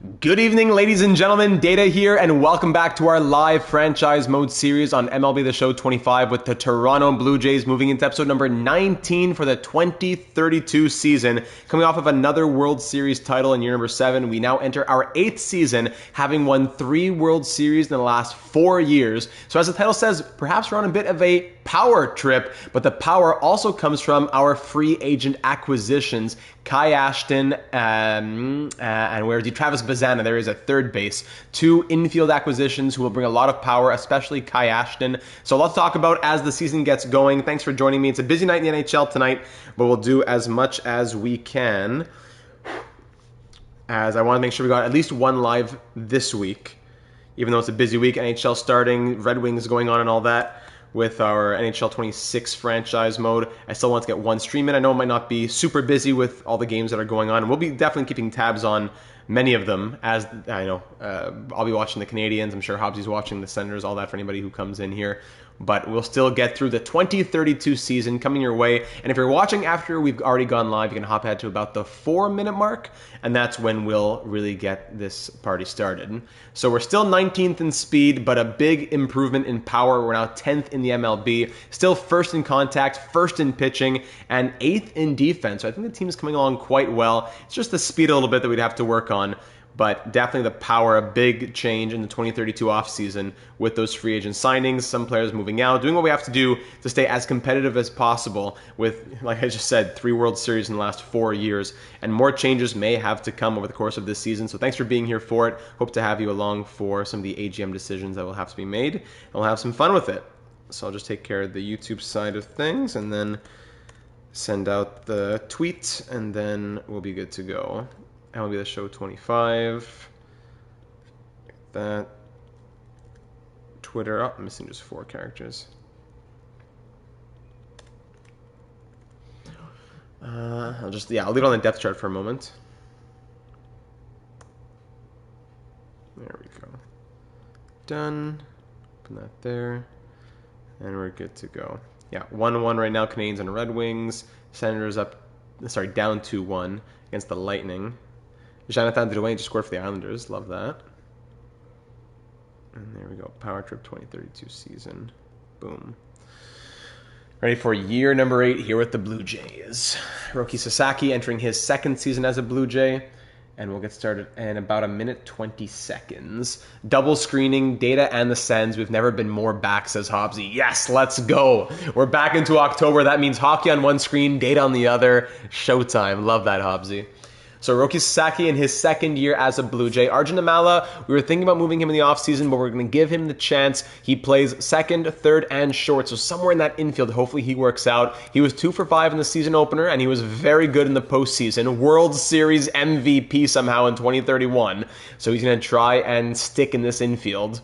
Good evening, ladies and gentlemen. Data here, and welcome back to our live franchise mode series on MLB The Show 25 with the Toronto Blue Jays moving into episode number 19 for the 2032 season. Coming off of another World Series title in year number 7, we now enter our 8th season, having won 3 World Series in the last 4 years. So as the title says, perhaps we're on a bit of a power trip, but the power also comes from our free agent acquisitions. Kai Ashton, and where is he? Travis Bazana, there is at third base. 2 infield acquisitions who will bring a lot of power, especially Kai Ashton. So let's talk about as the season gets going. Thanks for joining me. It's a busy night in the NHL tonight, but we'll do as much as we can. As I want to make sure we got at least one live this week. Even though it's a busy week, NHL starting, Red Wings going on and all that. With our NHL 26 franchise mode, I still want to get one stream in. I know it might not be super busy with all the games that are going on, and we'll be definitely keeping tabs on many of them. As I know, I'll be watching the Canadians. I'm sure Hobbsy's watching the Senators, all that for anybody who comes in here. But we'll still get through the 2032 season coming your way. And if you're watching after we've already gone live, you can hop ahead to about the 4-minute mark, and that's when we'll really get this party started. So we're still 19th in speed, but a big improvement in power. We're now 10th in the MLB, still first in contact, first in pitching, and 8th in defense. So I think the team is coming along quite well. It's just the speed a little bit that we'd have to work on. But definitely the power, a big change in the 2032 offseason with those free agent signings, some players moving out, doing what we have to do to stay as competitive as possible with, like I just said, 3 World Series in the last 4 years. And more changes may have to come over the course of this season. So thanks for being here for it. Hope to have you along for some of the AGM decisions that will have to be made. And we'll have some fun with it. So I'll just take care of the YouTube side of things and then send out the tweet, and then we'll be good to go. MLB The Show 25. That. Twitter. Oh, I'm missing just 4 characters. I'll leave it on the depth chart for a moment. There we go. Done. Put that there. And we're good to go. Yeah, 1-1 right now, Canadians and Red Wings. Senators down 2-1 against the Lightning. Jonathan Drouin just scored for the Islanders. Love that. And there we go. Power Trip 2032 season. Boom. Ready for year number 8 here with the Blue Jays. Roki Sasaki entering his 2nd season as a Blue Jay. And we'll get started in about 1 minute 20 seconds. Double screening, Data and the Sens. We've never been more back, says Hobbsy. Yes, let's go. We're back into October. That means hockey on one screen, Data on the other. Showtime. Love that, Hobbsy. So Roki Sasaki in his 2nd year as a Blue Jay. Arjun Amala, we were thinking about moving him in the offseason, but we're going to give him the chance. He plays 2nd, 3rd, and short, so somewhere in that infield, hopefully he works out. He was 2 for 5 in the season opener, and he was very good in the postseason. World Series MVP somehow in 2031. So he's going to try and stick in this infield.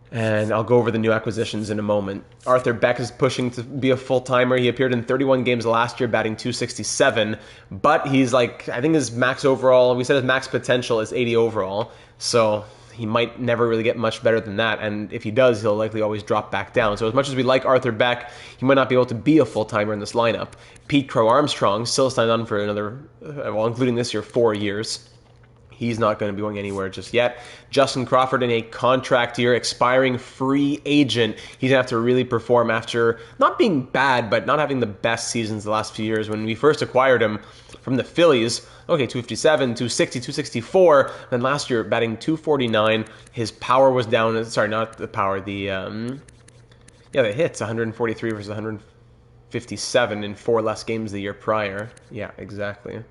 And I'll go over the new acquisitions in a moment. Arthur Beck is pushing to be a full-timer. He appeared in 31 games last year, batting .267. But he's I think his max overall, we said his max potential is 80 overall. So he might never really get much better than that. And if he does, he'll likely always drop back down. So as much as we like Arthur Beck, he might not be able to be a full-timer in this lineup. Pete Crow Armstrong still signed on for another, including this year, 4 years. He's not going to be going anywhere just yet. Justin Crawford in a contract year, expiring free agent. He's going to have to really perform after not being bad, but not having the best seasons the last few years. When we first acquired him from the Phillies, 257, 260, 264. Then last year, batting .249. His power was down. Sorry, not the power. The hits, 143 versus 157 in 4 less games the year prior. Yeah, exactly.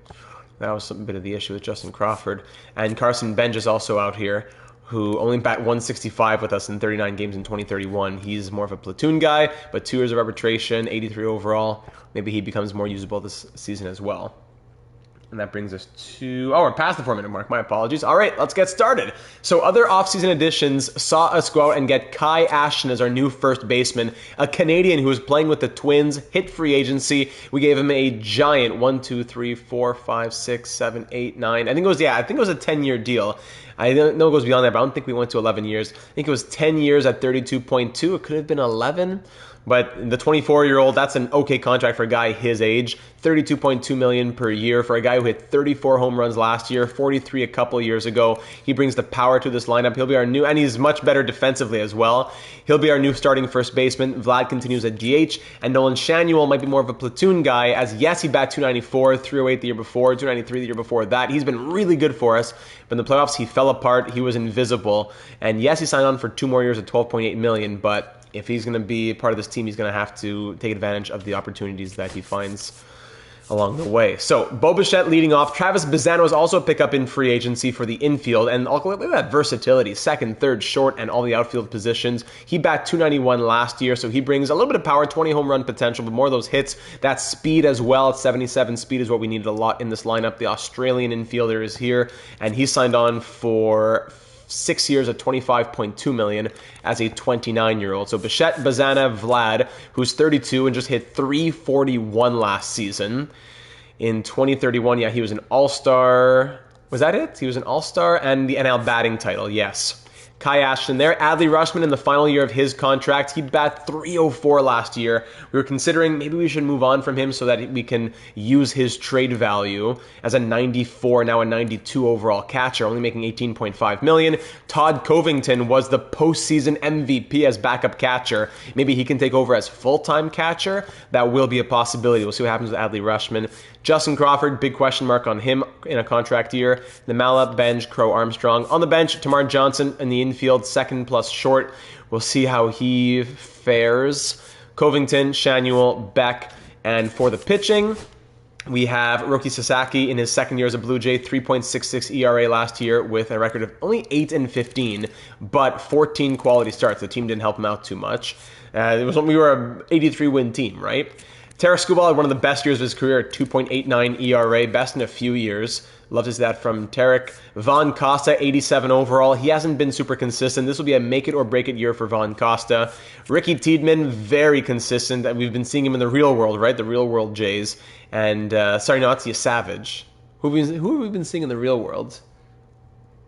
That was a bit of the issue with Justin Crawford. And Carson Benj is also out here, who only bat 165 with us in 39 games in 2031. He's more of a platoon guy, but 2 years of arbitration, 83 overall. Maybe he becomes more usable this season as well. And that brings us to... we're past the 4-minute mark. My apologies. All right, let's get started. So other offseason additions saw us go out and get Kai Ashton as our new first baseman, a Canadian who was playing with the Twins, hit free agency. We gave him a giant 1, 2, 3, 4, 5, 6, 7, 8, 9. I think it was a 10-year deal. I don't know it goes beyond that, but I don't think we went to 11 years. I think it was 10 years at 32.2. It could have been 11. But the 24-year-old, that's an okay contract for a guy his age. $32.2 million per year for a guy who hit 34 home runs last year, 43 a couple years ago. He brings the power to this lineup. He'll be our new, and he's much better defensively as well. He'll be our new starting first baseman. Vlad continues at DH, and Nolan Shanuel might be more of a platoon guy, as yes, he bat 294, 308 the year before, 293 the year before that. He's been really good for us, but in the playoffs, he fell apart. He was invisible, and yes, he signed on for 2 more years at $12.8 million, but if he's going to be part of this team, he's going to have to take advantage of the opportunities that he finds along the way. So, Bo Bichette leading off. Travis Bazzano is also a pickup in free agency for the infield, and look at that versatility. Second, third, short, and all the outfield positions. He bat 291 last year, so he brings a little bit of power, 20 home run potential, but more of those hits. That speed as well, 77 speed is what we needed a lot in this lineup. The Australian infielder is here, and he signed on for 6 years at $25.2 million as a 29-year-old. So Bichette, Bazzana, Vlad, who's 32 and just hit 341 last season. In 2031, yeah, he was an all-star. Was that it? He was an all-star and the NL batting title, yes. Kai Ashton there. Adley Rutschman in the final year of his contract. He bat 304 last year. We were considering maybe we should move on from him so that we can use his trade value as a 94, now a 92 overall catcher, only making $18.5 million. Todd Covington was the postseason MVP as backup catcher. Maybe he can take over as full-time catcher. That will be a possibility. We'll see what happens with Adley Rutschman. Justin Crawford, big question mark on him in a contract year. Namala, Benj, Crow, Armstrong. On the bench, Tamar Johnson in the infield, second plus short. We'll see how he fares. Covington, Shanuel, Beck. And for the pitching, we have Roki Sasaki in his second year as a Blue Jay, 3.66 ERA last year with a record of only 8-15, but 14 quality starts. The team didn't help him out too much. We were an 83-win team, right? Tarek Skubal had one of the best years of his career at 2.89 ERA, best in a few years. Love to see that from Tarek. Vaughn Costa, 87 overall. He hasn't been super consistent. This will be a make-it-or-break-it year for Vaughn Costa. Ricky Tiedemann, very consistent. We've been seeing him in the real world, right? The real world Jays. And, Sarnatia Savage. Who have we been seeing in the real world?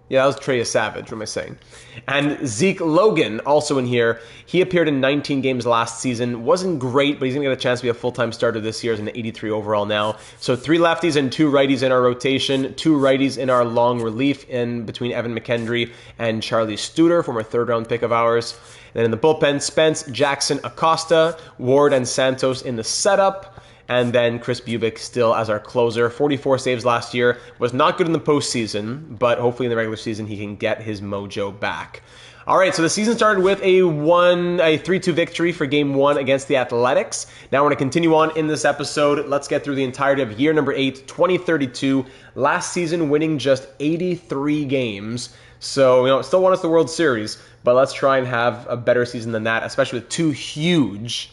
Yeah, that was Trey Savage, what am I saying? And Zeke Logan, also in here. He appeared in 19 games last season. Wasn't great, but he's going to get a chance to be a full-time starter this year as an 83 overall now. So 3 lefties and 2 righties in our rotation. 2 righties in our long relief in between Evan McKendry and Charlie Studer, former third-round pick of ours. And then in the bullpen, Spence, Jackson, Acosta, Ward, and Santos in the setup. And then Chris Bubick still as our closer. 44 saves last year. Was not good in the postseason, but hopefully in the regular season he can get his mojo back. All right, so the season started with a 3-2 victory for Game 1 against the Athletics. Now we're going to continue on in this episode. Let's get through the entirety of year number 8, 2032. Last season winning just 83 games. So, still won us the World Series, but let's try and have a better season than that, especially with 2 huge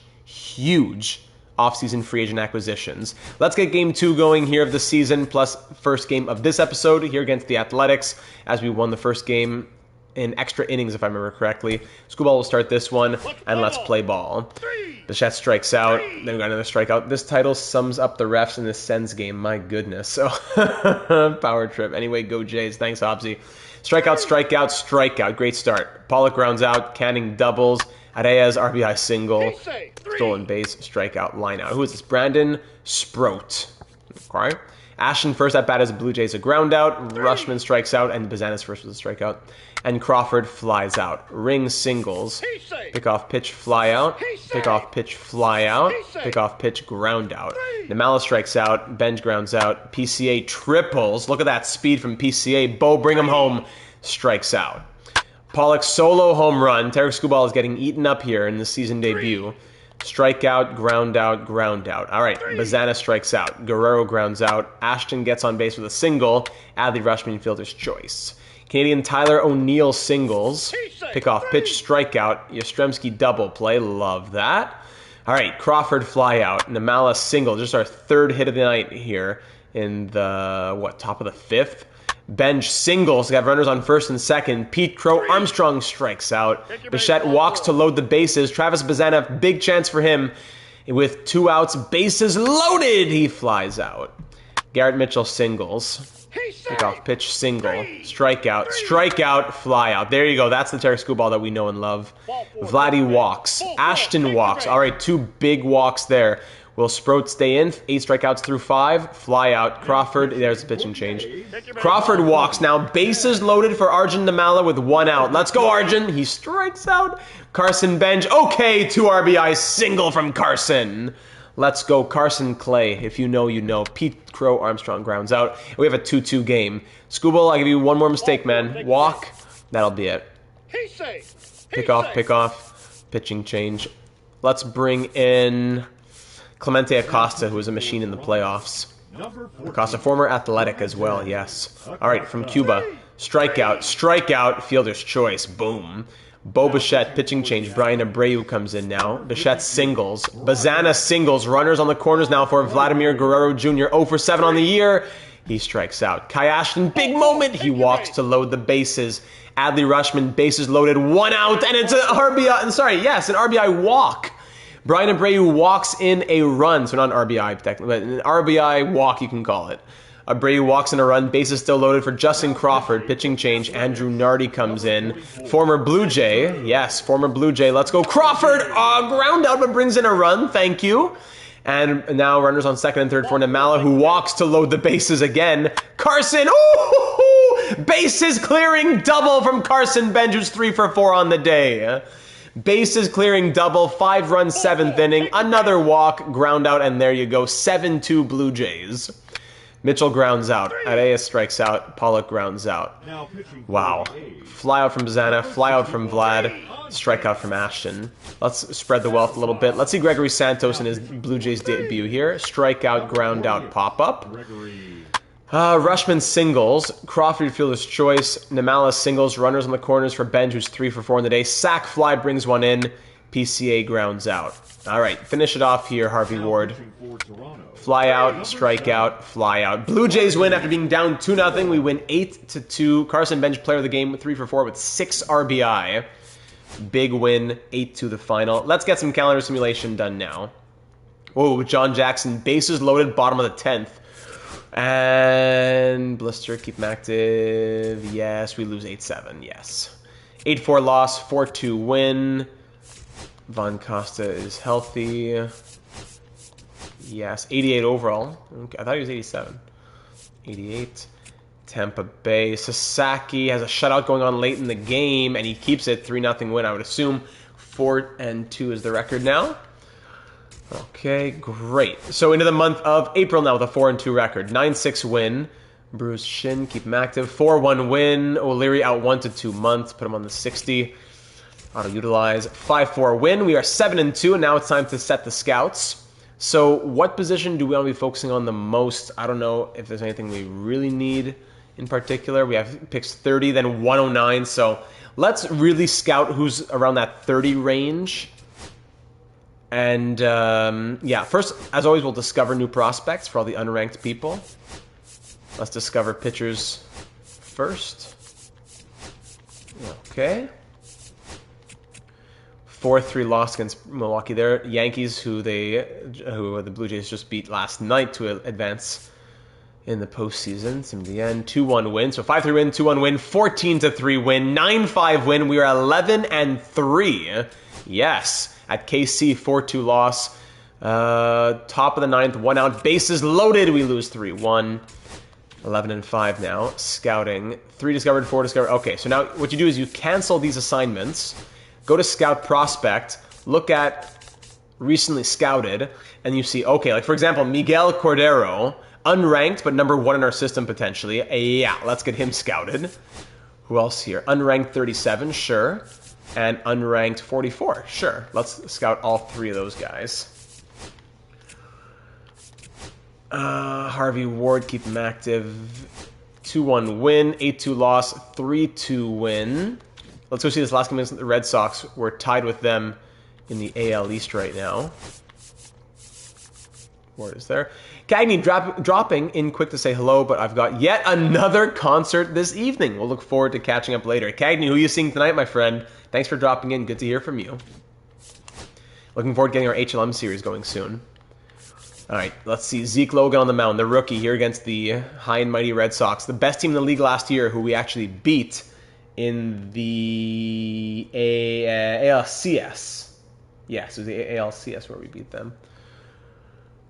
off-season free agent acquisitions. Let's get Game 2 going here of the season, plus first game of this episode here against the Athletics, as we won the first game in extra innings, if I remember correctly. Skubal will start this one, and let's play ball. Bichette strikes out, then we got another strikeout. This title sums up the refs in this Sens game, my goodness. So, power trip. Anyway, go Jays. Thanks, Hobbsy. Strikeout, strikeout, strikeout. Great start. Pollock rounds out, Canning doubles. Areyes, RBI single, stolen base, strikeout, line out. Who is this? Brandon Sproat. Okay. Ashton first at bat as a Blue Jays, a ground out. Rutschman strikes out, and Bazzana's first was a strikeout. And Crawford flies out. Ring singles. Pick off pitch, fly out. Pick off pitch, fly out. Pick off pitch, ground out. Namala strikes out. Benj grounds out. PCA triples. Look at that speed from PCA. Bo, bring him home. Strikes out. Pollock solo home run. Tarek Skubal is getting eaten up here in the season debut. Strikeout, ground out, ground out. All right, Bazzana strikes out. Guerrero grounds out. Ashton gets on base with a single. Adley Rutschman, fielder's choice. Canadian Tyler O'Neill singles. Pick off pitch, strikeout. Yastrzemski double play. Love that. All right, Crawford fly out. Namala single. Just our 3rd hit of the night here in the, top of the 5th. Benj singles. We have runners on first and second. Pete Crow Armstrong strikes out. Bichette walks to load the bases. Travis Bazzana, big chance for him. With 2 outs, bases loaded. He flies out. Garrett Mitchell singles. Pick off pitch, single, strikeout, strikeout, fly out. There you go. That's the Terry Screwball that we know and love. Vladdy walks. Ashton walks. All right, 2 big walks there. Will Sproat stay in? 8 strikeouts through 5. Fly out. Crawford. There's the pitching change. Crawford walks now. Bases loaded for Arjun Namala with 1 out. Let's go, Arjun. He strikes out. Carson Benj. Okay, 2 RBI single from Carson. Let's go, Carson Clay. If you know, you know. Pete Crow Armstrong grounds out. We have a 2-2 game. Screwball, I'll give you one more mistake, man. Walk. That'll be it. Pick off. Pitching change. Let's bring in Clemente Acosta, who was a machine in the playoffs. Acosta, former Athletic as well, yes. All right, from Cuba. Strikeout, fielder's choice. Boom. Bo Bichette, pitching change. Brian Abreu comes in now. Bichette singles. Bazana singles. Runners on the corners now for Vladimir Guerrero Jr. 0 for 7 on the year. He strikes out. Kai Ashton, big moment. He walks to load the bases. Adley Rutschman, bases loaded. 1 out, and it's an RBI. An RBI walk. Brian Abreu walks in a run. So not an RBI, technically, but an RBI walk, you can call it. Abreu walks in a run, bases still loaded for Justin Crawford. Pitching change, Andrew Nardi comes in. Former Blue Jay, yes, former Blue Jay. Let's go, Crawford! Ground out, but brings in a run, thank you. And now runners on second and third for Namala, who walks to load the bases again. Carson, ooh! Bases clearing double from Carson Benj, who's 3 for 4 on the day. Bases clearing double, 5-run 7th inning, another walk, ground out, and there you go, 7-2 Blue Jays. Mitchell grounds out. Arias strikes out. Pollock grounds out. Wow. Fly out from Bazana. Fly out from Vlad. Strikeout from Ashton. Let's spread the wealth a little bit. Let's see Gregory Santos in his Blue Jays debut here. Strikeout, ground out, pop-up. Rushman singles. Crawford fielder's choice. Namala singles. Runners on the corners for Benj, who's 3 for 4 in the day. Sack fly brings 1 in. PCA grounds out. All right, finish it off here, Harvey Ward. Fly out, strikeout, fly out. Blue Jays win after being down 2-0. We win 8-2. Carson Benj, player of the game, 3 for 4 with 6 RBI. Big win, 8-2 the final. Let's get some calendar simulation done now. Oh, John Jackson, bases loaded, bottom of the 10th. And Blister, keep him active. Yes, we lose 8-7, yes. 8-4 loss, 4-2 win. Von Costa is healthy. Yes, 88 overall. Okay, I thought he was 87. 88. Tampa Bay. Sasaki has a shutout going on late in the game, and he keeps it 3-0 win. I would assume 4-2 is the record now. Okay, great. So into the month of April now with a 4-2 record. 9-6 win. Bruce Shin, keep him active. 4-1 win. O'Leary out 1 to 2 months. Put him on the 60. Auto-utilize. 5-4 win. We are 7-2, and now it's time to set the scouts. So what position do we want to be focusing on the most? I don't know if there's anything we really need in particular. We have picks 30, then 109. So let's really scout who's around that 30 range. And yeah, first, as always, we'll discover new prospects for all the unranked people. Let's discover pitchers first. Okay. 4-3 loss against Milwaukee there. Yankees, who the Blue Jays just beat last night to advance in the postseason. To the end, 2-1 win. So 5-3 win, 2-1 win, 14-3 win, 9-5 win. We are 11-3. Yes, at KC, 4-2 loss. Top of the 9th, 1 out. Bases loaded. We lose 3-1. 11-5 now. Scouting. 3 discovered, 4 discovered. Okay, so now what you do is you cancel these assignments. Go to Scout Prospect, look at recently scouted, and you see, okay, like for example, Miguel Cordero, unranked, but number 1 in our system potentially. Yeah, let's get him scouted. Who else here? Unranked 37, sure. And unranked 44, sure. Let's scout all 3 of those guys. Harvey Ward, keep him active. 2-1 win, 8-2 loss, 3-2 win. Let's go see this last game against the Red Sox. We're tied with them in the AL East right now. Ward is there. Cagney dropping in quick to say hello, but I've got yet another concert this evening. We'll look forward to catching up later. Cagney, who are you seeing tonight, my friend? Thanks for dropping in. Good to hear from you. Looking forward to getting our HLM series going soon. All right, let's see. Zeke Logan on the mound, the rookie here against the high and mighty Red Sox. The best team in the league last year, who we actually beat in the ALCS. Yes, it was the ALCS where we beat them.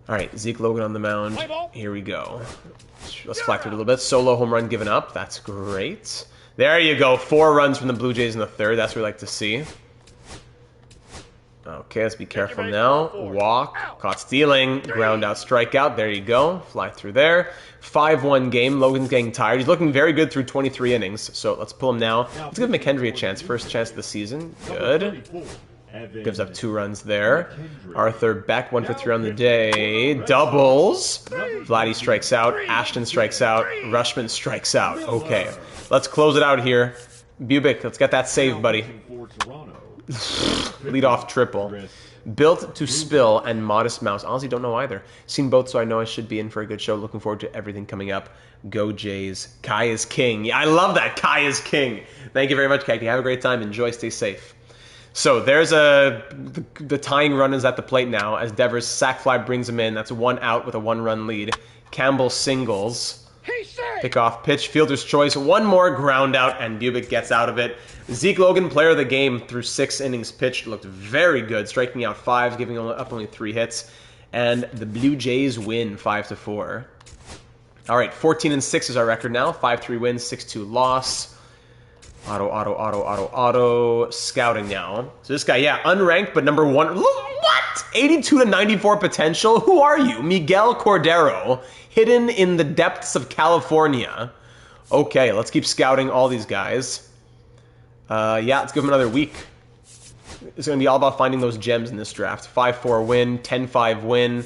All right, Zeke Logan on the mound. Here we go. Let's fly through it a little bit. Solo home run given up. That's great. There you go. 4 runs from the Blue Jays in the third. That's what we like to see. Okay, let's be careful now. Walk. Caught stealing. Ground out, strikeout. There you go. Fly through there. 5-1 game. Logan's getting tired. He's looking very good through 23 innings. So let's pull him now. Let's give McHenry a chance. First chance of the season. Good. Gives up 2 runs there. Arthur Beck, 1 for 3 on the day. Doubles. Vladdy strikes out. Ashton strikes out. Rushman strikes out. Okay. Let's close it out here. Bubic, let's get that save, buddy. Leadoff triple. Built to Spill and Modest Mouse. Honestly, don't know either. Seen both, so I know I should be in for a good show. Looking forward to everything coming up. Go Jays. Kai is king. Yeah, I love that. Kai is king. Thank you very much, Kai. Have a great time. Enjoy. Stay safe. So there's the tying run is at the plate now as Devers sac fly brings him in. That's 1 out with a 1-run lead. Campbell singles. Pick off pitch, fielder's choice, 1 more ground out, and Bubic gets out of it. Zeke Logan, player of the game through 6 innings pitched, looked very good, striking out 5, giving up only 3 hits, and the Blue Jays win 5-4. All right, 14-6 is our record now. 5-3 wins, 6-2 loss. Auto. Scouting now. So this guy, yeah, unranked, but number 1. What? 82 to 94 potential? Who are you? Miguel Cordero, hidden in the depths of California. Okay, let's keep scouting all these guys. Yeah, let's give him another week. It's going to be all about finding those gems in this draft. 5-4 win, 10-5 win.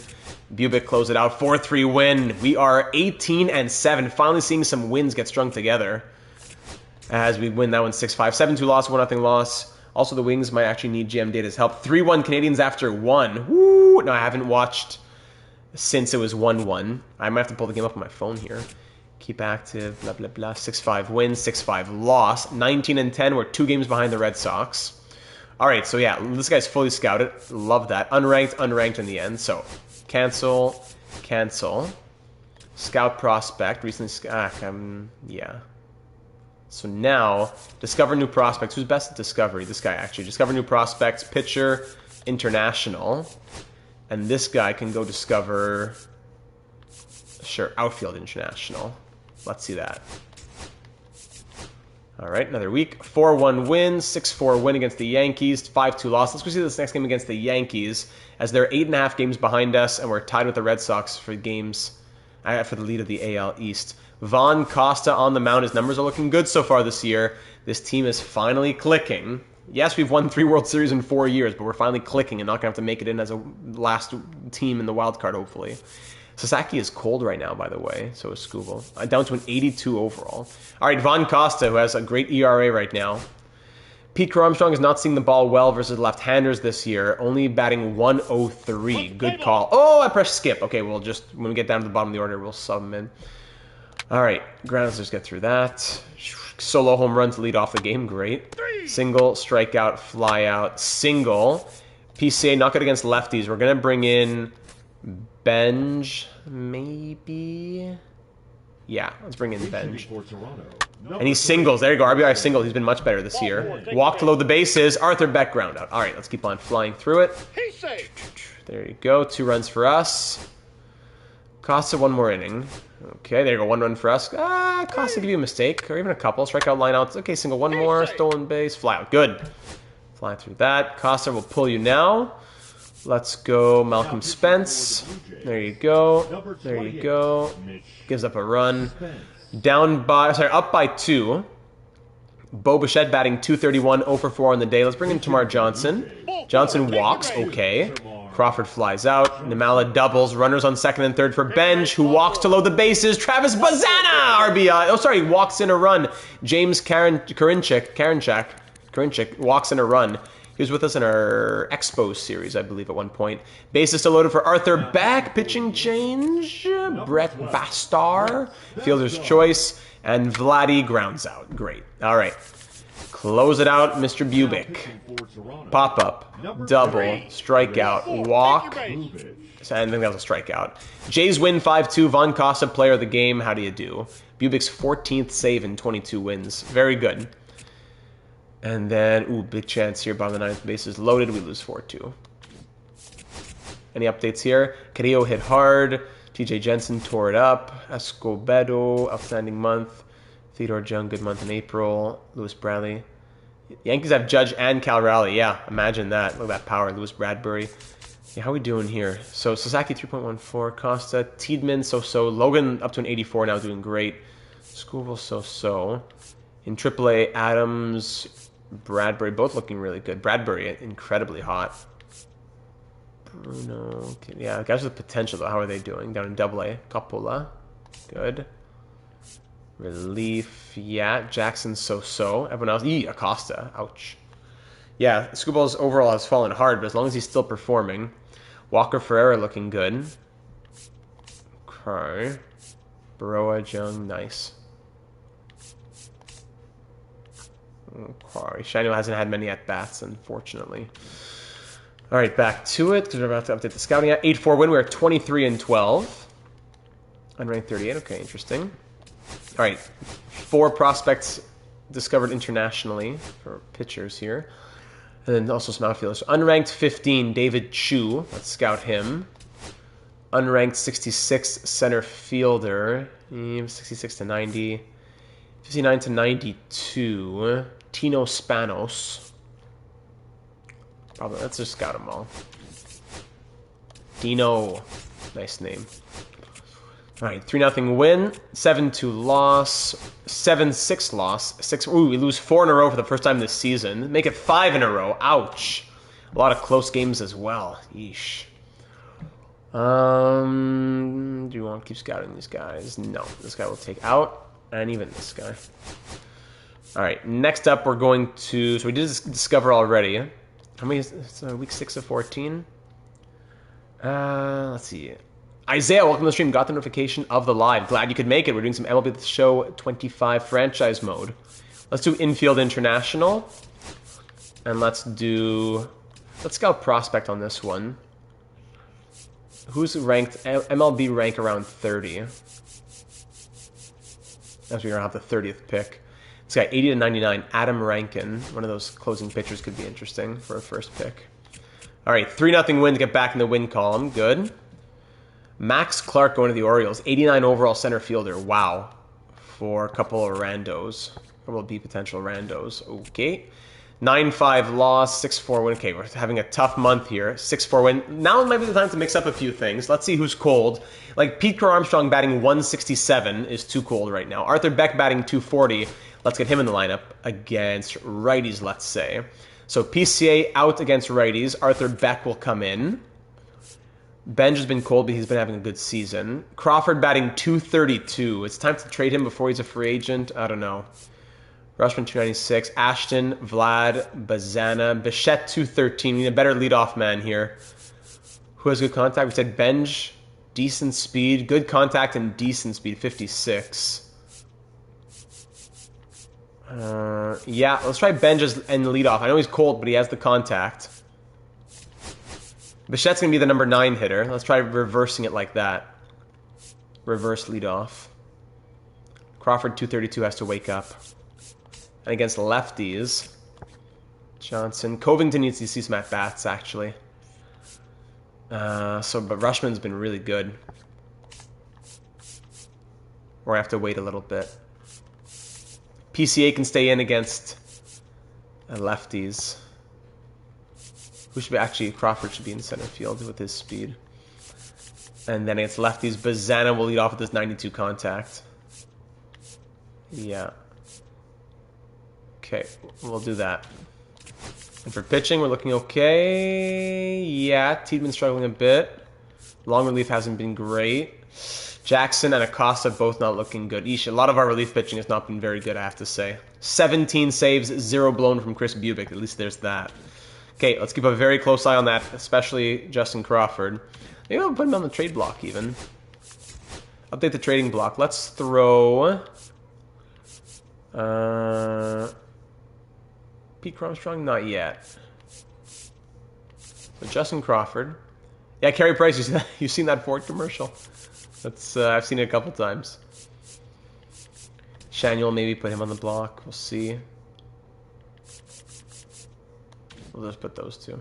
Bubic close it out, 4-3 win. We are 18-7. Finally seeing some wins get strung together. As we win that one 6-5. 7-2 loss, 1-0 loss. Also, the Wings might actually need GM Data's help. 3-1 Canadians after 1. Woo! No, I haven't watched since it was 1-1. I might have to pull the game up on my phone here. Keep active, blah, blah, blah. 6-5 win, 6-5 loss. 19-10. We're 2 games behind the Red Sox. All right, so yeah, this guy's fully scouted. Love that. Unranked in the end. So, cancel. Scout prospect. Recently, yeah. So now, discover new prospects. Who's best at discovery? This guy, actually. Discover new prospects, pitcher, international. And this guy can go discover, sure, outfield international. Let's see that. All right, another week. 4-1 win, 6-4 win against the Yankees, 5-2 loss. Let's go see this next game against the Yankees, as they're 8.5 games behind us, and we're tied with the Red Sox for games, for the lead of the AL East. Vaughn Costa on the mound. His numbers are looking good so far this year. This team is finally clicking. Yes, we've won 3 World Series in 4 years, but we're finally clicking and not going to have to make it in as a last team in the wild card, hopefully. Sasaki is cold right now, by the way. So is Scooble. Down to an 82 overall. All right, Vaughn Costa, who has a great ERA right now. Pete Armstrong is not seeing the ball well versus left-handers this year, only batting 103. Good call. Oh, I pressed skip. Okay, we'll just, when we get down to the bottom of the order, we'll sub him in. All right, grounds, let's get through that. Solo home run to lead off the game, great. Single, strikeout, fly out, single. PCA, not good against lefties. We're going to bring in Benj, maybe? Yeah, let's bring in Benj. And he singles. There you go, RBI single. He's been much better this year. Walk to load the bases. Arthur Beck ground out. All right, let's keep on flying through it. There you go, 2 runs for us. Costa, 1 more inning. Okay, there you go, 1 run for us. Costa give you a mistake, or even a couple. Strikeout, lineouts. Okay, single, 1 more. Stolen base, fly out. Good. Fly through that. Costa will pull you now. Let's go Malcolm Spence. There you go. There you go. Gives up a run. Up by 2. Bo Bichette batting 231, 0 for 4 on the day. Let's bring in Tamar Johnson. Johnson walks, okay. Crawford flies out. Namala doubles. Runners on second and third for Benj, who walks to load the bases. Travis Bazana, RBI. Oh, sorry, walks in a run. James Karinchak walks in a run. He was with us in our Expos series, I believe, at one point. Bases still loaded for Arthur Beck. Pitching change. Brett Vastar. Fielder's choice. And Vladdy grounds out. Great. All right. Close it out, Mr. Bubic. Pop up, double, strikeout, walk. So I think that was a strikeout. Jays win 5-2. Von Costa, player of the game. How do you do? Bubic's 14th save in 22 wins. Very good. And then, ooh, big chance here. Bottom of the ninth, bases loaded. We lose 4-2. Any updates here? Carrillo hit hard. TJ Jensen tore it up. Escobedo, outstanding month. Theodore Jung, good month in April. Lewis Bradley. Yankees have Judge and Cal Raleigh. Yeah, imagine that. Look at that power. Lewis Bradbury. Yeah, how are we doing here? So Sasaki 3.14, Costa, Tiedemann so-so, Logan up to an 84 now, doing great. Scoville so-so. In AAA, Adams, Bradbury, both looking really good. Bradbury incredibly hot. Bruno, yeah, guys with potential though. How are they doing? Down in AA, Coppola, good. Relief, yeah. Jackson so-so. Everyone else, Acosta, ouch. Yeah, Screwball's overall has fallen hard, but as long as he's still performing. Walker Ferreira looking good. Okay. Baroa, Jung, nice. Okay. Shino hasn't had many at-bats, unfortunately. All right, back to it, because we're about to update the scouting. 8-4 win. We're at 23-12. Unranked 38. Okay, interesting. All right, 4 prospects discovered internationally for pitchers here. And then also some outfielders. Unranked 15, David Chu. Let's scout him. Unranked 66, center fielder. 66 to 90. 59 to 92. Tino Spanos. Probably, let's just scout them all. Dino. Nice name. All right, 3-0 win, 7-2 loss, 7-6 loss, ooh, we lose 4 in a row for the first time this season. Make it 5 in a row. Ouch. A lot of close games as well. Yeesh. Do you want to keep scouting these guys? No, this guy will take out, and even this guy. All right, next up we're going to, so we did discover already. How many, week 6 of 14? Let's see. Isaiah, welcome to the stream. Got the notification of the live. Glad you could make it. We're doing some MLB The Show 25 franchise mode. Let's do Infield International. And let's scout prospect on this one. Who's ranked, MLB rank around 30. As we're going to have the 30th pick. This guy, 80 to 99, Adam Rankin. One of those closing pitchers could be interesting for a first pick. All right, 3-0 win to get back in the win column. Good. Max Clark going to the Orioles. 89 overall center fielder. Wow. For a couple of randos. A couple of B potential randos. Okay. 9-5 loss. 6-4 win. Okay, we're having a tough month here. 6-4 win. Now might be the time to mix up a few things. Let's see who's cold. Like Pete Crow Armstrong batting 167 is too cold right now. Arthur Beck batting 240. Let's get him in the lineup against righties, let's say. So PCA out against righties. Arthur Beck will come in. Benj has been cold, but he's been having a good season. Crawford batting 232. It's time to trade him before he's a free agent. I don't know. Rushman 296. Ashton, Vlad, Bazana. Bichette 213. We need a better leadoff man here. Who has good contact? We said Benj, decent speed. Good contact and decent speed. 56. Yeah, let's try Benj and leadoff. I know he's cold, but he has the contact. Bichette's going to be the number 9 hitter. Let's try reversing it like that. Reverse leadoff. Crawford, 232, has to wake up. And against lefties, Johnson. Covington needs to see some at-bats, actually. But Rushman's been really good. Or I have to wait a little bit. PCA can stay in against lefties. Who should be, actually, Crawford should be in center field with his speed. And then against lefties, Bazana will lead off with this 92 contact. Yeah. Okay, we'll do that. And for pitching, we're looking okay. Yeah, Tiedemann struggling a bit. Long relief hasn't been great. Jackson and Acosta both not looking good. Eesh, a lot of our relief pitching has not been very good, I have to say. 17 saves, 0 blown from Chris Bubic. At least there's that. Okay, let's keep a very close eye on that, especially Justin Crawford. Maybe I'll put him on the trade block, even. Update the trading block. Let's throw... Pete Armstrong? Not yet. So Justin Crawford. Yeah, Carey Price. You've seen that Ford commercial? That's I've seen it a couple times. Shanuel, maybe put him on the block. We'll see. We'll just put those two.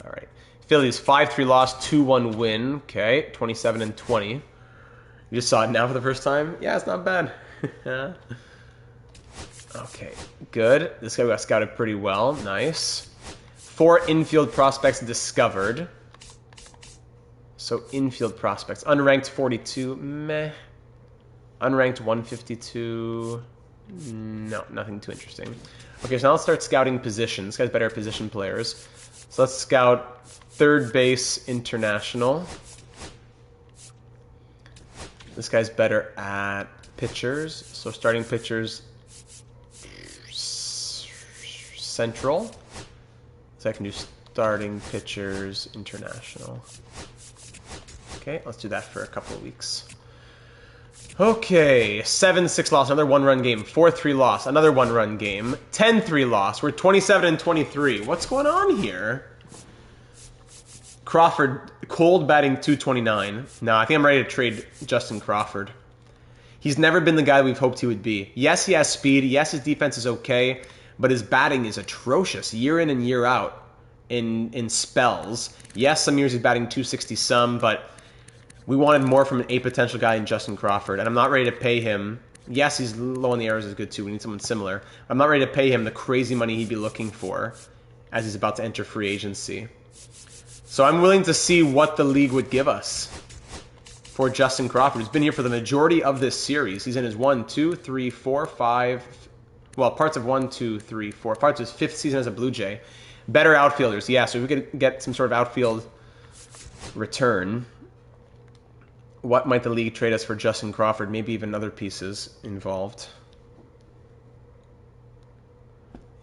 All right. Phillies 5-3 loss, 2-1 win. Okay, 27 and 20. You just saw it now for the first time. Yeah, it's not bad. Okay, good. This guy got scouted pretty well. Nice. 4 infield prospects discovered. So infield prospects. Unranked 42. Meh. Unranked 152. No, nothing too interesting. Okay, so now let's start scouting positions. This guy's better at position players. So let's scout third base international. This guy's better at pitchers. So starting pitchers central. So I can do starting pitchers international. Okay, let's do that for a couple of weeks. Okay, 7-6 loss, another 1-run game. 4-3 loss, another 1-run game. 10-3 loss. We're 27 and 23. What's going on here? Crawford, cold batting 229. No, I think I'm ready to trade Justin Crawford. He's never been the guy we've hoped he would be. Yes, he has speed. Yes, his defense is okay. But his batting is atrocious year in and year out in spells. Yes, some years he's batting 260 some, but we wanted more from a potential guy in Justin Crawford, and I'm not ready to pay him. Yes, he's low on the errors is good too. We need someone similar. I'm not ready to pay him the crazy money he'd be looking for as he's about to enter free agency. So I'm willing to see what the league would give us for Justin Crawford. He's been here for the majority of this series. He's in his 1, 2, 3, 4, 5... Well, parts of 1, 2, 3, 4. Parts of his 5th season as a Blue Jay. Better outfielders. Yeah, so if we could get some sort of outfield return... What might the league trade us for Justin Crawford? Maybe even other pieces involved.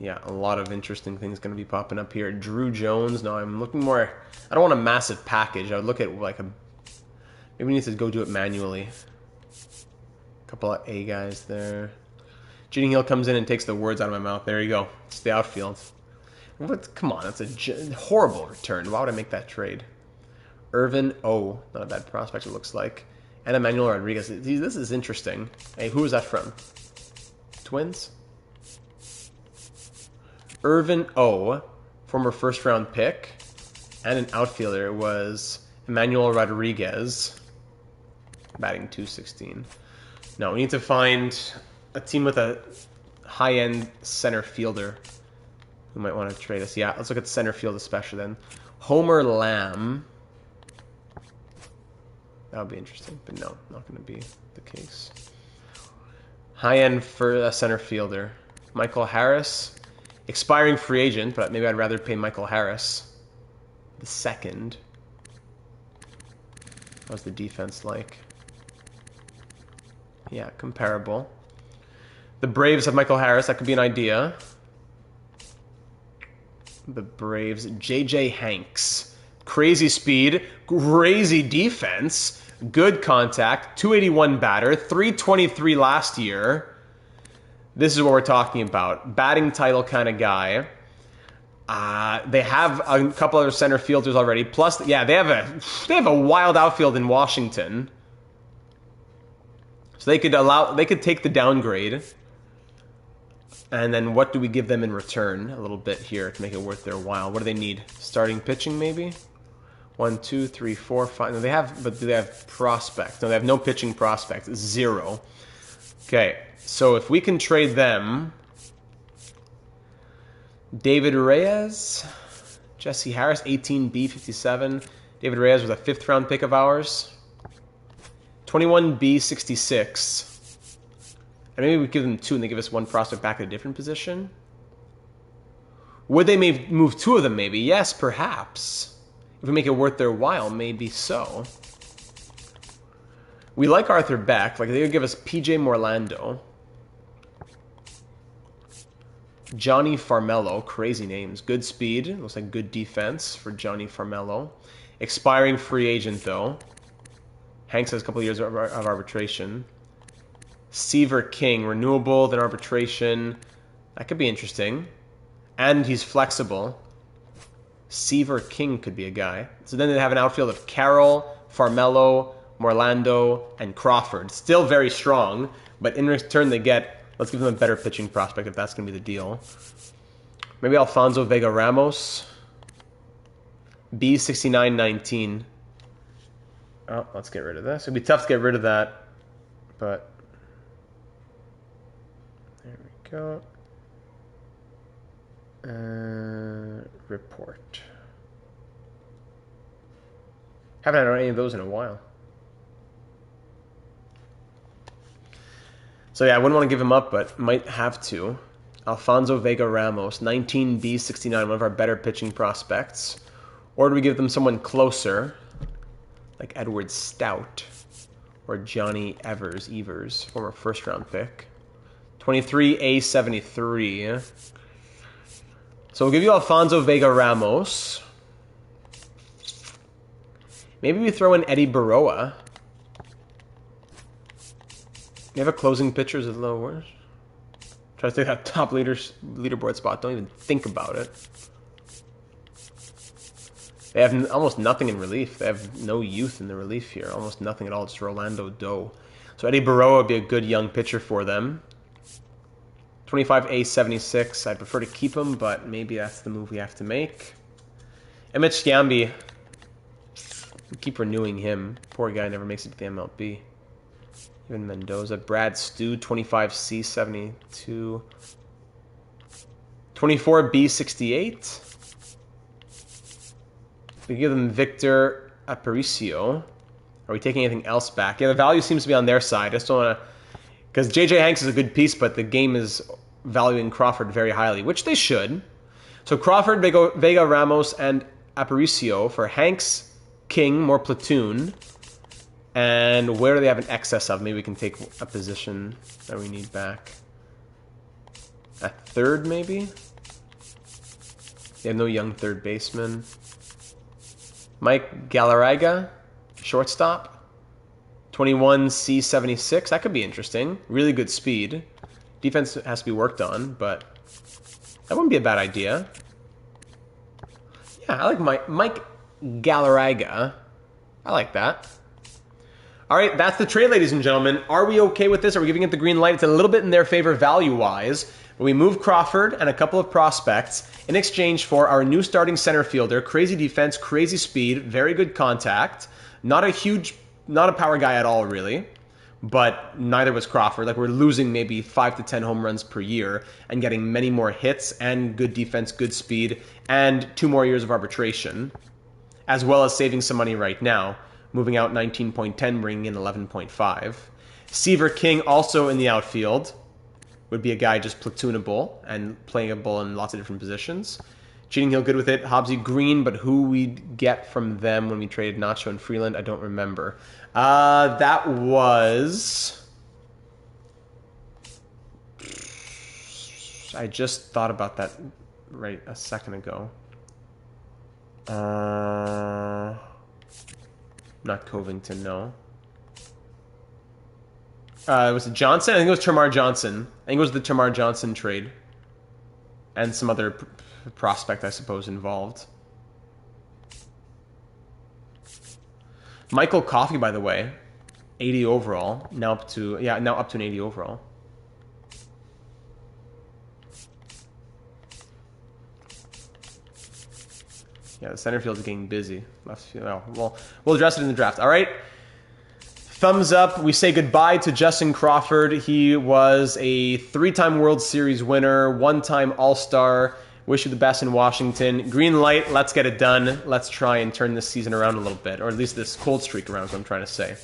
Yeah, a lot of interesting things going to be popping up here. Drew Jones. No, I'm looking more... I don't want a massive package. I would look at like a... Maybe we need to go do it manually. A couple of A guys there. Gene Hill comes in and takes the words out of my mouth. There you go. It's the outfield. But come on, that's a horrible return. Why would I make that trade? Irvin O. Not a bad prospect, it looks like. And Emmanuel Rodriguez. This is interesting. Hey, who is that from? Twins? Irvin O. Former first-round pick. And an outfielder was Emmanuel Rodriguez. Batting 216. No, we need to find a team with a high-end center fielder who might want to trade us. Yeah, let's look at center field especially then. Homer Lamb. That would be interesting, but no, not going to be the case. High-end for a center fielder. Michael Harris. Expiring free agent, but maybe I'd rather pay Michael Harris the second. How's the defense like? Yeah, comparable. The Braves have Michael Harris. That could be an idea. The Braves. J.J. Hanks. Crazy speed. Crazy defense. Good contact. 281 batter. 323 last year. This is what we're talking about. Batting title kind of guy. They have a couple other center fielders already. Plus, yeah, they have a wild outfield in Washington. So they could take the downgrade. And then what do we give them in return? A little bit here to make it worth their while. What do they need? Starting pitching, maybe? 1, 2, 3, 4, 5. No, but do they have prospects? No, they have no pitching prospects. 0. Okay, so if we can trade them, David Reyes, Jesse Harris, 18B, 57. David Reyes was a 5th-round pick of ours. 21B, 66. And maybe we give them 2 and they give us 1 prospect back at a different position. Would they move 2 of them, maybe? Yes, perhaps. If we make it worth their while, maybe so. We like Arthur Beck. Like, they would give us PJ Morlando. Johnny Farmello. Crazy names. Good speed. Looks like good defense for Johnny Farmello. Expiring free agent, though. Hanks has a couple of years of arbitration. Seaver King. Renewable, then arbitration. That could be interesting. And he's flexible. Seaver King could be a guy. So then they have an outfield of Carroll, Farmelo, Morlando, and Crawford. Still very strong, but in return they get, let's give them a better pitching prospect if that's going to be the deal. Maybe Alfonso Vega Ramos. B6919. Oh, let's get rid of this. It'd be tough to get rid of that, but there we go. Report. Haven't had any of those in a while. So yeah, I wouldn't want to give him up, but might have to. Alfonso Vega Ramos, 19B69, one of our better pitching prospects. Or do we give them someone closer, like Edward Stout or Johnny Evers, former first-round pick. 23A73. So we'll give you Alfonso Vega Ramos. Maybe we throw in Eddie Baroa. You have a closing pitcher as a little worse. Try to take that top leaderboard spot. Don't even think about it. They have almost nothing in relief. They have no youth in the relief here. Almost nothing at all. Just Rolando Doe. So Eddie Baroa would be a good young pitcher for them. 25A76. I'd prefer to keep him, but maybe that's the move we have to make. Emmett Scamby. We keep renewing him. Poor guy never makes it to the MLB. Even Mendoza. Brad Stu, 25C72. 24B68. We give them Victor Aparicio. Are we taking anything else back? Yeah, the value seems to be on their side. I just don't want to... Because J.J. Hanks is a good piece, but the game is valuing Crawford very highly, which they should. So Crawford, Vega Ramos, and Aparicio for Hanks, King, more platoon. And where do they have an excess of? Maybe we can take a position that we need back. At third, maybe? They have no young third baseman. Mike Galarraga, shortstop. 21C76. That could be interesting. Really good speed. Defense has to be worked on, but that wouldn't be a bad idea. Yeah, I like Mike Galarraga. I like that. All right, that's the trade, ladies and gentlemen. Are we okay with this? Are we giving it the green light? It's a little bit in their favor value-wise. We move Crawford and a couple of prospects in exchange for our new starting center fielder. Crazy defense, crazy speed, very good contact. Not a power guy at all, really. But neither was Crawford. Like, we're losing maybe 5 to 10 home runs per year and getting many more hits and good defense, good speed, and 2 more years of arbitration, as well as saving some money right now. Moving out 19.10, bringing in 11.5. Seaver King also in the outfield. Would be a guy just platoonable and playable in lots of different positions. Cheating Hill good with it. Hobbsy Green, but who we'd get from them when we traded Nacho and Freeland, I don't remember. That was... I just thought about that right a second ago. Not Covington, no. Was it Johnson? I think it was Termarr Johnson. I think it was the Termarr Johnson trade. And some other prospect, I suppose, involved. Michael Coffey, by the way. 80 overall. Now up to an 80 overall. Yeah, the center field is getting busy. Left field, well, we'll address it in the draft. All right. Thumbs up. We say goodbye to Justin Crawford. He was a 3-time World Series winner, 1-time All-Star. Wish you the best in Washington. Green light. Let's get it done. Let's try and turn this season around a little bit, or at least this cold streak around is what I'm trying to say.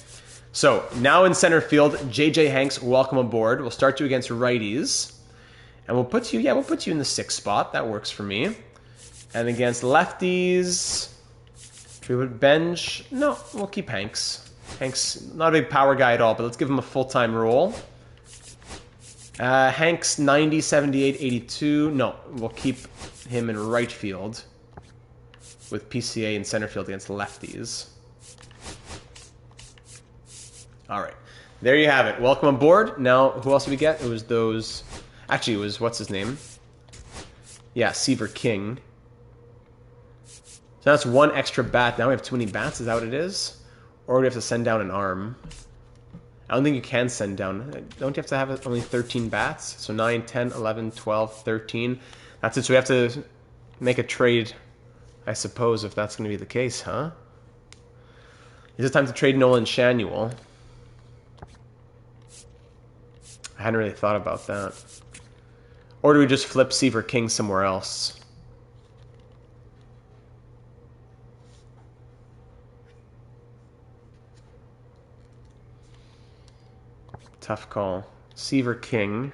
So now in center field, J.J. Hanks, welcome aboard. We'll start you against righties, and we'll put you in the 6th spot. That works for me. And against lefties, should we put bench? No, we'll keep Hanks. Hanks, not a big power guy at all, but let's give him a full-time role. Hanks, 90, 78, 82. No, we'll keep him in right field with PCA in center field against lefties. All right. There you have it. Welcome aboard. Now, who else did we get? It was those... Actually, it was, what's his name? Yeah, Seaver King. So that's one extra bat. Now we have too many bats. Is that what it is? Or do we have to send down an arm? I don't think you can send down. Don't you have to have only 13 bats? So 9, 10, 11, 12, 13. That's it. So we have to make a trade, I suppose, if that's going to be the case, huh? Is it time to trade Nolan Shanuel? I hadn't really thought about that. Or do we just flip Seaver King somewhere else? Tough call. Seaver King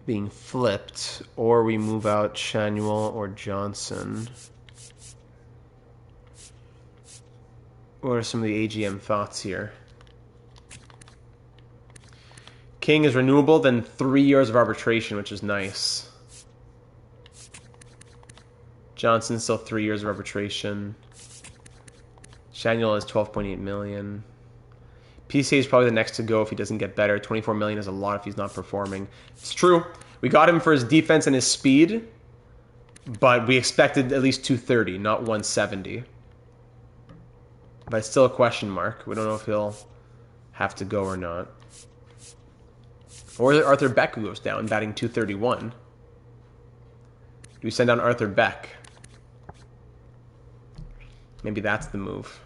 being flipped, or we move out Shanuel or Johnson. What are some of the AGM thoughts here? King is renewable, then 3 years of arbitration, which is nice. Johnson still 3 years of arbitration. Shanuel is 12.8 million. PCA is probably the next to go if he doesn't get better. 24 million is a lot if he's not performing. It's true. We got him for his defense and his speed, but we expected at least 230, not 170. But it's still a question mark. We don't know if he'll have to go or not. Or Arthur Beck who goes down, batting 231. Do we send down Arthur Beck? Maybe that's the move.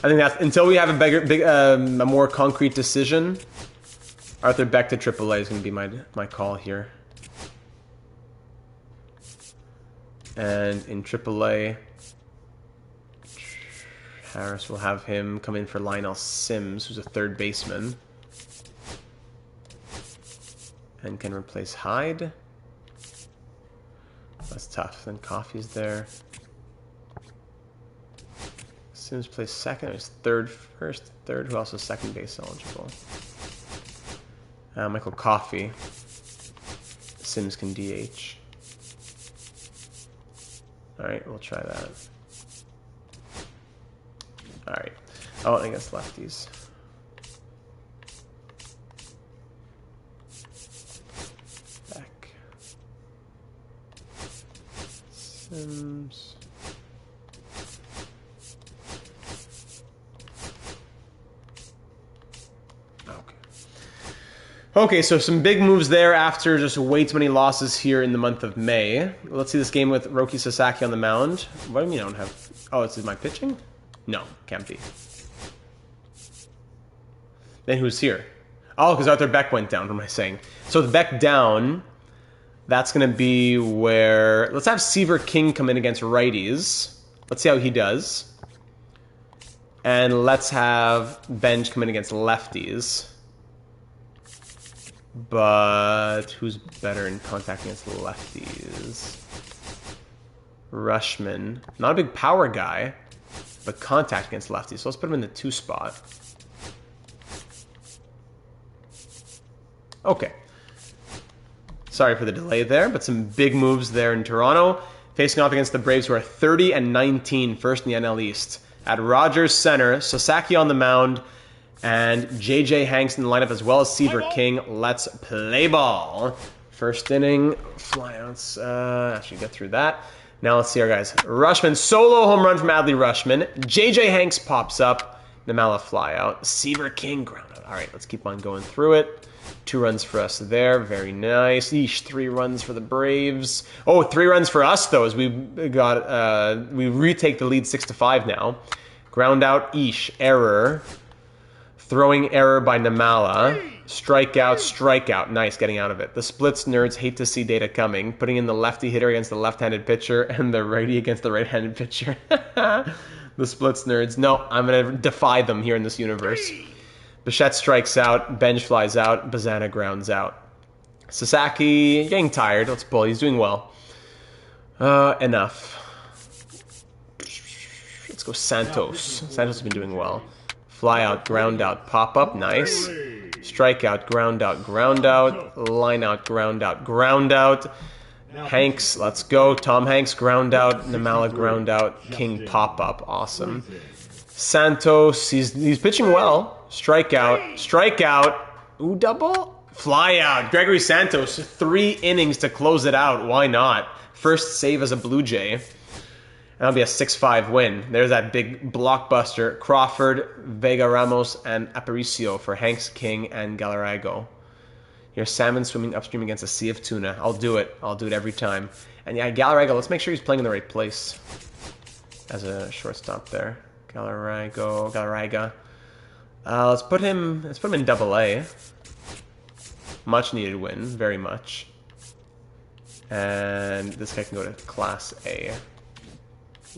I think that's until we have a more concrete decision. Arthur Beck to AAA is going to be my call here. And in AAA, Harris will have him come in for Lionel Sims, who's a third baseman, and can replace Hyde. That's tough. Then Coffey's there. Sims plays second. He's third, first, third. Who else is second base eligible? Michael Coffey. Sims can DH. All right, we'll try that. All right. Oh, against lefties. Back. Sims. Okay, so some big moves there after just way too many losses here in the month of May. Let's see this game with Roki Sasaki on the mound. What do you mean I don't have... Oh, is it my pitching? No, can't be. Then who's here? Oh, because Arthur Beck went down. What am I saying? So with Beck down, that's going to be where... Let's have Seaver King come in against righties. Let's see how he does. And let's have Benj come in against lefties. But who's better in contact against lefties? Rushman. Not a big power guy, but contact against lefties. So let's put him in the 2 spot. Okay. Sorry for the delay there, but some big moves there in Toronto. Facing off against the Braves, who are 30 and 19, first in the NL East. At Rogers Center, Sasaki on the mound, and JJ Hanks in the lineup, as well as Seaver King. Let's play ball. First inning, flyouts. Actually, get through that. Now let's see our guys. Rushman, solo home run from Adley Rushman. JJ Hanks pops up. Namala flyout. Seaver King ground out. All right, let's keep on going through it. 2 runs for us there. Very nice. Eesh, 3 runs for the Braves. Oh, 3 runs for us, though, as we got we retake the lead 6-5 now. Ground out, Eesh, error. Throwing error by Namala. Strikeout, strikeout. Nice, getting out of it. The splits nerds hate to see data coming. Putting in the lefty hitter against the left-handed pitcher and the righty against the right-handed pitcher. The splits nerds. No, I'm going to defy them here in this universe. Bichette strikes out. Benj flies out. Bazana grounds out. Sasaki getting tired. Let's pull. He's doing well. Enough. Let's go Santos. Santos has been doing well. Fly out, ground out, pop up, nice. Strikeout, ground out, line out, ground out. Hanks, let's go. Tom Hanks, ground out. Namala, ground out. King, pop up, awesome. Santos, he's pitching well. Strikeout. Strikeout. Ooh, double. Fly out. Gregory Santos, 3 innings to close it out. Why not? First save as a Blue Jay. That'll be a 6-5 win. There's that big blockbuster. Crawford, Vega Ramos, and Aparicio for Hanks, King, and Galarrago. Here's salmon swimming upstream against a sea of tuna. I'll do it. I'll do it every time. And yeah, Galarrago, let's make sure he's playing in the right place as a shortstop there. Galarraga. Let's put him in Double-A. Much needed win, very much. And this guy can go to Class A.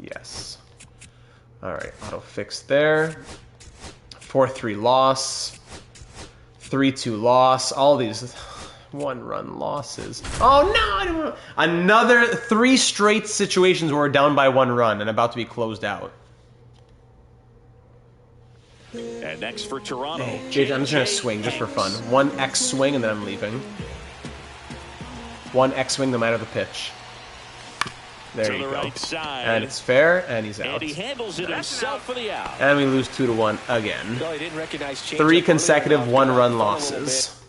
Yes. Alright, auto fix there. 4-3 loss. 3-2 loss. All these 1-run losses. Oh no! I don't know. Another 3 straight situations where we're down by 1 run and about to be closed out. And next for Toronto. Hey, I'm just gonna swing just for fun. 1 X swing and then I'm leaving. 1 X swing no matter the pitch. There you go. Right, and it's fair, and he's out. And he handles it himself for the out. And we lose 2-1 again. No, he didn't recognize 3 consecutive 1-run losses.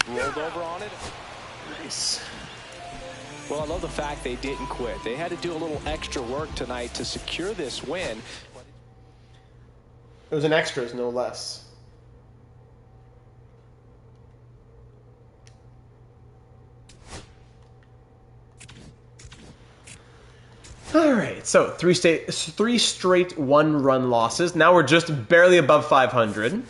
Rolled over on it. Nice. Well, I love the fact they didn't quit. They had to do a little extra work tonight to secure this win. It was an extras, no less. All right, so 3 straight 1-run losses. Now we're just barely above 500.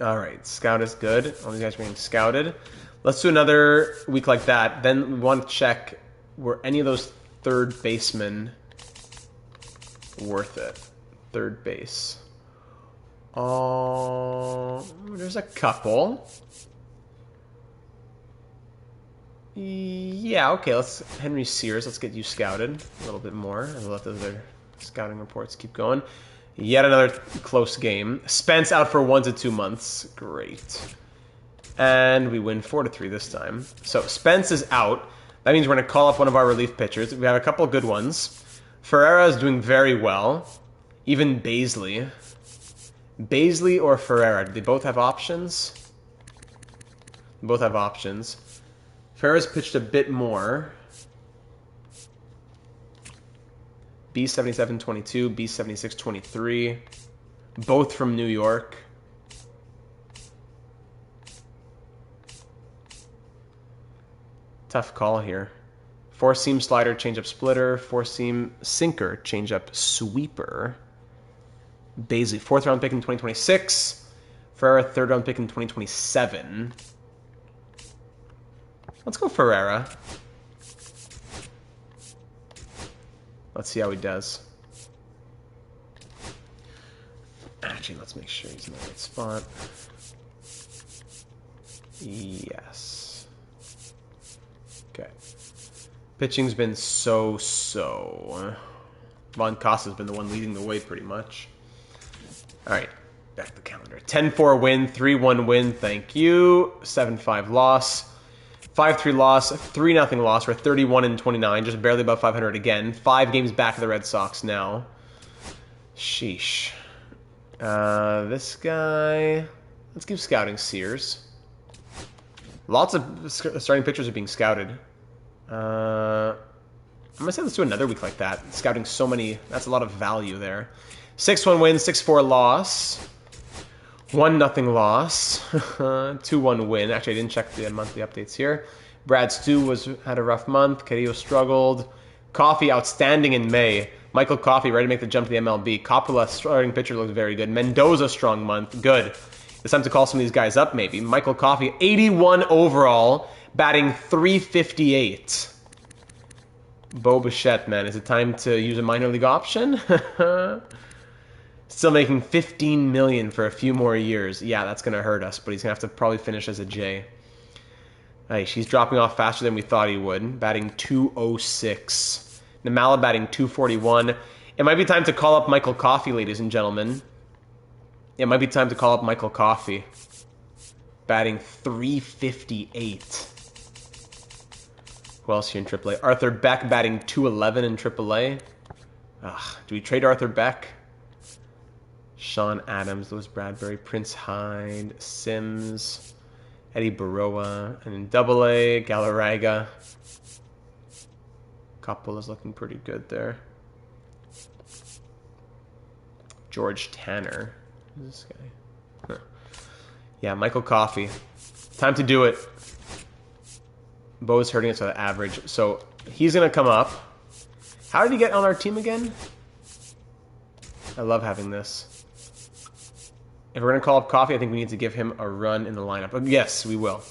All right, scout is good. All these guys are being scouted. Let's do another week like that. Then we want to check, were any of those third basemen worth it? Third base. There's a couple. Yeah, okay, let's Henry Sears, let's get you scouted a little bit more. I'll let the other scouting reports keep going. Yet another close game. Spence out for 1 to 2 months. Great. And we win 4-3 this time. So Spence is out. That means we're going to call up one of our relief pitchers. We have a couple of good ones. Ferreira is doing very well. Even Baisley. Baisley or Ferreira, do they both have options? Both have options. Ferreira's pitched a bit more. B77-22, B76-23. Both from New York. Tough call here. 4-seam slider, changeup splitter. 4-seam sinker, changeup sweeper. Baisley, 4th round pick in 2026. Ferreira, 3rd round pick in 2027. Let's go Ferreira. Let's see how he does. Actually, let's make sure he's in the right spot. Yes. Okay. Pitching's been so-so. Von Costa's been the one leading the way pretty much. Alright, back to the calendar. 10-4 win, 3-1 win, thank you. 7-5 loss. 5-3 loss, 3-0 loss. We're 31-29, just barely above 500 again. 5 games back of the Red Sox now. Sheesh. This guy... Let's keep scouting Sears. Lots of starting pitchers are being scouted. I'm going to say let's do another week like that. Scouting so many... That's a lot of value there. 6-1 win, 6-4 loss. 1-0 loss, 2-1 win. Actually, I didn't check the monthly updates here. Brad Stu had a rough month. Carrillo struggled. Coffee outstanding in May. Michael Coffey ready to make the jump to the MLB. Coppola starting pitcher looks very good. Mendoza strong month. Good. It's time to call some of these guys up maybe. Michael Coffey 81 overall, batting .358. Bo Bichette, man, is it time to use a minor league option? Still making $15 million for a few more years. Yeah, that's going to hurt us, but he's going to have to probably finish as a J. Hey, she's dropping off faster than we thought he would. Batting .206. Namala batting .241. It might be time to call up Michael Coffey, ladies and gentlemen. It might be time to call up Michael Coffey. Batting .358. Who else here in AAA? Arthur Beck batting .211 in AAA. Do we trade Arthur Beck? Sean Adams, Lewis Bradbury, Prince Hyde, Sims, Eddie Baroa, and in AA, Galarraga. Couple is looking pretty good there. George Tanner. Who's this guy? Huh. Yeah, Michael Coffey. Time to do it. Bo's hurting us with average. So he's going to come up. How did he get on our team again? I love having this. If we're going to call up Coffey, I think we need to give him a run in the lineup. Oh, yes, we will.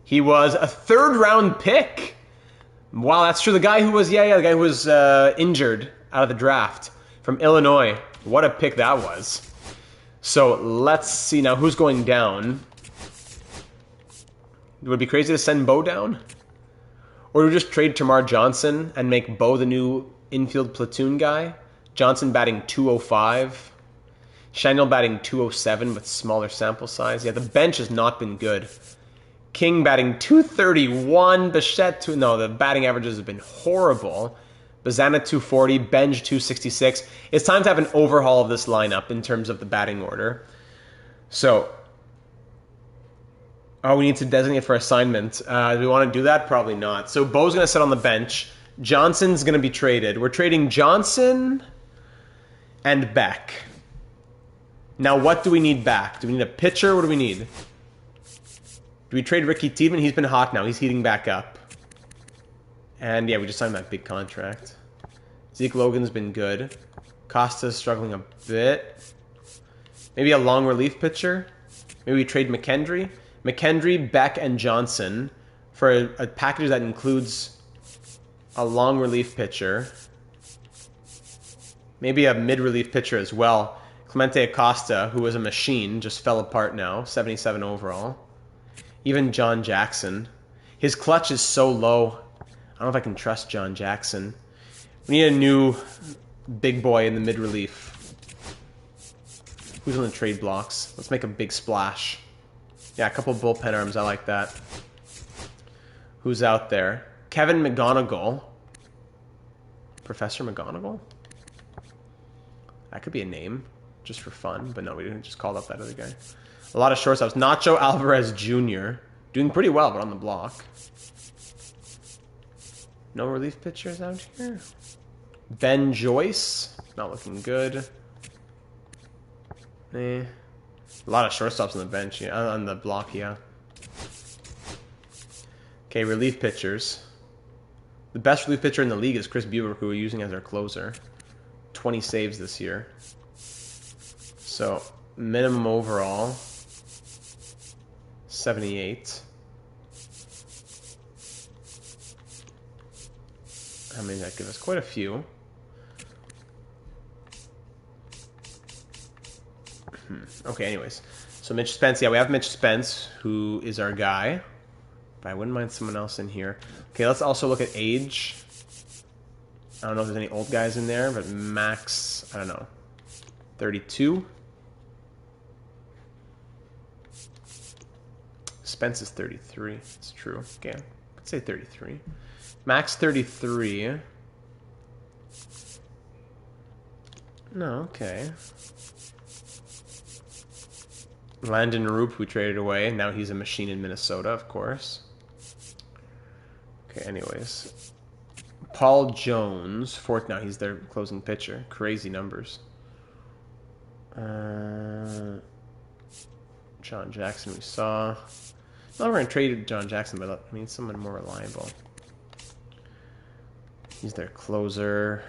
He was a third-round pick. Wow, that's true. The guy who was, the guy who was injured out of the draft from Illinois. What a pick that was. So let's see now who's going down. Would it be crazy to send Bo down? Or do we just trade Tamar Johnson and make Bo the new infield platoon guy? Johnson batting 205. Shandel batting 207 with smaller sample size. Yeah, the bench has not been good. King batting 231. Bichette, the batting averages have been horrible. Bazana 240. Benj 266. It's time to have an overhaul of this lineup in terms of the batting order. So, we need to designate for assignment. Do we want to do that? Probably not. So Bo's going to sit on the bench. Johnson's going to be traded. We're trading Johnson and Beck. Now, what do we need back? Do we need a pitcher? What do we need? Do we trade Ricky Tiedemann? He's been hot now. He's heating back up. And, yeah, we just signed that big contract. Zeke Logan's been good. Costa's struggling a bit. Maybe a long relief pitcher? Maybe we trade McKendry? McKendry, Beck, and Johnson for a package that includes a long relief pitcher. Maybe a mid-relief pitcher as well. Clemente Acosta, who was a machine, just fell apart now. 77 overall. Even John Jackson. His clutch is so low. I don't know if I can trust John Jackson. We need a new big boy in the mid-relief. Who's on the trade blocks? Let's make a big splash. Yeah, a couple bullpen arms. I like that. Who's out there? Kevin McGonigal. Professor McGonigal? That could be a name, just for fun. But no, we didn't just call up that other guy. A lot of shortstops. Nacho Alvarez Jr. Doing pretty well, but on the block. No relief pitchers out here. Ben Joyce. Not looking good. A lot of shortstops on the bench, on the block, yeah. Okay, relief pitchers. The best relief pitcher in the league is Chris Bueller, who we're using as our closer. 20 saves this year. So, minimum overall, 78. How many does that give us? Quite a few. Okay, anyways. So Mitch Spence, yeah, we have Mitch Spence, who is our guy. But I wouldn't mind someone else in here. Okay, let's also look at age. I don't know if there's any old guys in there, but max, I don't know, 32. Spence is 33. It's true. Okay, let's say 33. Max 33. No, okay. Landon Roop, we traded away. Now he's a machine in Minnesota, of course. Okay, anyways. Paul Jones, fourth now. He's their closing pitcher. Crazy numbers. John Jackson we saw. No, we're going to trade John Jackson, but I mean someone more reliable. He's their closer.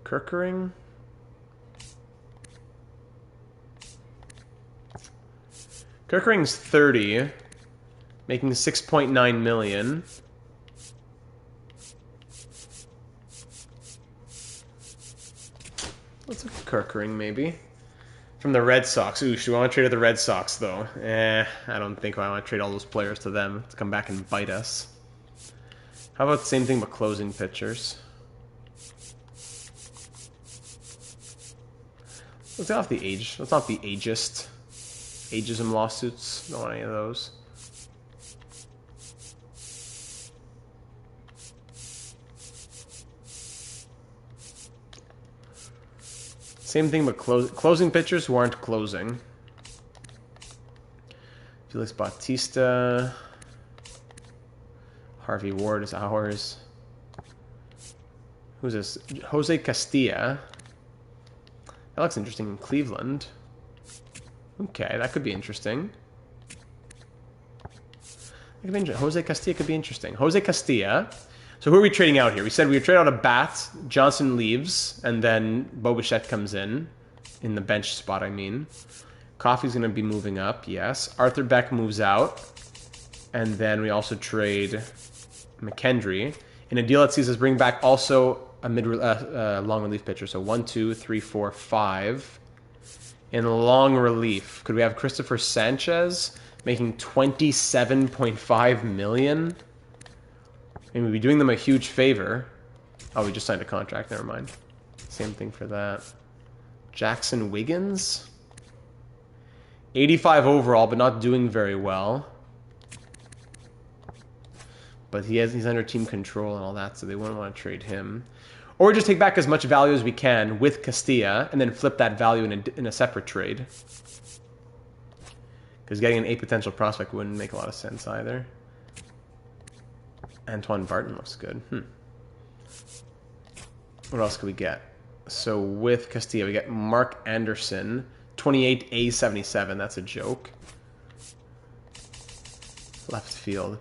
Kirkering. Kirkering's 30, making $6.9 million. Let's look at Kirkering, maybe. From the Red Sox. Ooh, should we want to trade at the Red Sox, though? I don't think I want to trade all those players to them to come back and bite us. How about the same thing with closing pitchers? Let's get off the age. Let's not be ageist. Ageism lawsuits. Don't want any of those. Same thing, but closing pitchers who aren't closing. Felix Bautista. Harvey Ward is ours. Who's this? Jose Castilla. That looks interesting in Cleveland. Okay, that could be interesting. Jose Castilla could be interesting. Jose Castilla. So who are we trading out here? We said we would trade out a bat. Johnson leaves, and then Bo Bichette comes in the bench spot, I mean. Coffey's going to be moving up, yes. Arthur Beck moves out. And then we also trade McKendry in a deal that sees us bring back also a long relief pitcher. So 1, 2, 3, 4, 5 in long relief. Could we have Christopher Sanchez making $27.5 million? I mean, we'd be doing them a huge favor. Oh, we just signed a contract. Never mind. Same thing for that. Jackson Wiggins, 85 overall, but not doing very well. But he's under team control and all that, so they wouldn't want to trade him. Or just take back as much value as we can with Castilla and then flip that value in a separate trade. Because getting an A potential prospect wouldn't make a lot of sense either. Antoine Barton looks good. What else could we get? So with Castilla, we get Mark Anderson, 28 A77. That's a joke. Left field.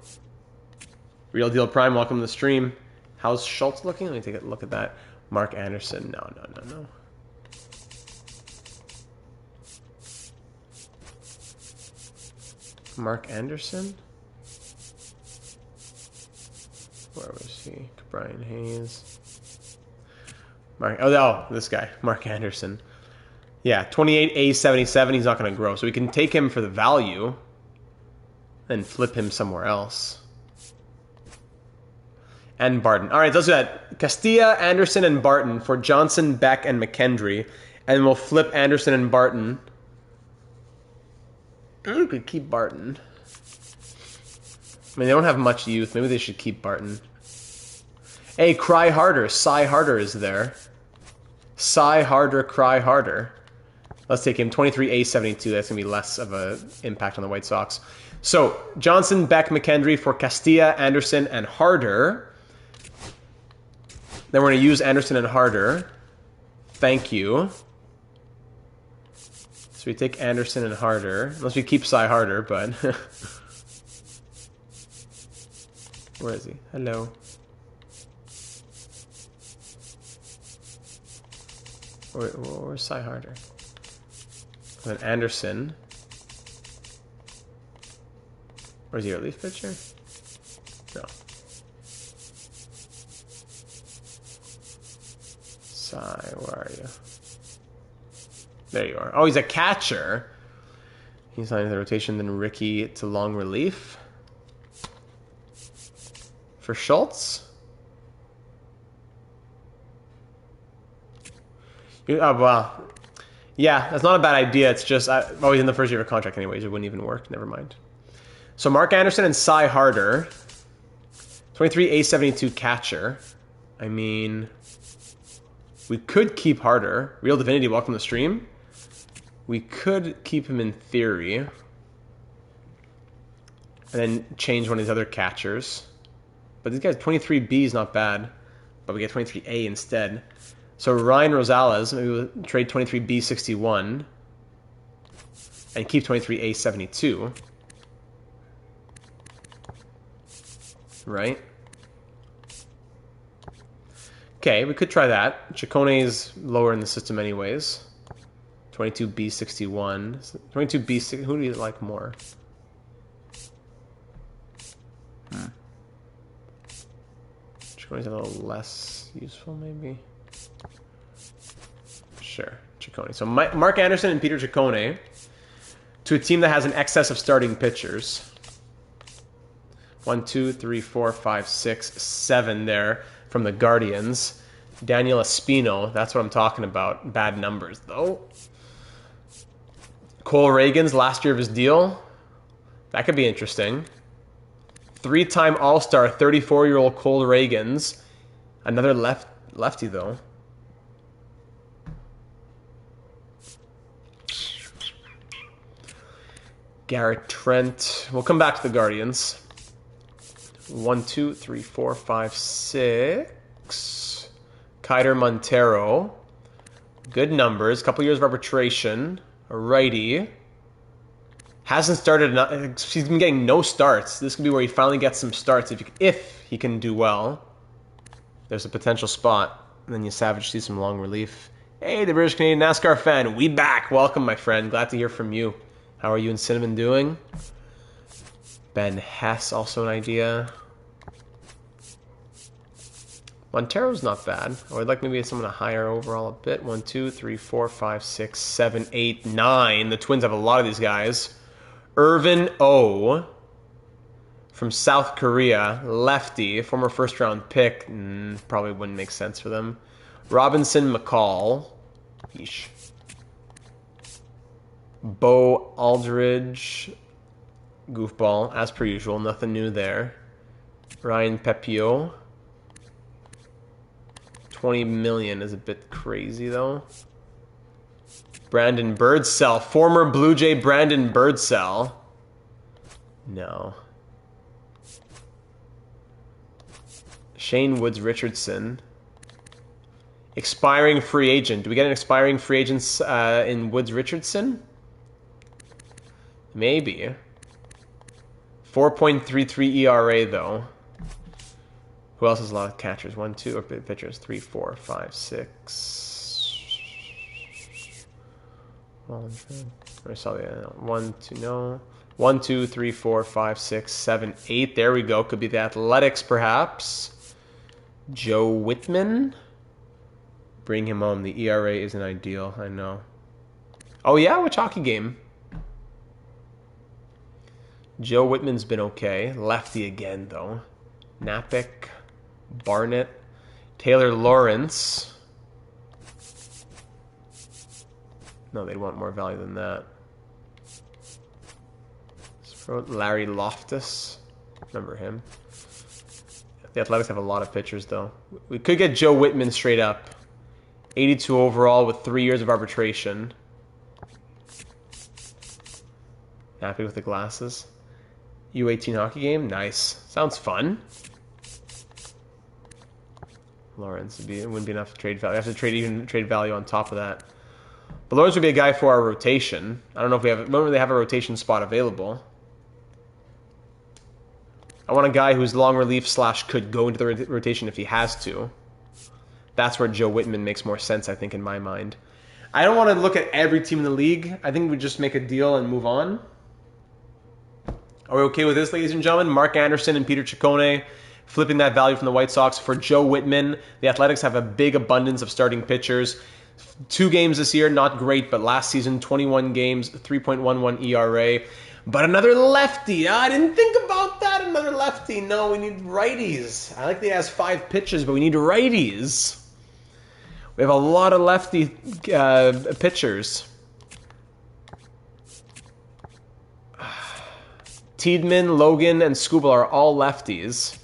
Real Deal Prime, welcome to the stream. How's Schultz looking? Let me take a look at that. Mark Anderson. No. Mark Anderson? Where was he? Brian Hayes. This guy. Mark Anderson. Yeah, 28 A77. He's not going to grow. So we can take him for the value and flip him somewhere else. And Barton. All right, let's do that. Castilla, Anderson, and Barton for Johnson, Beck, and McKendry. And we'll flip Anderson and Barton. We could keep Barton. I mean, they don't have much youth. Maybe they should keep Barton. Hey, Cry Harder. Cy Harder is there. Cy Harder, Cry Harder. Let's take him. 23 A72. That's going to be less of an impact on the White Sox. So, Johnson, Beck, McKendry for Castilla, Anderson, and Harder. Then we're going to use Anderson and Harder. Thank you. So we take Anderson and Harder. Unless we keep Cy Harder, but... Where is he? Hello. Where's Cy Harder? And then Anderson. Where's your relief pitcher? No. Cy, where are you? There you are. Oh, he's a catcher. He's on the rotation, then Ricky to long relief. For Schultz? Well, yeah, that's not a bad idea. It's just, he's in the first year of a contract anyways. It wouldn't even work. Never mind. So Mark Anderson and Cy Harder. 23 A72 catcher. I mean, we could keep Harder. Real Divinity, welcome to the stream. We could keep him in theory. And then change one of these other catchers. But these guys, 23B is not bad. But we get 23A instead. So Ryan Rosales, maybe we'll trade 23B61. And keep 23A72. Right? Okay, we could try that. Ciccone is lower in the system anyways. 22B61. 22B6. Who do you like more? Ciccone's a little less useful, maybe. Sure, Ciccone. So Mark Anderson and Peter Ciccone to a team that has an excess of starting pitchers. 1, 2, 3, 4, 5, 6, 7 there from the Guardians. Daniel Espino, that's what I'm talking about. Bad numbers, though. Cole Reagan's last year of his deal. That could be interesting. 3-time All-Star, 34-year-old Cole Reagans. Another lefty, though. Garrett Trent. We'll come back to the Guardians. 1, 2, 3, 4, 5, 6. Kiter Montero. Good numbers. Couple years of arbitration. A righty. Hasn't started. He's been getting no starts. This could be where he finally gets some starts if he can do well. There's a potential spot. And then you Savage see some long relief. Hey, the British Canadian NASCAR fan. We back. Welcome, my friend. Glad to hear from you. How are you and Cinnamon doing? Ben Hess, also an idea. Montero's not bad. I would like maybe someone to higher overall a bit. 1, 2, 3, 4, 5, 6, 7, 8, 9. The Twins have a lot of these guys. Irvin O. From South Korea. Lefty. Former first-round pick. Probably wouldn't make sense for them. Robinson McCall. Yeesh. Bo Aldridge. Goofball. As per usual. Nothing new there. Ryan Pepio. 20 million is a bit crazy, though. Brandon Birdsell. Former Blue Jay Brandon Birdsell. No. Shane Woods Richardson. Expiring free agent. Do we get an expiring free agent in Woods Richardson? Maybe. 4.33 ERA, though. Who else has a lot of catchers? 1, 2, or pitchers? 3, 4, 5, 6. I saw the 1, 2, no. 1, 2, 3, 4, 5, 6, 7, 8. There we go. Could be the Athletics, perhaps. Joe Whitman. Bring him home. The ERA isn't ideal. I know. Oh, yeah? Which hockey game? Joe Whitman's been okay. Lefty again, though. Napick. Barnett. Taylor Lawrence. No, they'd want more value than that. Larry Loftus. Remember him. The Athletics have a lot of pitchers, though. We could get Joe Whitman straight up. 82 overall with 3 years of arbitration. Happy with the glasses. U18 hockey game? Nice. Sounds fun. Lawrence, it wouldn't be enough trade value. I have to trade value on top of that. But Lawrence would be a guy for our rotation. I don't know if we don't really have a rotation spot available. I want a guy who's long relief / could go into the rotation if he has to. That's where Joe Whitman makes more sense, I think, in my mind. I don't want to look at every team in the league. I think we just make a deal and move on. Are we okay with this, ladies and gentlemen? Mark Anderson and Peter Ciccone flipping that value from the White Sox for Joe Whitman. The Athletics have a big abundance of starting pitchers. 2 games this year, not great, but last season, 21 games, 3.11 ERA. But another lefty. I didn't think about that. Another lefty. No, we need righties. I like that he has 5 pitches, but we need righties. We have a lot of lefty pitchers. Tiedemann, Logan, and Skubal are all lefties.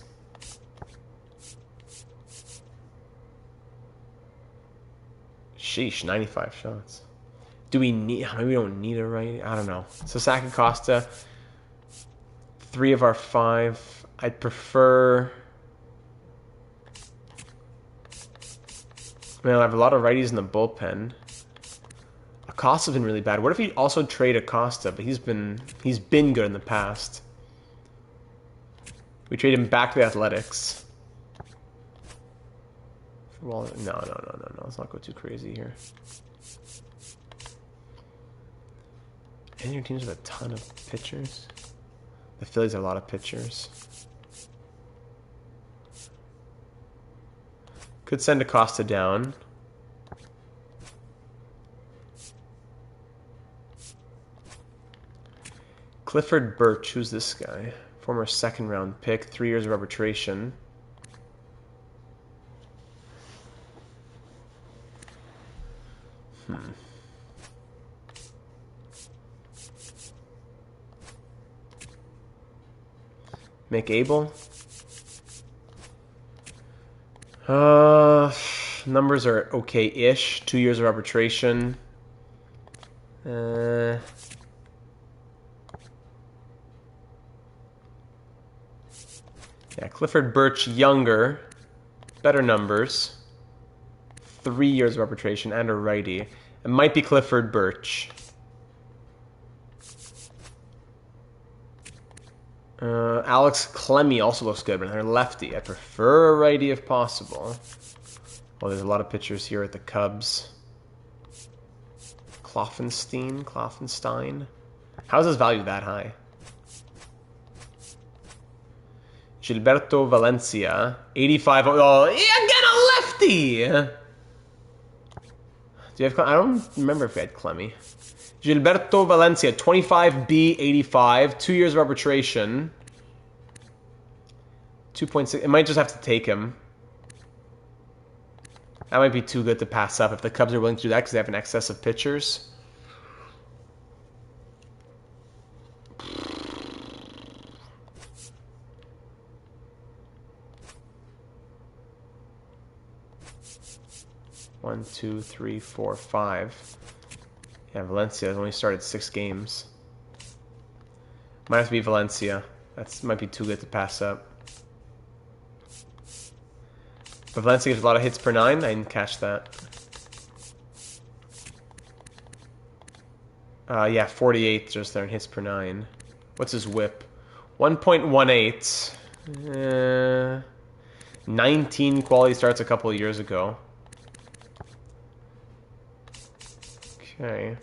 Sheesh, 95 shots. Do we need... Maybe we don't need a righty. I don't know. Sasaki Costa. 3 of our 5. I'd prefer... Man, I have a lot of righties in the bullpen. Acosta's been really bad. What if we also trade Acosta? But he's been good in the past. We trade him back to the Athletics. No. Let's not go too crazy here. And your teams have a ton of pitchers. The Phillies have a lot of pitchers. Could send Acosta down. Clifford Birch, who's this guy? Former 2nd round pick, 3 years of arbitration. McAble? Numbers are okay-ish. 2 years of arbitration. Yeah, Clifford Birch younger. Better numbers. 3 years of arbitration and a righty. It might be Clifford Birch. Alex Clemmy also looks good, but they're lefty. I prefer a righty if possible. Well, there's a lot of pitchers here at the Cubs. Klopfenstein. How is his value that high? Gilberto Valencia, 85. Oh, again a lefty! Do you have? I don't remember if we had Clemmy. Gilberto Valencia, 25B, 85. 2 years of arbitration. 2.6. It might just have to take him. That might be too good to pass up if the Cubs are willing to do that because they have an excess of pitchers. One, two, three, four, five. Yeah, Valencia has only started 6 games. Might have to be Valencia. That might be too good to pass up. But Valencia gets a lot of hits per 9. I didn't catch that. Yeah, 48 just there in hits per 9. What's his whip? 1.18. 19 quality starts a couple of years ago. Okay.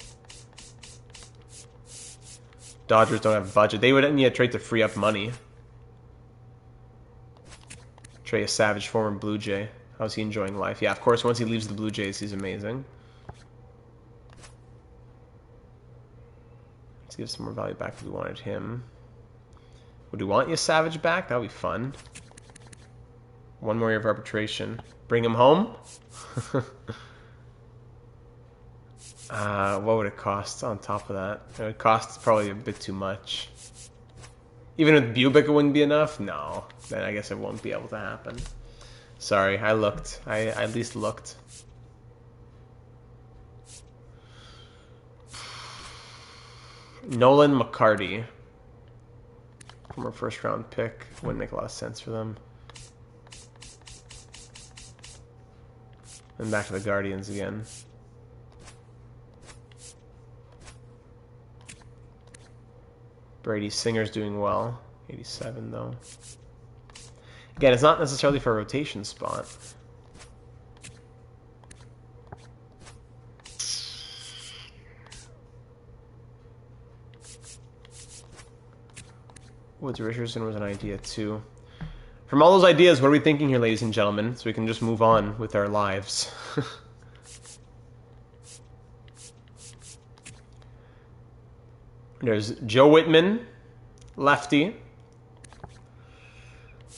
Dodgers don't have budget. They would need a trade to free up money. Trey a Savage, former Blue Jay. How's he enjoying life? Yeah, of course, once he leaves the Blue Jays, he's amazing. Let's give some more value back if we wanted him. Would we want you Savage back? That would be fun. 1 more year of arbitration. Bring him home? What would it cost on top of that? It would cost probably a bit too much. Even with Bubick, it wouldn't be enough? No. Then I guess it won't be able to happen. Sorry, I looked. I at least looked. Nolan McCarty. Former first-round pick. Wouldn't make a lot of sense for them. And back to the Guardians again. Brady Singer's doing well. 87, though. Again, it's not necessarily for a rotation spot. Woods Richardson was an idea, too. From all those ideas, what are we thinking here, ladies and gentlemen? So we can just move on with our lives. There's Joe Whitman, lefty.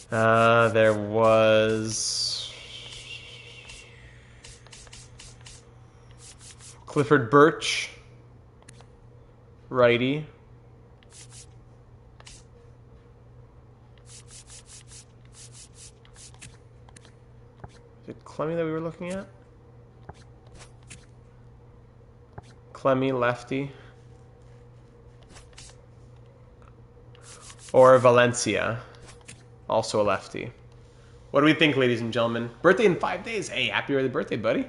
There was Clifford Birch, righty. Is it Clemmy that we were looking at? Clemmy, lefty. Or Valencia, also a lefty. What do we think, ladies and gentlemen? Birthday in 5 days. Hey, happy early birthday, buddy.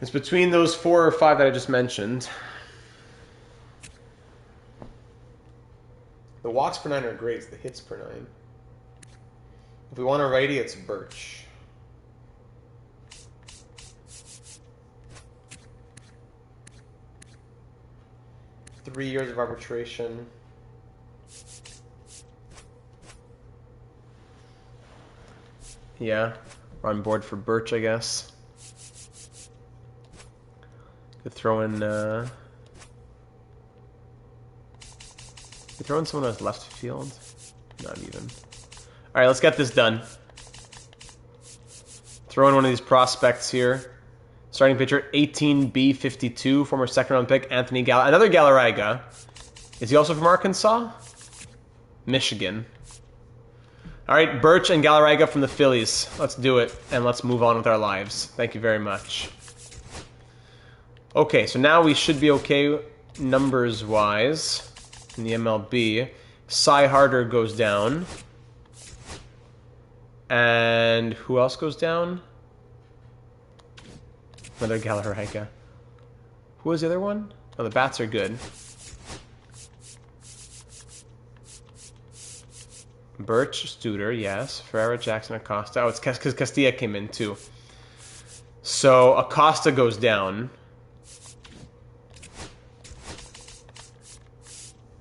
It's between those 4 or 5 that I just mentioned. The walks per 9 are great. It's the hits per 9. If we want a righty, it's Birch. Three years of arbitration. Yeah, we're on board for Birch, I guess. Could throw in. Could throw in someone who's left field. Not even. All right, let's get this done. Throw in one of these prospects here. Starting pitcher, 18B, 52, former second-round pick, Anthony another Galarraga. Is he also from Arkansas? Michigan. All right, Birch and Galarraga from the Phillies. Let's do it, and let's move on with our lives. Thank you very much. Okay, so now we should be okay numbers-wise in the MLB. Cy Harder goes down. And who else goes down? Another Gallagher Heike. Who was the other one? Oh, the bats are good. Birch, Studer, yes. Ferreira, Jackson, Acosta. Oh, it's because Castilla came in too. So Acosta goes down.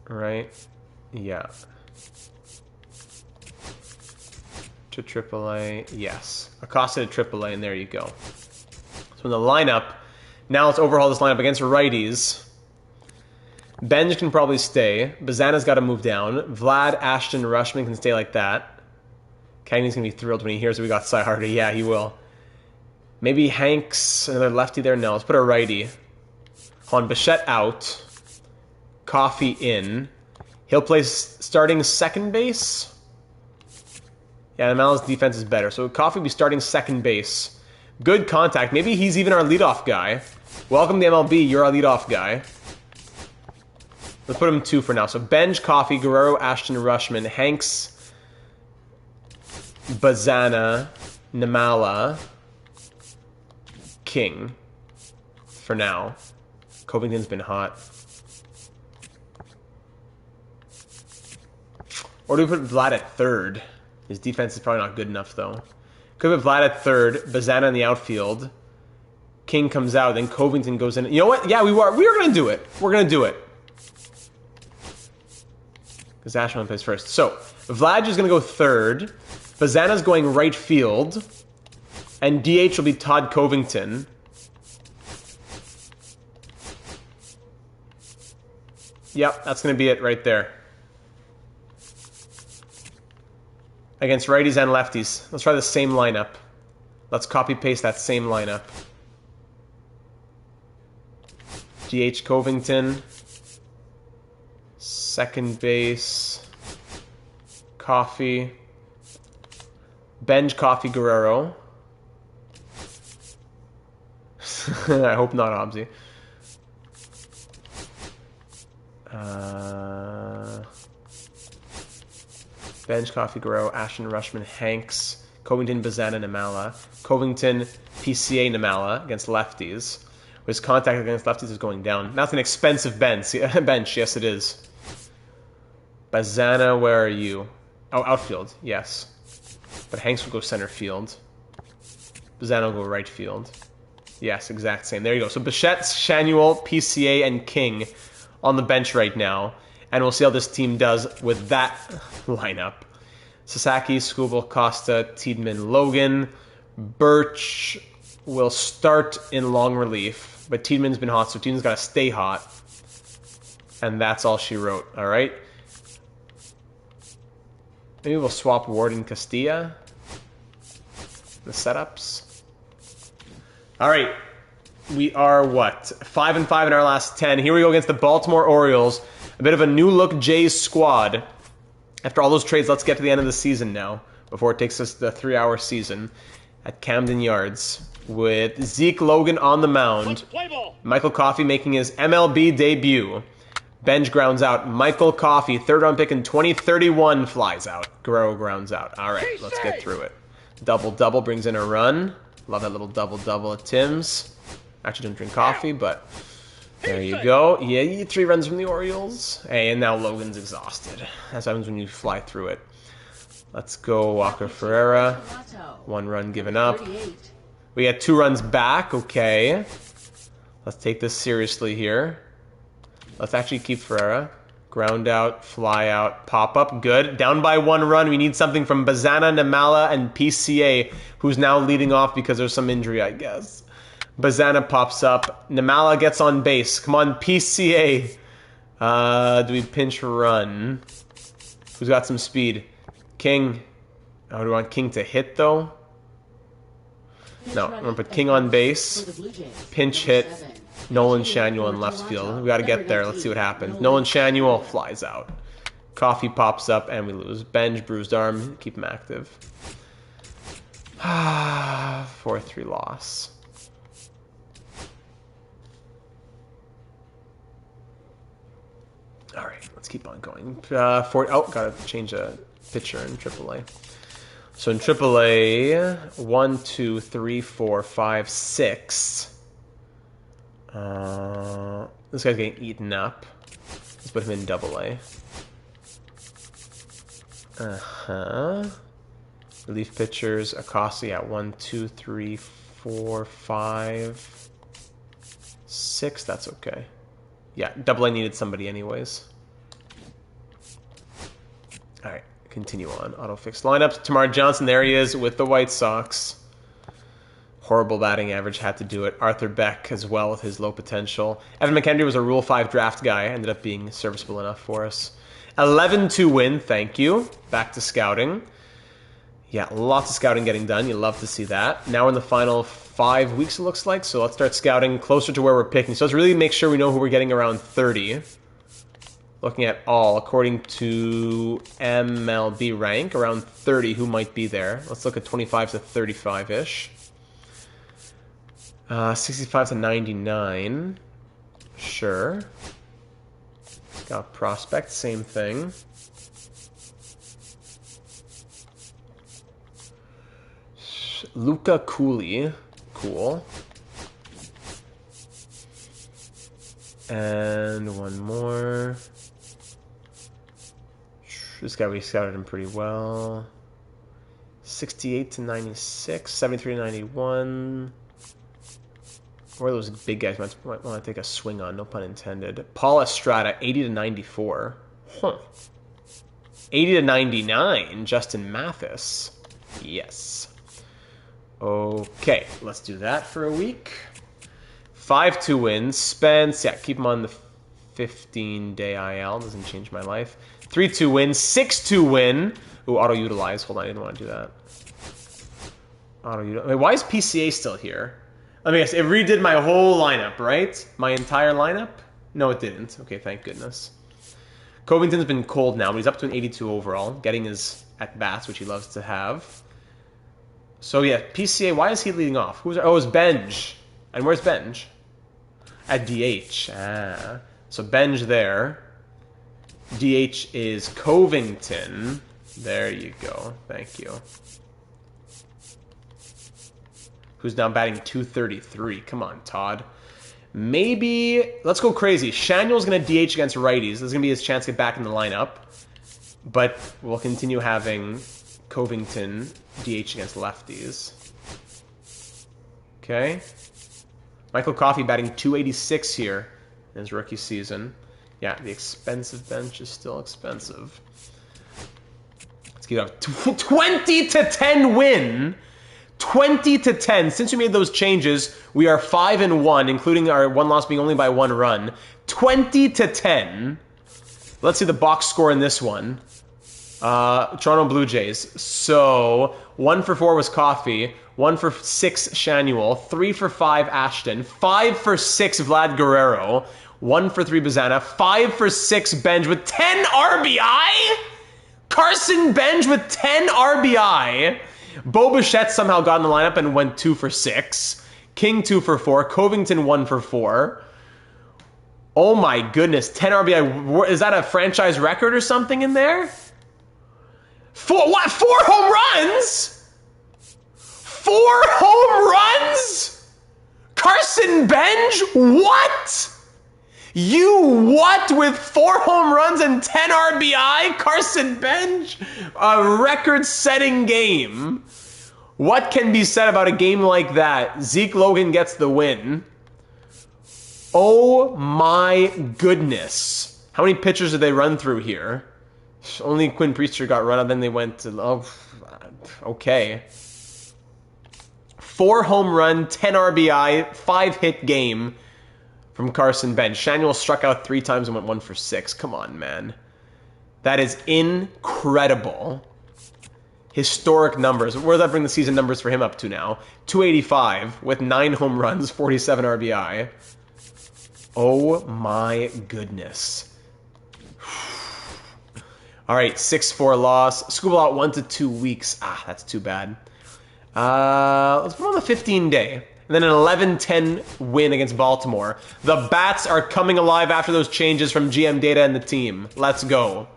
Right? Yeah. To AAA, yes. Acosta to AAA, and there you go. So in the lineup, now let's overhaul this lineup against righties. Benj can probably stay. Bazana's got to move down. Vlad, Ashton, Rushman can stay like that. Cagney's going to be thrilled when he hears that we got Cy Harder. Yeah, he will. Maybe Hanks, another lefty there. No, let's put a righty. On Bichette out. Coffee in. He'll play starting second base. Yeah, Mala's defense is better. So Coffee will be starting second base. Good contact. Maybe he's even our leadoff guy. Welcome to the MLB. You're our leadoff guy. Let's put him 2 for now. So Benj, Coffee, Guerrero, Ashton, Rushman, Hanks, Bazana, Namala, King. For now. Covington's been hot. Or do we put Vlad at third? His defense is probably not good enough, though. Could put Vlad at third, Bazana in the outfield. King comes out, then Covington goes in. You know what? Yeah, we were going to do it. We're going to do it. Because Ashman plays first. So, Vlad is going to go third. Bazana's going right field. And DH will be Todd Covington. Yep, that's going to be it right there. Against righties and lefties. Let's try the same lineup. Let's copy-paste that same lineup. DH Covington. Second base. Coffee. Benj, Coffee, Guerrero. I hope not, Obsy. Benj, Coffee, Guerrero, Ashton, Rushman, Hanks, Covington, Bazana, Namala. Covington, PCA, Namala against lefties. His contact against lefties is going down. That's an expensive bench. Yes, it is. Bazana, where are you? Oh, outfield. Yes. But Hanks will go center field. Bazana will go right field. Yes, exact same. There you go. So Bichette, Shanuel, PCA, and King on the bench right now. And we'll see how this team does with that lineup. Sasaki, Skubal, Costa, Tiedemann, Logan. Birch will start in long relief. But Tiedeman's been hot, so Tiedeman's got to stay hot. And that's all she wrote. All right? Maybe we'll swap Ward and Castilla. The setups. All right. We are, what? 5-5 in our last 10. Here we go against the Baltimore Orioles. A bit of a new-look Jays squad. After all those trades, let's get to the end of the season now, before it takes us the 3-hour season at Camden Yards, with Zeke Logan on the mound. Michael Coffey making his MLB debut. Benj grounds out. Michael Coffey, third-round pick in 2031, flies out. Guerrero grounds out. All right, let's get through it. Double-double brings in a run. Love that little double-double at Tim's. Actually, don't drink coffee, but there you go. Yeah, you get 3 runs from the Orioles. Hey, and now Logan's exhausted. That's what happens when you fly through it. Let's go Walker Ferreira. 1 run given up. We get 2 runs back. Okay. Let's take this seriously here. Let's actually keep Ferreira. Ground out, fly out, pop up. Good. Down by 1 run. We need something from Bazana, Namala, and PCA, who's now leading off because there's some injury, I guess. Bazana pops up. Namala gets on base. Come on, PCA. Do we pinch run? Who's got some speed? King. Oh, do we want King to hit, though? No, I'm going to put King on base. Pinch hit. Nolan Shanuel in left field. We got to get there. Let's see what happens. Nolan Shanuel flies out. Coffee pops up, and we lose. Benj, bruised arm. Keep him active. 4-3 loss. All right, let's keep on going. Gotta change a pitcher in AAA. So in AAA, 1, 2, 3, 4, 5, 6. This guy's getting eaten up. Let's put him in AA. Relief pitchers, Acosta, yeah, 1, 2, 3, 4, 5, 6. That's okay. Yeah, AA needed somebody anyways. All right, continue on. Auto fix lineups. Tamar Johnson, there he is with the White Sox. Horrible batting average, had to do it. Arthur Beck as well with his low potential. Evan McHenry was a Rule 5 draft guy. Ended up being serviceable enough for us. 11-2 win, thank you. Back to scouting. Yeah, lots of scouting getting done. You love to see that. Now we're in the final 5 weeks, it looks like. So let's start scouting closer to where we're picking. So let's really make sure we know who we're getting around 30. Looking at all, according to MLB rank, around 30, who might be there. Let's look at 25 to 35-ish. 65 to 99. Sure. Got prospect, same thing. Luca Cooley. Cool. And one more. This guy, we scouted him pretty well. 68 to 96. 73 to 91. Or those big guys might want to take a swing on, no pun intended. Paul Estrada, 80 to 94. Huh. 80 to 99, Justin Mathis. Yes. Okay, let's do that for a week. 5-2 wins. Spence, yeah, keep him on the 15-day IL. Doesn't change my life. 3-2 win. 6-2 win. Ooh, auto-utilize. Hold on, I didn't want to do that. Auto-utilize. Wait, why is PCA still here? Let me guess, it redid my whole lineup, right? My entire lineup? No, it didn't. Okay, thank goodness. Covington's been cold now, but he's up to an 82 overall, getting his at-bats, which he loves to have. So, yeah, PCA, why is he leading off? Oh, it's Benj. And where's Benj? At DH. Ah. So, Benj there. DH is Covington. There you go. Thank you. Who's now batting 233. Come on, Todd. Maybe, let's go crazy. Shanuel's going to DH against righties. This is going to be his chance to get back in the lineup. But we'll continue having Covington DH against lefties. Okay. Michael Coffey batting 286 here in his rookie season. Yeah, the expensive bench is still expensive. Let's get up. 20 to 10 win. 20 to 10. Since we made those changes, we are 5-1, including our one loss being only by 1 run. 20 to 10. Let's see the box score in this one. Toronto Blue Jays. So 1 for 4 was Coffey. 1 for 6 Shanuel. 3 for 5 Ashton. 5 for 6 Vlad Guerrero. 1 for 3 Bazana. 5 for 6 Benj with 10 RBI. Carson Benj with 10 RBI. Bo Bichette somehow got in the lineup and went 2 for 6. King 2 for 4. Covington 1 for 4. Oh my goodness, 10 RBI. Is that a franchise record or something in there? 4 home runs? 4 home runs? Carson Benj? What? You what with 4 home runs and 10 RBI? Carson Benj? A record-setting game. What can be said about a game like that? Zeke Logan gets the win. Oh my goodness. How many pitchers did they run through here? Only Quinn Priester got run out, then they went to... Oh, okay. 4 home run, 10 RBI, 5-hit game from Carson Benj. Shanuel struck out 3 times and went 1 for 6. Come on, man. That is incredible. Historic numbers. Where does that bring the season numbers for him up to now? 285 with 9 home runs, 47 RBI. Oh my goodness. All right, 6-4 loss. Scuba out 1 to 2 weeks. Ah, that's too bad. Let's put on the 15-day. and then an 11-10 win against Baltimore. The bats are coming alive after those changes from GM Data and the team. Let's go.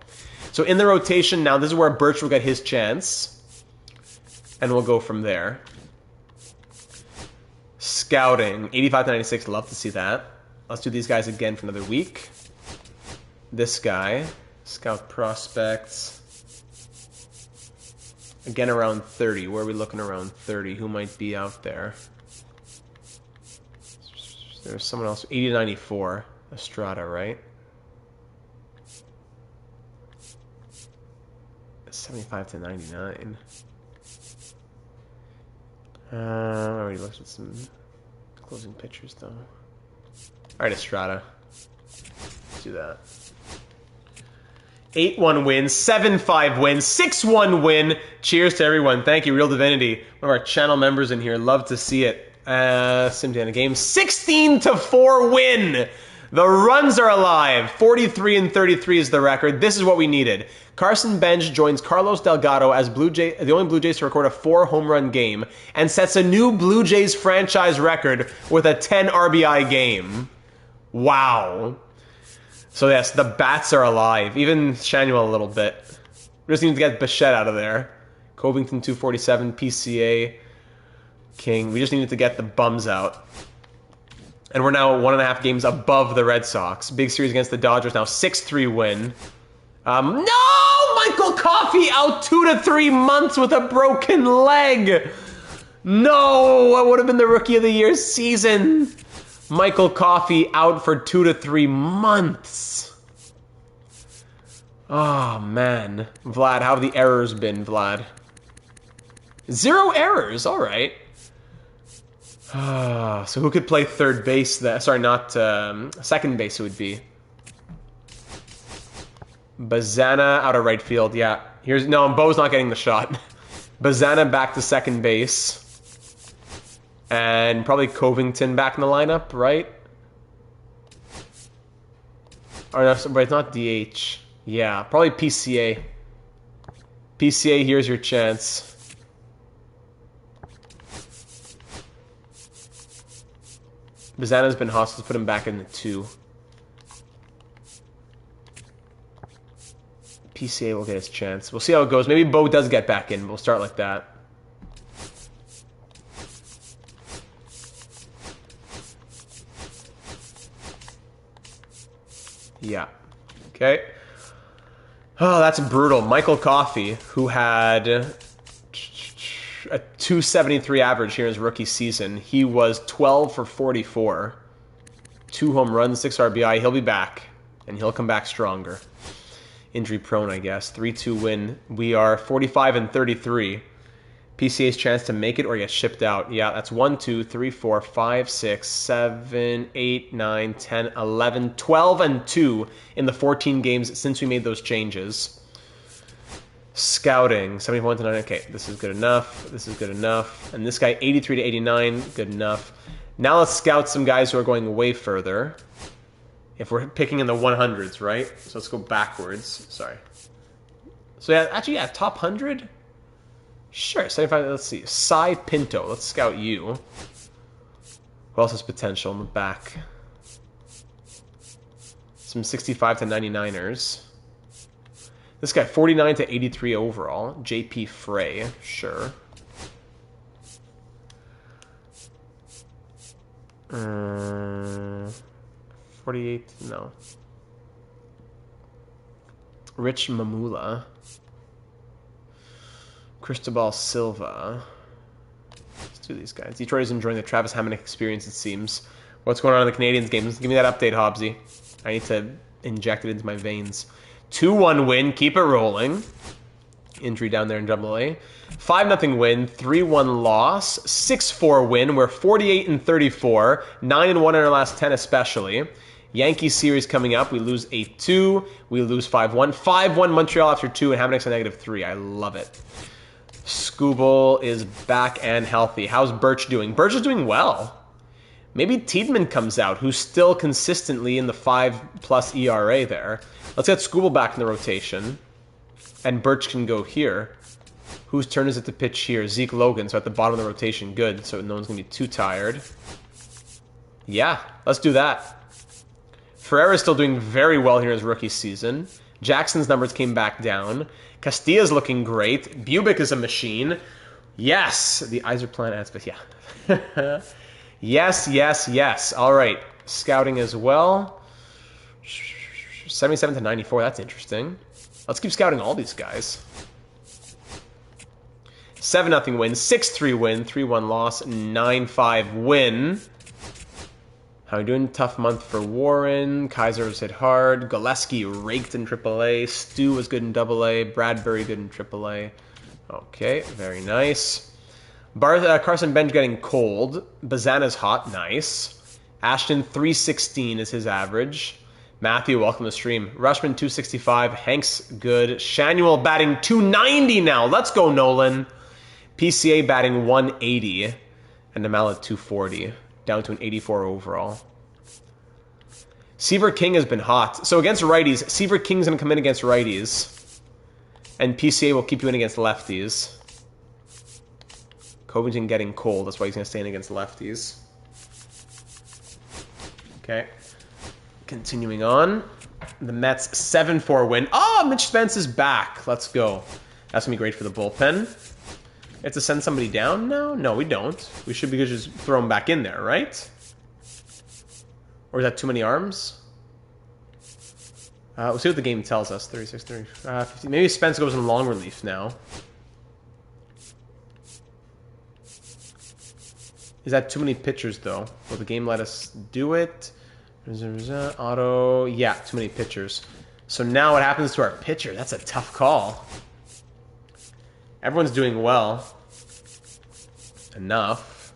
So in the rotation now, this is where Birch will get his chance. And we'll go from there. Scouting, 85 to 96, love to see that. Let's do these guys again for another week. This guy, scout prospects. Again, around 30. Where are we looking around 30? Who might be out there? There's someone else. 80 to 94. Estrada, right? 75 to 99. I already looked at some closing pictures, though. Alright, Estrada. Let's do that. 8-1 win, 7-5 win, 6-1 win. Cheers to everyone. Thank you, Real Divinity. One of our channel members in here. Love to see it. Simultaneous game. 16-4 win. The runs are alive. 43 and 33 is the record. This is what we needed. Carson Bench joins Carlos Delgado as the only Blue Jays to record a 4-home run game and sets a new Blue Jays franchise record with a 10 RBI game. Wow. So yes, the bats are alive. Even Shanuel a little bit. We just need to get Bichette out of there. Covington 247, PCA, King. We just needed to get the bums out. And we're now 1.5 games above the Red Sox. Big series against the Dodgers now, 6-3 win. No! Michael Coffey out 2 to 3 months with a broken leg. No! What would have been the Rookie of the Year season? Michael Coffey out for 2 to 3 months. Oh, man. Vlad, how have the errors been, Vlad? 0 errors, all right. So who could play third base? Sorry, not second base it would be. Bazana out of right field, yeah. No, Bo's not getting the shot. Bazana back to second base. And probably Covington back in the lineup, right? Or no, but it's not DH. Yeah, probably PCA. PCA, here's your chance. Bazana's been hostile. Let's put him back in the 2. PCA will get his chance. We'll see how it goes. Maybe Bo does get back in. We'll start like that. Yeah. Okay. Oh, that's brutal. Michael Coffey, who had a 273 average here in his rookie season. He was 12 for 44. 2 home runs, 6 RBI. He'll be back, and he'll come back stronger. Injury prone, I guess. 3-2 win. We are 45 and 33. PCA's chance to make it or get shipped out. Yeah, that's 1, 2, 3, 4, 5, 6, 7, 8, 9, 10, 11, 12 and 2 in the 14 games since we made those changes. Scouting, 71 to 9. Okay, this is good enough. This is good enough. And this guy, 83 to 89, good enough. Now let's scout some guys who are going way further. If we're picking in the 100s, right? So let's go backwards. Sorry. So yeah, actually, yeah, top 100? Sure, 75, let's see. Cy Pinto, let's scout you. Who else has potential in the back? Some 65 to 99ers. This guy, 49 to 83 overall. JP Frey, sure. 48, no. Rich Mamula. Cristobal Silva. Let's do these guys. Detroit is enjoying the Travis Hamonic experience, it seems. What's going on in the Canadians games? Give me that update, Hobbsy. I need to inject it into my veins. 2-1 win. Keep it rolling. Injury down there in AA. 5-0 win. 3-1 loss. 6-4 win. We're 48 and 34. 9-1 in our last 10 especially. Yankees series coming up. We lose 8-2. We lose 5-1. 5-1 Montreal after 2 and Hamonic's a -3. I love it. Skubal is back and healthy. How's Birch doing? Birch is doing well. Maybe Tiedemann comes out, who's still consistently in the 5+ ERA there. Let's get Skubal back in the rotation. And Birch can go here. Whose turn is it to pitch here? Zeke Logan, so at the bottom of the rotation. Good, so no one's going to be too tired. Yeah, let's do that. Ferreira's still doing very well here in his rookie season. Jackson's numbers came back down. Castilla's looking great. Bubic is a machine. Yes, the eyes are playing at space. Yeah. Yes, yes, yes. All right, scouting as well. 77 to 94. That's interesting. Let's keep scouting all these guys. 7-0 win, 6-3 win, 3-1 loss, 9-5 win. How are we doing? Tough month for Warren. Kaiser was hit hard. Gillespie raked in AAA. Stu was good in AA. Bradbury good in AAA. Okay, very nice. Carson Bench getting cold. Bazana's hot. Nice. Ashton 316 is his average. Matthew, welcome to the stream. Rushman 265. Hank's good. Shanuel batting 290 now. Let's go, Nolan. PCA batting 180. And Namal at 240. Down to an 84 overall. Seaver King has been hot. So against righties, Seaver King's going to come in against righties. And PCA will keep you in against lefties. Covington getting cold. That's why he's going to stay in against lefties. Okay. Continuing on. The Mets 7-4 win. Oh, Mitch Spence is back. Let's go. That's going to be great for the bullpen. We have to send somebody down now? No, we don't. We should be good to just throw him back in there, right? Or is that too many arms? We'll see what the game tells us. 36, 30, 50. Maybe Spence goes in long relief now. Is that too many pitchers, though? Will the game let us do it? Auto. Yeah, too many pitchers. So now what happens to our pitcher? That's a tough call. Everyone's doing well. Enough.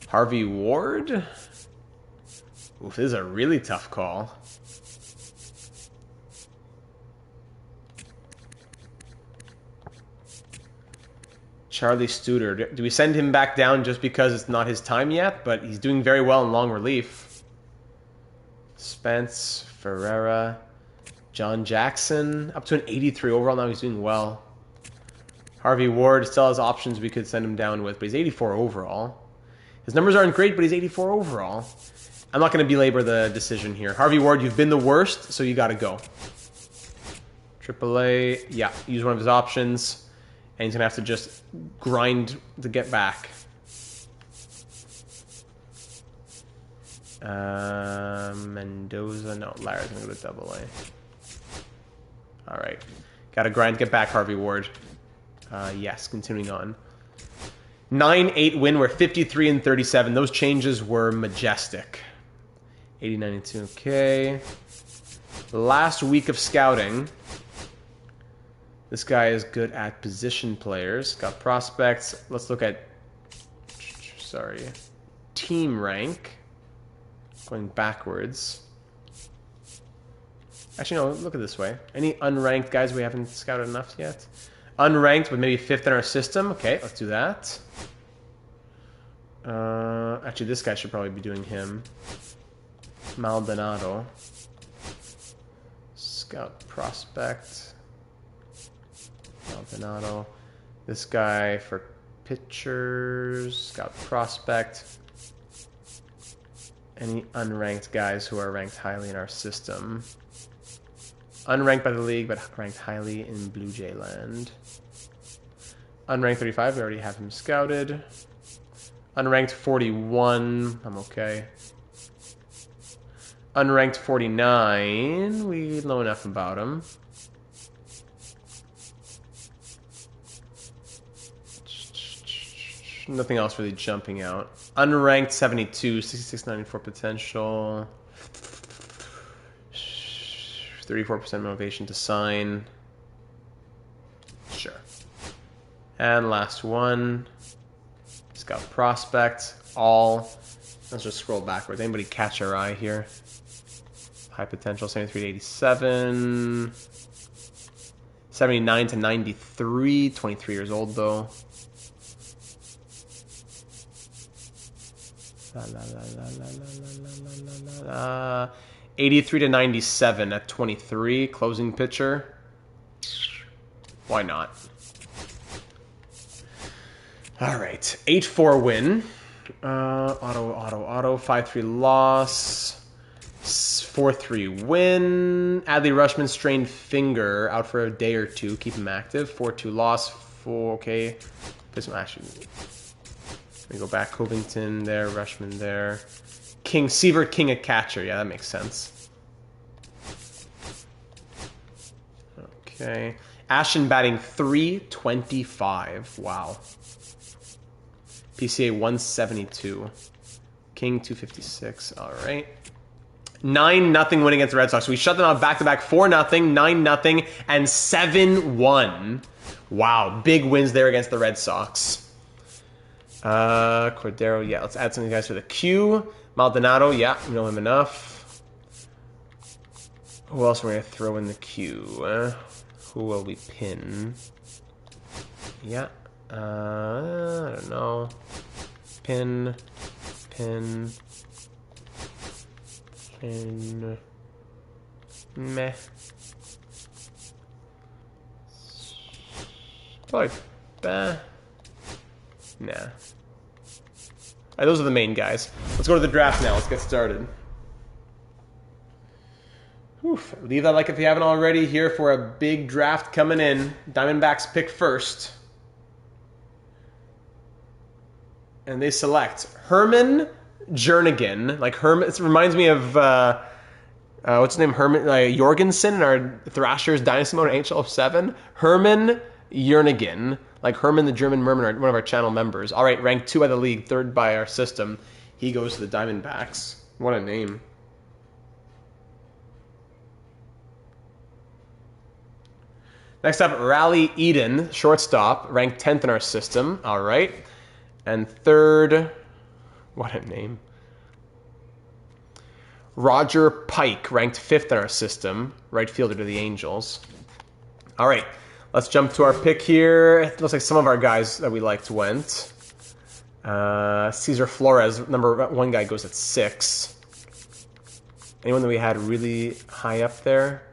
Harvey Ward? Oof, this is a really tough call. Charlie Studer. Do we send him back down just because it's not his time yet? But he's doing very well in long relief. Spence, Ferreira, John Jackson. Up to an 83 overall. Now he's doing well. Harvey Ward still has options we could send him down with, but he's 84 overall. His numbers aren't great, but he's 84 overall. I'm not going to belabor the decision here. Harvey Ward, you've been the worst, so you got to go. AAA, yeah, use one of his options, and he's going to have to just grind to get back. Mendoza, no, Larry's going to go to AA. All right, got to grind to get back, Harvey Ward. Yes, continuing on. 9-8 win. We're 53 and 37. Those changes were majestic. 80-92. Okay. Last week of scouting. This guy is good at position players. Got prospects. Let's look at team rank. Going backwards. Actually, no, look at it this way. Any unranked guys we haven't scouted enough yet? Unranked, but maybe 5th in our system. Okay, let's do that. Actually, this guy should probably be doing him. Maldonado. Scout prospect. Maldonado. This guy for pitchers. Scout prospect. Any unranked guys who are ranked highly in our system. Unranked by the league, but ranked highly in Blue Jay land. Unranked 35, we already have him scouted. Unranked 41, I'm okay. Unranked 49, we know enough about him. Nothing else really jumping out. Unranked 72, 66, 94 potential. 34% motivation to sign. Sure. And last one. Scout prospect. All. Let's just scroll backwards. Anybody catch our eye here? High potential, 73 to 87. 79 to 93. 23 years old, though. 83 to 97 at 23. Closing pitcher. Why not? All right, 8-4 win. Auto. 5-3 loss. 4-3 win. Adley Rutschman strained finger, out for a day or two. Keep him active. 4-2 loss. Okay. This one actually. Let me go back. Covington there. Rutschman there. King Sievert, king a catcher. Yeah, that makes sense. Okay. Ashton batting .325. Wow. PCA 172. King 256. All right. 9-0 win against the Red Sox. We shut them out back-to-back 4-0, 9-0, and 7-1. Wow, big wins there against the Red Sox. Cordero, yeah, let's add some of these guys to the queue. Maldonado, yeah, we know him enough. Who else are we going to throw in the queue? Who will we pin? Yeah, I don't know. Pin. Meh. Probably. Nah. Alright, those are the main guys. Let's go to the draft now. Let's get started. Oof. Leave that like if you haven't already. Here for a big draft coming in. Diamondbacks pick first. And they select Herman Jernigan. Like Herman, it reminds me of what's his name? Herman Jorgensen in our Thrashers Dynasty Mode NHL 7. Herman Jernigan, like Herman the German Merman, one of our channel members. All right, ranked 2 by the league, 3rd by our system. He goes to the Diamondbacks. What a name. Next up, Raleigh Eden, shortstop, ranked 10th in our system. All right. And 3rd, what a name. Roger Pike, ranked 5th in our system, right fielder to the Angels. All right, let's jump to our pick here. It looks like some of our guys that we liked went. Cesar Flores, number 1 guy, goes at 6. Anyone that we had really high up there?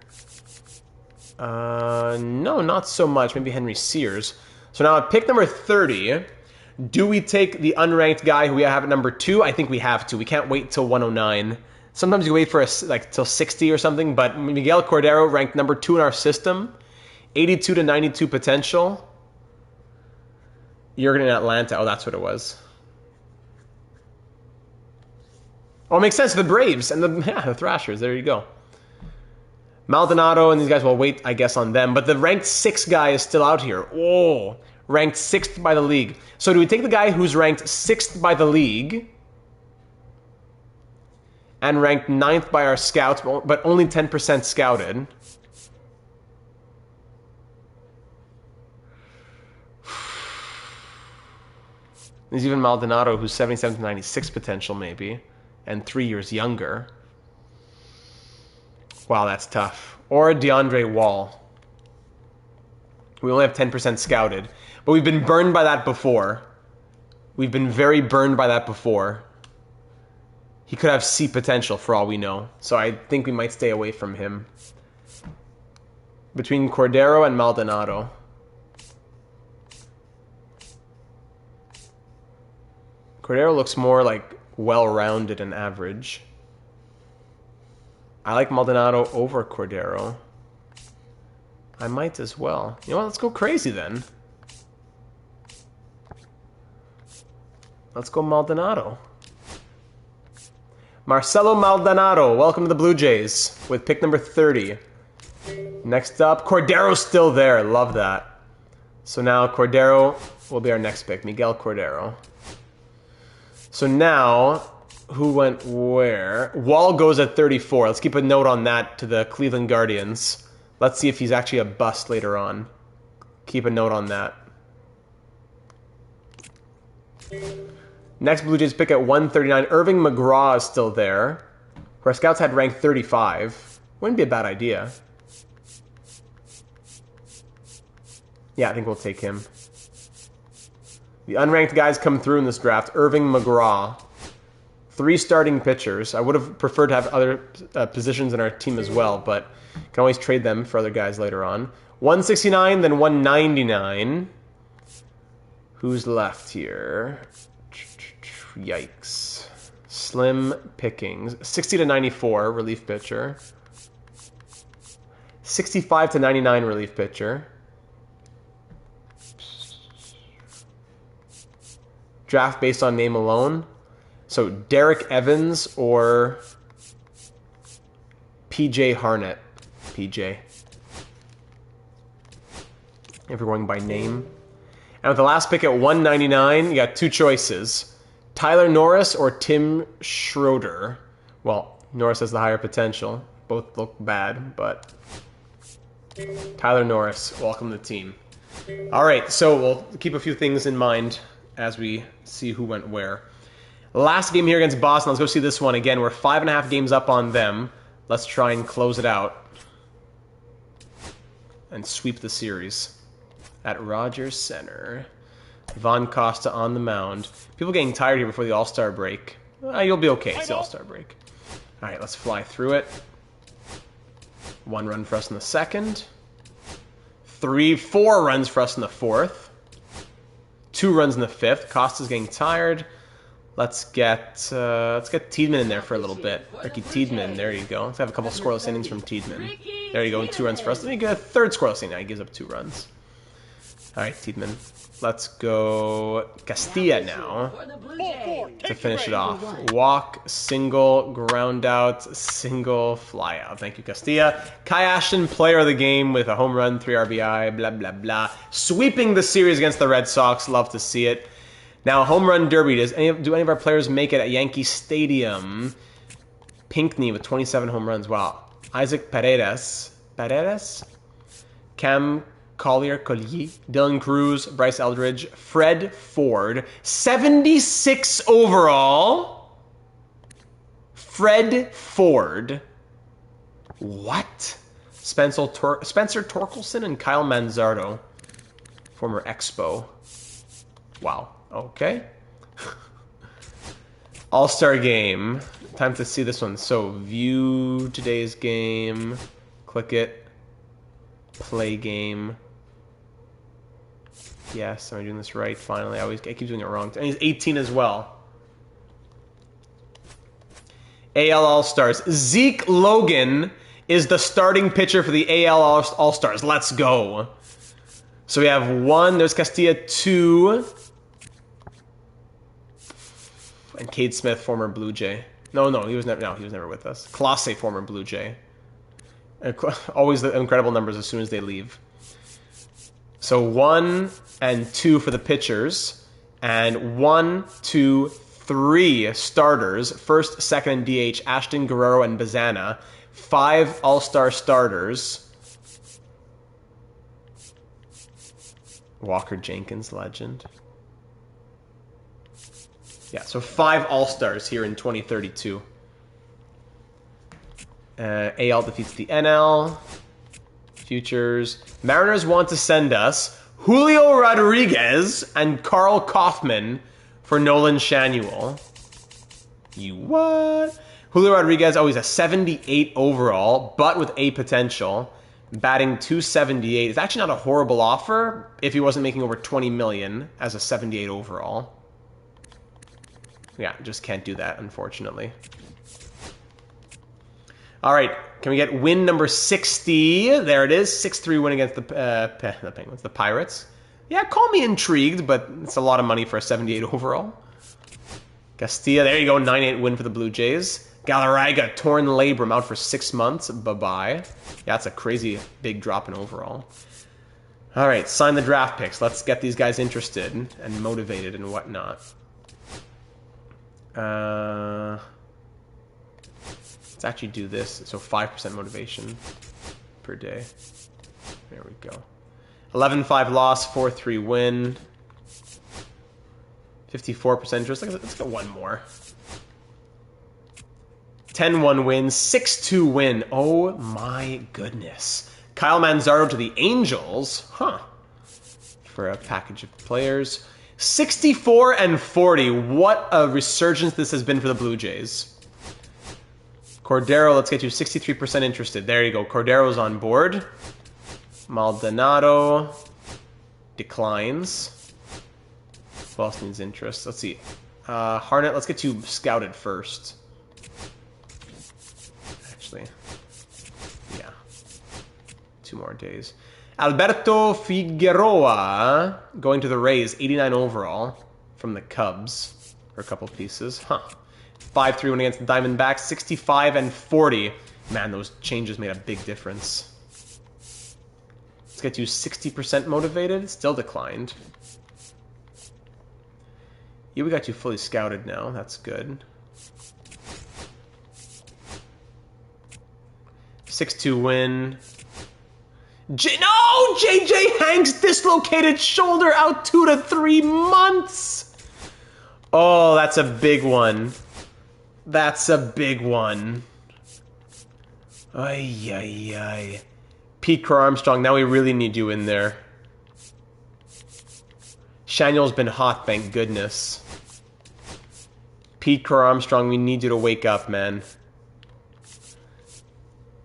No, not so much. Maybe Henry Sears. So now at pick number 30, do we take the unranked guy who we have at number 2? I think we have to. We can't wait till 109. Sometimes you wait for till 60 or something, but Miguel Cordero ranked number 2 in our system. 82 to 92 potential. You're in Atlanta. Oh, that's what it was. Oh, it makes sense. The Braves and the Thrashers. There you go. Maldonado and these guys will wait, I guess, on them. But the ranked 6 guy is still out here. Oh, ranked 6th by the league. So do we take the guy who's ranked 6th by the league and ranked 9th by our scouts, but only 10% scouted? There's even Maldonado, who's 77 to 96 potential, maybe, and 3 years younger. Wow, that's tough. Or DeAndre Wall. We only have 10% scouted. But we've been burned by that before. We've been very burned by that before. He could have C potential for all we know. So I think we might stay away from him. Between Cordero and Maldonado. Cordero looks more like well-rounded and average. I like Maldonado over Cordero. I might as well. You know what? Let's go crazy then. Let's go Maldonado. Marcelo Maldonado, welcome to the Blue Jays with pick number 30. Next up, Cordero's still there. Love that. So now Cordero will be our next pick, Miguel Cordero. So now, who went where? Wall goes at 34. Let's keep a note on that to the Cleveland Guardians. Let's see if he's actually a bust later on. Keep a note on that. Next Blue Jays pick at 139. Irving McGraw is still there. Our scouts had ranked 35. Wouldn't be a bad idea. Yeah, I think we'll take him. The unranked guys come through in this draft. Irving McGraw. 3 starting pitchers. I would have preferred to have other positions in our team as well, but can always trade them for other guys later on. 169, then 199. Who's left here? Yikes. Slim pickings. 60 to 94 relief pitcher. 65 to 99 relief pitcher. Draft based on name alone. So Derek Evans or PJ Harnett. PJ. If we're going by name. And with the last pick at 199, you got two choices. Tyler Norris or Tim Schroeder. Well, Norris has the higher potential. Both look bad, but Tyler Norris, welcome to the team. All right, so we'll keep a few things in mind as we see who went where. Last game here against Boston. Let's go see this one again. We're 5.5 games up on them. Let's try and close it out and sweep the series at Rogers Center. Von Costa on the mound. People getting tired here before the All-Star break. You'll be okay. It's the All-Star break. All right, let's fly through it. 1 run for us in the second. 4 runs for us in the fourth. 2 runs in the fifth. Costa's getting tired. Let's get Tiedemann in there for a little bit. Ricky Tiedemann, there you go. Let's have a couple scoreless innings from Tiedemann. There you go, 2 runs for us. Let me get a third scoreless inning. Now he gives up 2 runs. All right, Tiedemann. Let's go Castilla now to finish it off. Walk, single, ground out, single, fly out. Thank you, Castilla. Kai Ashton, player of the game with a home run, 3 RBI, blah, blah, blah. Sweeping the series against the Red Sox. Love to see it. Now, home run derby. Do any of our players make it at Yankee Stadium? Pinckney with 27 home runs. Wow. Isaac Paredes. Cam Collier, Dylan Cruz, Bryce Eldridge, Fred Ford, 76 overall. Fred Ford. What? Spencer Torkelson and Kyle Manzardo, former Expo. Wow. Okay. All-Star game. Time to see this one. So, view today's game. Click it. Play game. Yes, am I doing this right? Finally, I keep doing it wrong. And he's 18 as well. AL All-Stars. Zeke Logan is the starting pitcher for the AL All-Stars. Let's go. So we have 1. There's Castilla, 2. And Cade Smith, former Blue Jay. No, he was never with us. Classe, former Blue Jay. Always the incredible numbers as soon as they leave. So 1 and 2 for the pitchers, and 1, 2, 3 starters. First, second, and DH, Ashton, Guerrero, and Bazana. 5 All-Star starters. Walker Jenkins, legend. Yeah, so 5 All-Stars here in 2032. AL defeats the NL. Futures. Mariners want to send us Julio Rodriguez and Carl Kaufman for Nolan Shanuel. You what? Julio Rodriguez always a 78 overall, but with A potential. Batting .278. It's actually not a horrible offer if he wasn't making over $20 million as a 78 overall. Yeah, just can't do that, unfortunately. All right, can we get win number 60? There it is, 6-3 win against the Penguins, the Pirates. Yeah, call me intrigued, but it's a lot of money for a 78 overall. Castilla, there you go, 9-8 win for the Blue Jays. Galarraga, torn labrum, out for 6 months. Bye-bye. Yeah, that's a crazy big drop in overall. All right, sign the draft picks. Let's get these guys interested and motivated and whatnot. Let's actually do this. So 5% motivation per day. There we go. 11-5 loss, 4-3 win. 54% interest. Let's go one more. 10-1 win, 6-2 win. Oh my goodness. Kyle Manzardo to the Angels. Huh. For a package of players. 64-40. What a resurgence this has been for the Blue Jays. Cordero, let's get you 63% interested. There you go. Cordero's on board. Maldonado declines. Who else needs interest? Let's see. Harnett, let's get you scouted first. Actually, yeah. 2 more days. Alberto Figueroa going to the Rays, 89 overall from the Cubs for a couple pieces. Huh. 5-3 win against the Diamondbacks, 65 and 40. Man, those changes made a big difference. Let's get you 60% motivated. Still declined. Yeah, we got you fully scouted now. That's good. 6-2 win. No! JJ Hanks dislocated shoulder out 2 to 3 months. Oh, that's a big one. That's a big one. Ay, ay, ay. Pete Crow Armstrong, now we really need you in there. Shaniel's been hot, thank goodness. Pete Crow Armstrong, we need you to wake up, man.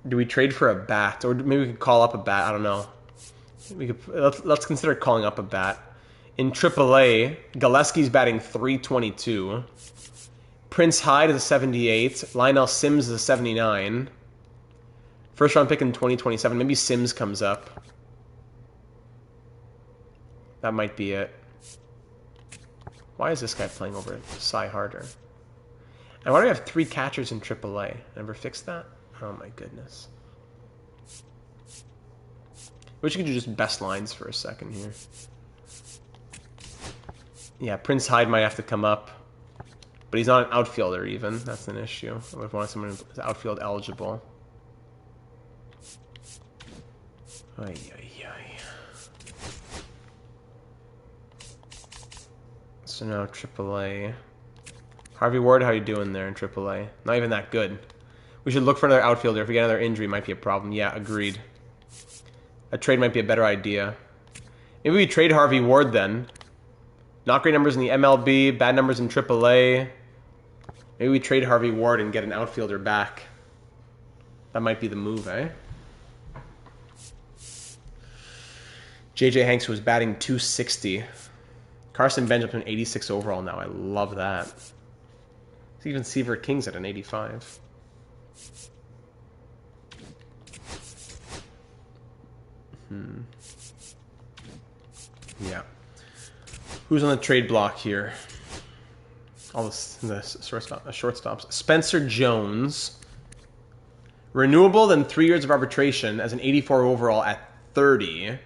Do we trade for a bat? Or maybe we could call up a bat, I don't know. We could, let's consider calling up a bat. In AAA, Gillespie's batting .322. Prince Hyde is a 78. Lionel Sims is a 79. First round pick in 2027. Maybe Sims comes up. That might be it. Why is this guy playing over Cy Harder? And why do we have 3 catchers in AAA? Never fixed that? Oh my goodness. Wish you could do just best lines for a second here. Yeah, Prince Hyde might have to come up. But he's not an outfielder even. That's an issue. I would want someone who's outfield eligible. Ay, ay, ay. So now AAA. Harvey Ward, how you doing there in AAA? Not even that good. We should look for another outfielder. If we get another injury, it might be a problem. Yeah, agreed. A trade might be a better idea. Maybe we trade Harvey Ward then. Not great numbers in the MLB, bad numbers in AAA. Maybe we trade Harvey Ward and get an outfielder back. That might be the move, eh? JJ Hanks was batting .260. Carson Benjamin 86 overall now. I love that. Even Seaver King's at an 85. Yeah. Who's on the trade block here? All the shortstops. Spencer Jones. Renewable, then 3 years of arbitration as an 84 overall at 30.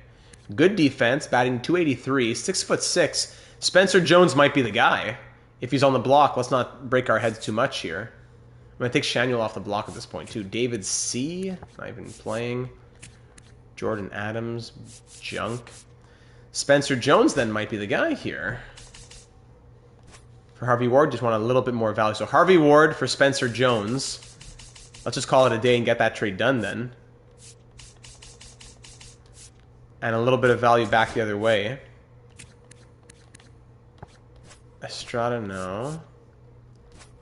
Good defense, batting .283, 6'6". Spencer Jones might be the guy. If he's on the block, let's not break our heads too much here. I'm going to take Shaniel off the block at this point, too. David C. Not even playing. Jordan Adams. Junk. Spencer Jones, then, might be the guy here. For Harvey Ward, just want a little bit more value. So Harvey Ward for Spencer Jones. Let's just call it a day and get that trade done, then. And a little bit of value back the other way. Estrada, no.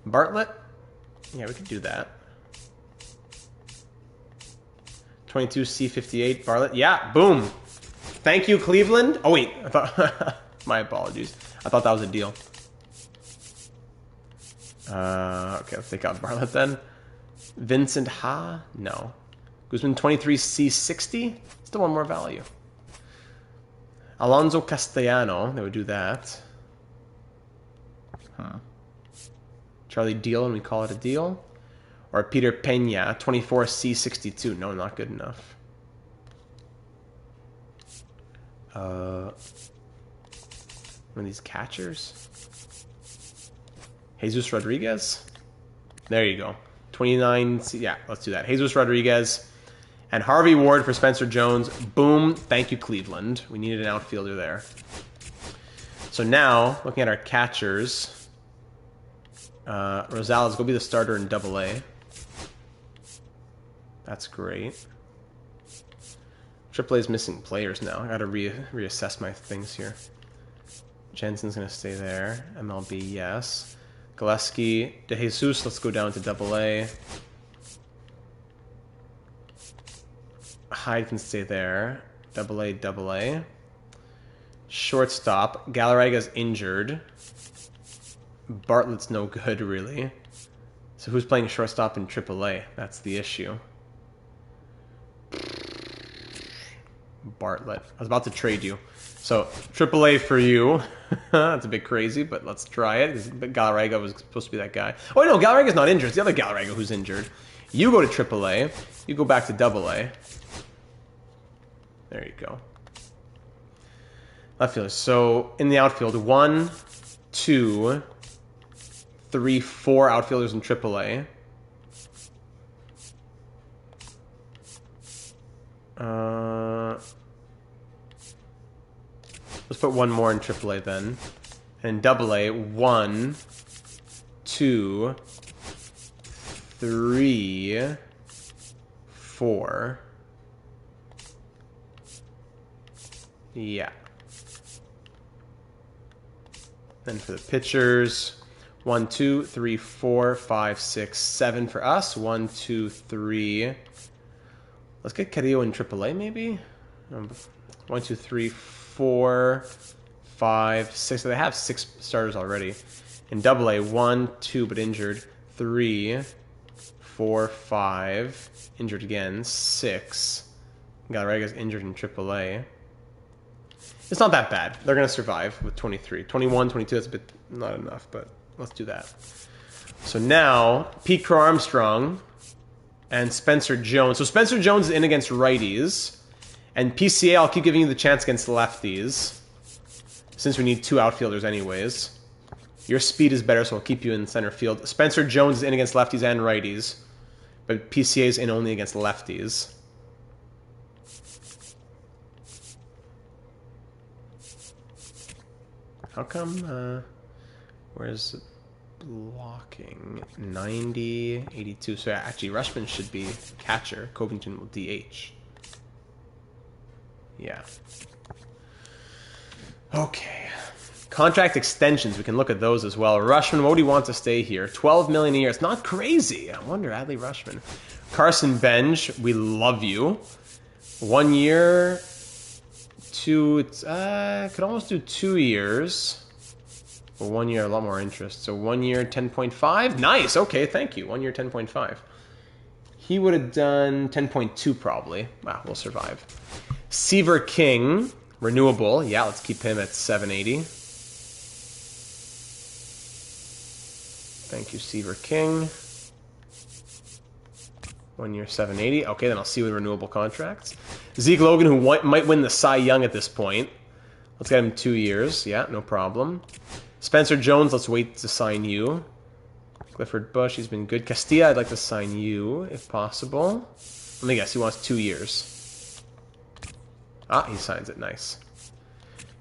Bartlett? Yeah, we could do that. 22 C58 Bartlett. Yeah, boom. Thank you, Cleveland. Oh, wait. I thought my apologies. I thought that was a deal. Okay, let's take out Bartlett then. Vincent Ha? No. Guzman 23 C60. Still one more value. Alonso Castellano. They would do that. Huh. Charlie Deal, and we call it a deal. Or Peter Pena, 24C62. No, not good enough. One of these catchers. Jesus Rodriguez. There you go. 29. Yeah, let's do that. Jesus Rodriguez. And Harvey Ward for Spencer Jones. Boom. Thank you, Cleveland. We needed an outfielder there. So now, looking at our catchers. Rosales, go be the starter in AA. That's great. AAA is missing players now. I gotta reassess my things here. Jensen's gonna stay there. MLB, yes. Gillespie, De Jesus, let's go down to AA. Hyde can stay there. AA. Shortstop. Galarraga's injured. Bartlett's no good, really. So who's playing shortstop in AAA? That's the issue. Bartlett. I was about to trade you. So, AAA for you. That's a bit crazy, but let's try it. Galarraga was supposed to be that guy. Oh, no, Galarraga's not injured. It's the other Galarraga who's injured. You go to AAA. You go back to AA. There you go. Left fielder. So, in the outfield, 1, 2, 3, 4 outfielders in AAA. Let's put one more in AAA then. And AA, 1, 2, 3, 4. Yeah. Then for the pitchers, 1, 2, 3, 4, 5, 6, 7 for us. 1, 2, 3. Let's get Carrillo in AAA maybe. 1, 2, 3, 4, 5, 6. So they have 6 starters already. In AA, 1, 2, but injured. 3, 4, 5. Injured again. 6. Galarraga's injured in AAA. It's not that bad. They're going to survive with 23. 21, 22, that's a bit not enough, but let's do that. So now, Pete Crow Armstrong and Spencer Jones. So Spencer Jones is in against righties. And PCA, I'll keep giving you the chance against lefties, since we need 2 outfielders anyways. Your speed is better, so I'll keep you in center field. Spencer Jones is in against lefties and righties, but PCA is in only against lefties. How come, where's blocking? 90, 82. So actually, Rushman should be catcher. Covington will DH. Yeah. Okay. Contract extensions. We can look at those as well. Rushman, what would he want to stay here? $12 million a year. It's not crazy. I wonder, Adley Rushman. Carson Benj, we love you. 1 year, 2. Could almost do 2 years. But 1 year, a lot more interest. So 1 year, 10.5. Nice. Okay, thank you. 1 year, 10.5. He would have done 10.2 probably. Wow, we'll survive. Seaver King, renewable. Yeah, let's keep him at 780. Thank you, Seaver King. 1 year, 780. Okay, then I'll see with renewable contracts. Zeke Logan, who might win the Cy Young at this point. Let's get him 2 years. Yeah, no problem. Spencer Jones, let's wait to sign you. Clifford Bush, he's been good. Castilla, I'd like to sign you, if possible. Let me guess, he wants 2 years. Ah, he signs it. Nice.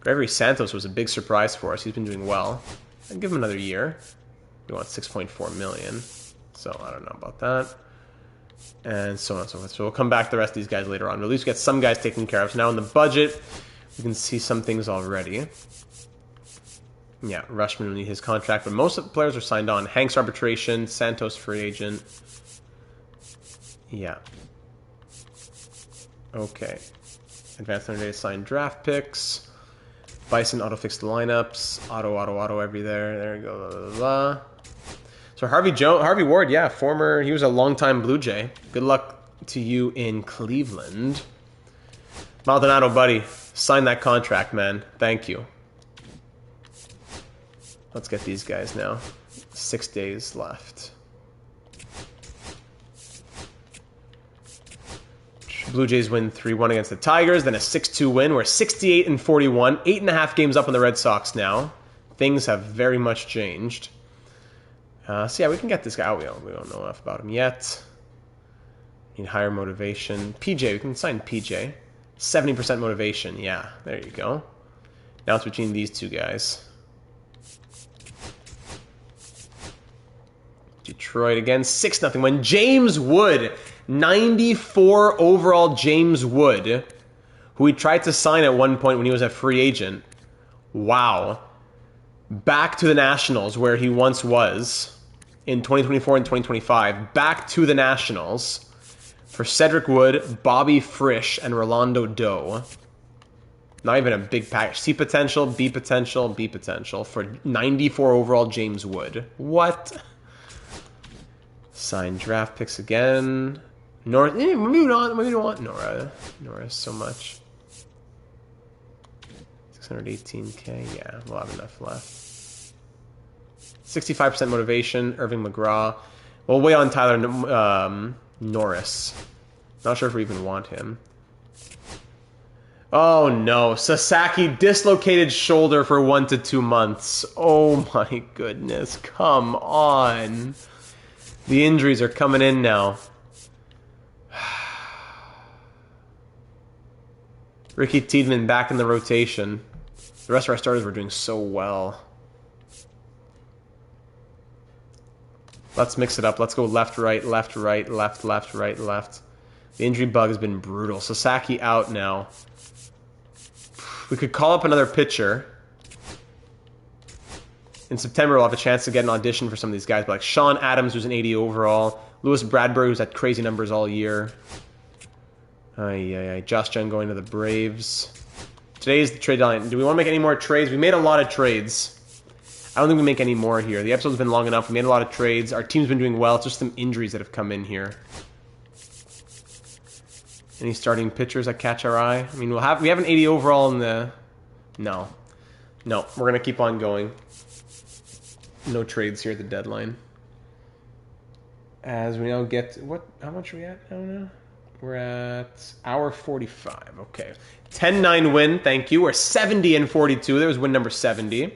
Gregory Santos was a big surprise for us. He's been doing well. I'd give him another year. We want 6.4 million. So I don't know about that. And so on and so forth. So we'll come back to the rest of these guys later on. But at least get some guys taken care of. So now in the budget, we can see some things already. Yeah, Rushman will need his contract. But most of the players are signed on. Hanks arbitration. Santos free agent. Yeah. Okay. Advanced 100 days signed draft picks. Bison auto-fixed lineups. Auto every there. There we go. Blah, blah, blah. So Harvey Ward, yeah, he was a longtime Blue Jay. Good luck to you in Cleveland. Maldonado, buddy, sign that contract, man. Thank you. Let's get these guys now. 6 days left. Blue Jays win 3-1 against the Tigers, then a 6-2 win. We're 68-41, 8.5 games up on the Red Sox now. Things have very much changed. So yeah, we can get this guy out. We don't know enough about him yet. Need higher motivation. PJ, we can sign PJ. 70% motivation. Yeah, there you go. Now it's between these two guys. Detroit again, 6-0 win. James Wood, 94 overall James Wood, who we tried to sign at one point when he was a free agent. Wow. Back to the Nationals where he once was in 2024 and 2025. Back to the Nationals for Cedric Wood, Bobby Frisch, and Rolando Doe. Not even a big package. C potential, B potential, B potential for 94 overall James Wood. What? Signed draft picks again. Norris. Maybe we don't want Norris so much. 618K. Yeah, we'll have enough left. 65% motivation. Irving McGraw. We'll wait on Tyler Norris. Not sure if we even want him. Oh no, Sasaki dislocated shoulder for 1 to 2 months. Oh my goodness, come on. The injuries are coming in now. Ricky Tiedemann back in the rotation. The rest of our starters were doing so well. Let's mix it up. Let's go left, right, left, right, left, left, right, left. The injury bug has been brutal. Sasaki out now. We could call up another pitcher. In September, we'll have a chance to get an audition for some of these guys. But like Sean Adams, who's an 80 overall. Lewis Bradbury, who's had crazy numbers all year. Josh Jung going to the Braves. Today's the trade deadline. Do we want to make any more trades? We made a lot of trades. I don't think we make any more here. The episode's been long enough. We made a lot of trades. Our team's been doing well. It's just some injuries that have come in here. Any starting pitchers that catch our eye? I mean, we have an 80 overall in the... No, we're gonna keep on going. No trades here at the deadline. As we now get how much are we at? I don't know. We're at hour 45. Okay, 10-9 win. Thank you. We're 70-42. There was win number 70.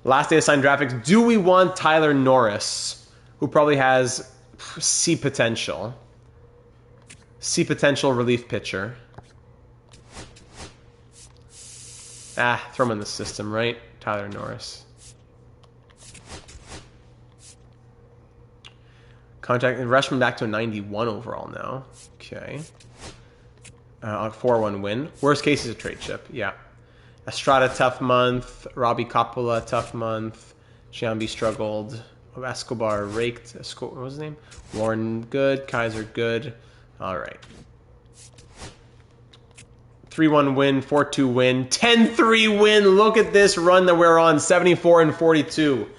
Last day of signed draft picks. Do we want Tyler Norris, who probably has C potential? C potential relief pitcher. Throw him in the system, right? Tyler Norris. Contact Rushman back to a 91 overall now. Okay. 4-1 win. Worst case is a trade chip. Yeah. Estrada tough month. Robbie Coppola tough month. Giambi struggled. Escobar raked. What was his name? Warren good. Kaiser good. All right. 3-1 win, 4-2 win, 10-3 win. Look at this run that we're on, 74-42.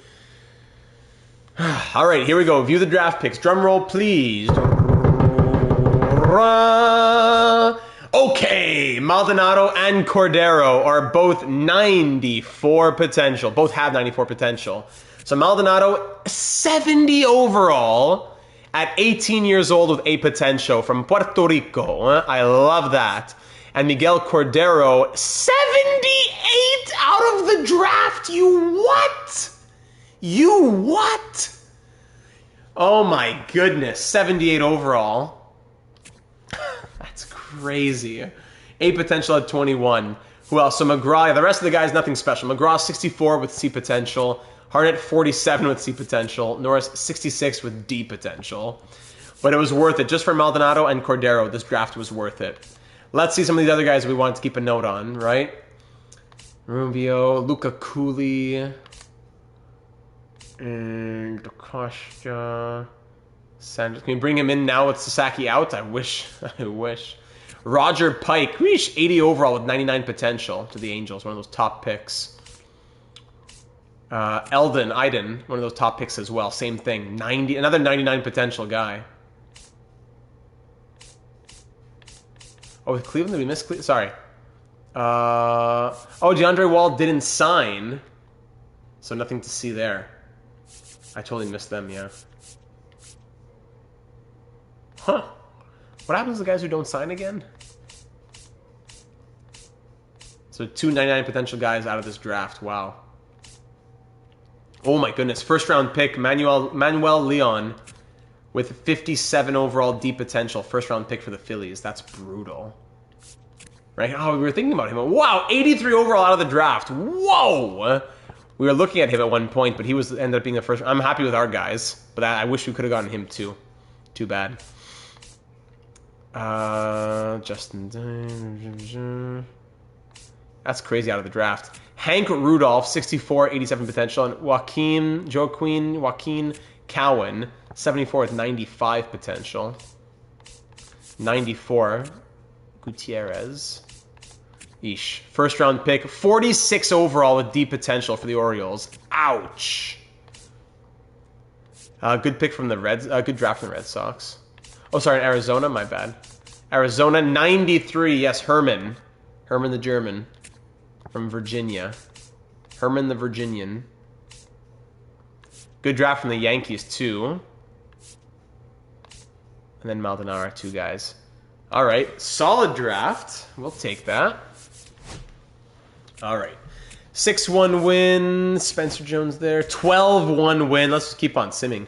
All right, here we go. View the draft picks. Drum roll, please. Okay, Maldonado and Cordero are both 94 potential. Both have 94 potential. So Maldonado, 70 overall. At 18 years old with a potential from Puerto Rico. I love that. And Miguel Cordero, 78 out of the draft. You what? You what? Oh my goodness. 78 overall. That's crazy. A potential at 21. Who else? So McGraw. The rest of the guys, nothing special. McGraw, 64 with C potential. Harnett, 47 with C potential. Norris, 66 with D potential. But it was worth it. Just for Maldonado and Cordero, this draft was worth it. Let's see some of these other guys we want to keep a note on, right? Rubio, Luca Cooley, and DaCosta. Sanders. Can we bring him in now with Sasaki out? I wish. I wish. Roger Pike, 80 overall with 99 potential to the Angels. One of those top picks. Iden, one of those top picks as well. Same thing. Another 99 potential guy. Oh, with Cleveland, did we miss Cleveland? Sorry. DeAndre Wall didn't sign. So nothing to see there. I totally missed them, yeah. Huh. What happens to the guys who don't sign again? So 2 99 potential guys out of this draft. Wow. Oh my goodness. First round pick, Manuel Leon with 57 overall D potential. First round pick for the Phillies. That's brutal. Right? Oh, we were thinking about him. Wow, 83 overall out of the draft. Whoa! We were looking at him at one point, but he ended up being the first. I'm happy with our guys, but I wish we could have gotten him too. Too bad. Justin. That's crazy out of the draft. Hank Rudolph, 64, 87 potential. And Joaquin Cowan, 74 with 95 potential. 94, Gutierrez. Eesh. First round pick. 46 overall with deep potential for the Orioles. Ouch. Good pick from the Reds. Good draft from the Red Sox. Oh, sorry, Arizona. My bad. Arizona, 93. Yes, Herman. Herman the German. From Virginia. Herman the Virginian. Good draft from the Yankees, too. And then Maldonado, 2 guys. All right, solid draft. We'll take that. All right. 6-1 win. Spencer Jones there. 12-1 win. Let's just keep on simming.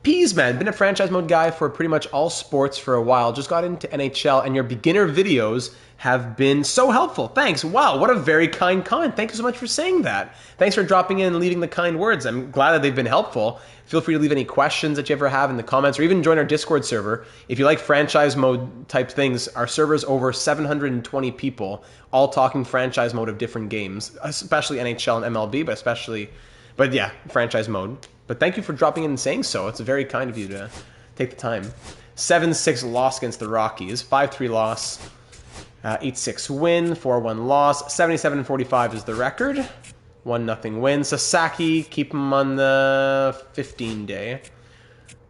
Peas, man. Been a franchise mode guy for pretty much all sports for a while. Just got into NHL, and your beginner videos have been so helpful. Thanks. Wow, what a very kind comment. Thank you so much for saying that. Thanks for dropping in and leaving the kind words. I'm glad that they've been helpful. Feel free to leave any questions that you ever have in the comments, or even join our Discord server. If you like franchise mode type things, our server is over 720 people, all talking franchise mode of different games, especially NHL and MLB, but yeah, franchise mode. But thank you for dropping in and saying so. It's very kind of you to take the time. 7-6 loss against the Rockies. 5-3 loss. 8-6 win. 4-1 loss. 77-45 is the record. 1-0 win. Sasaki, keep him on the 15-day.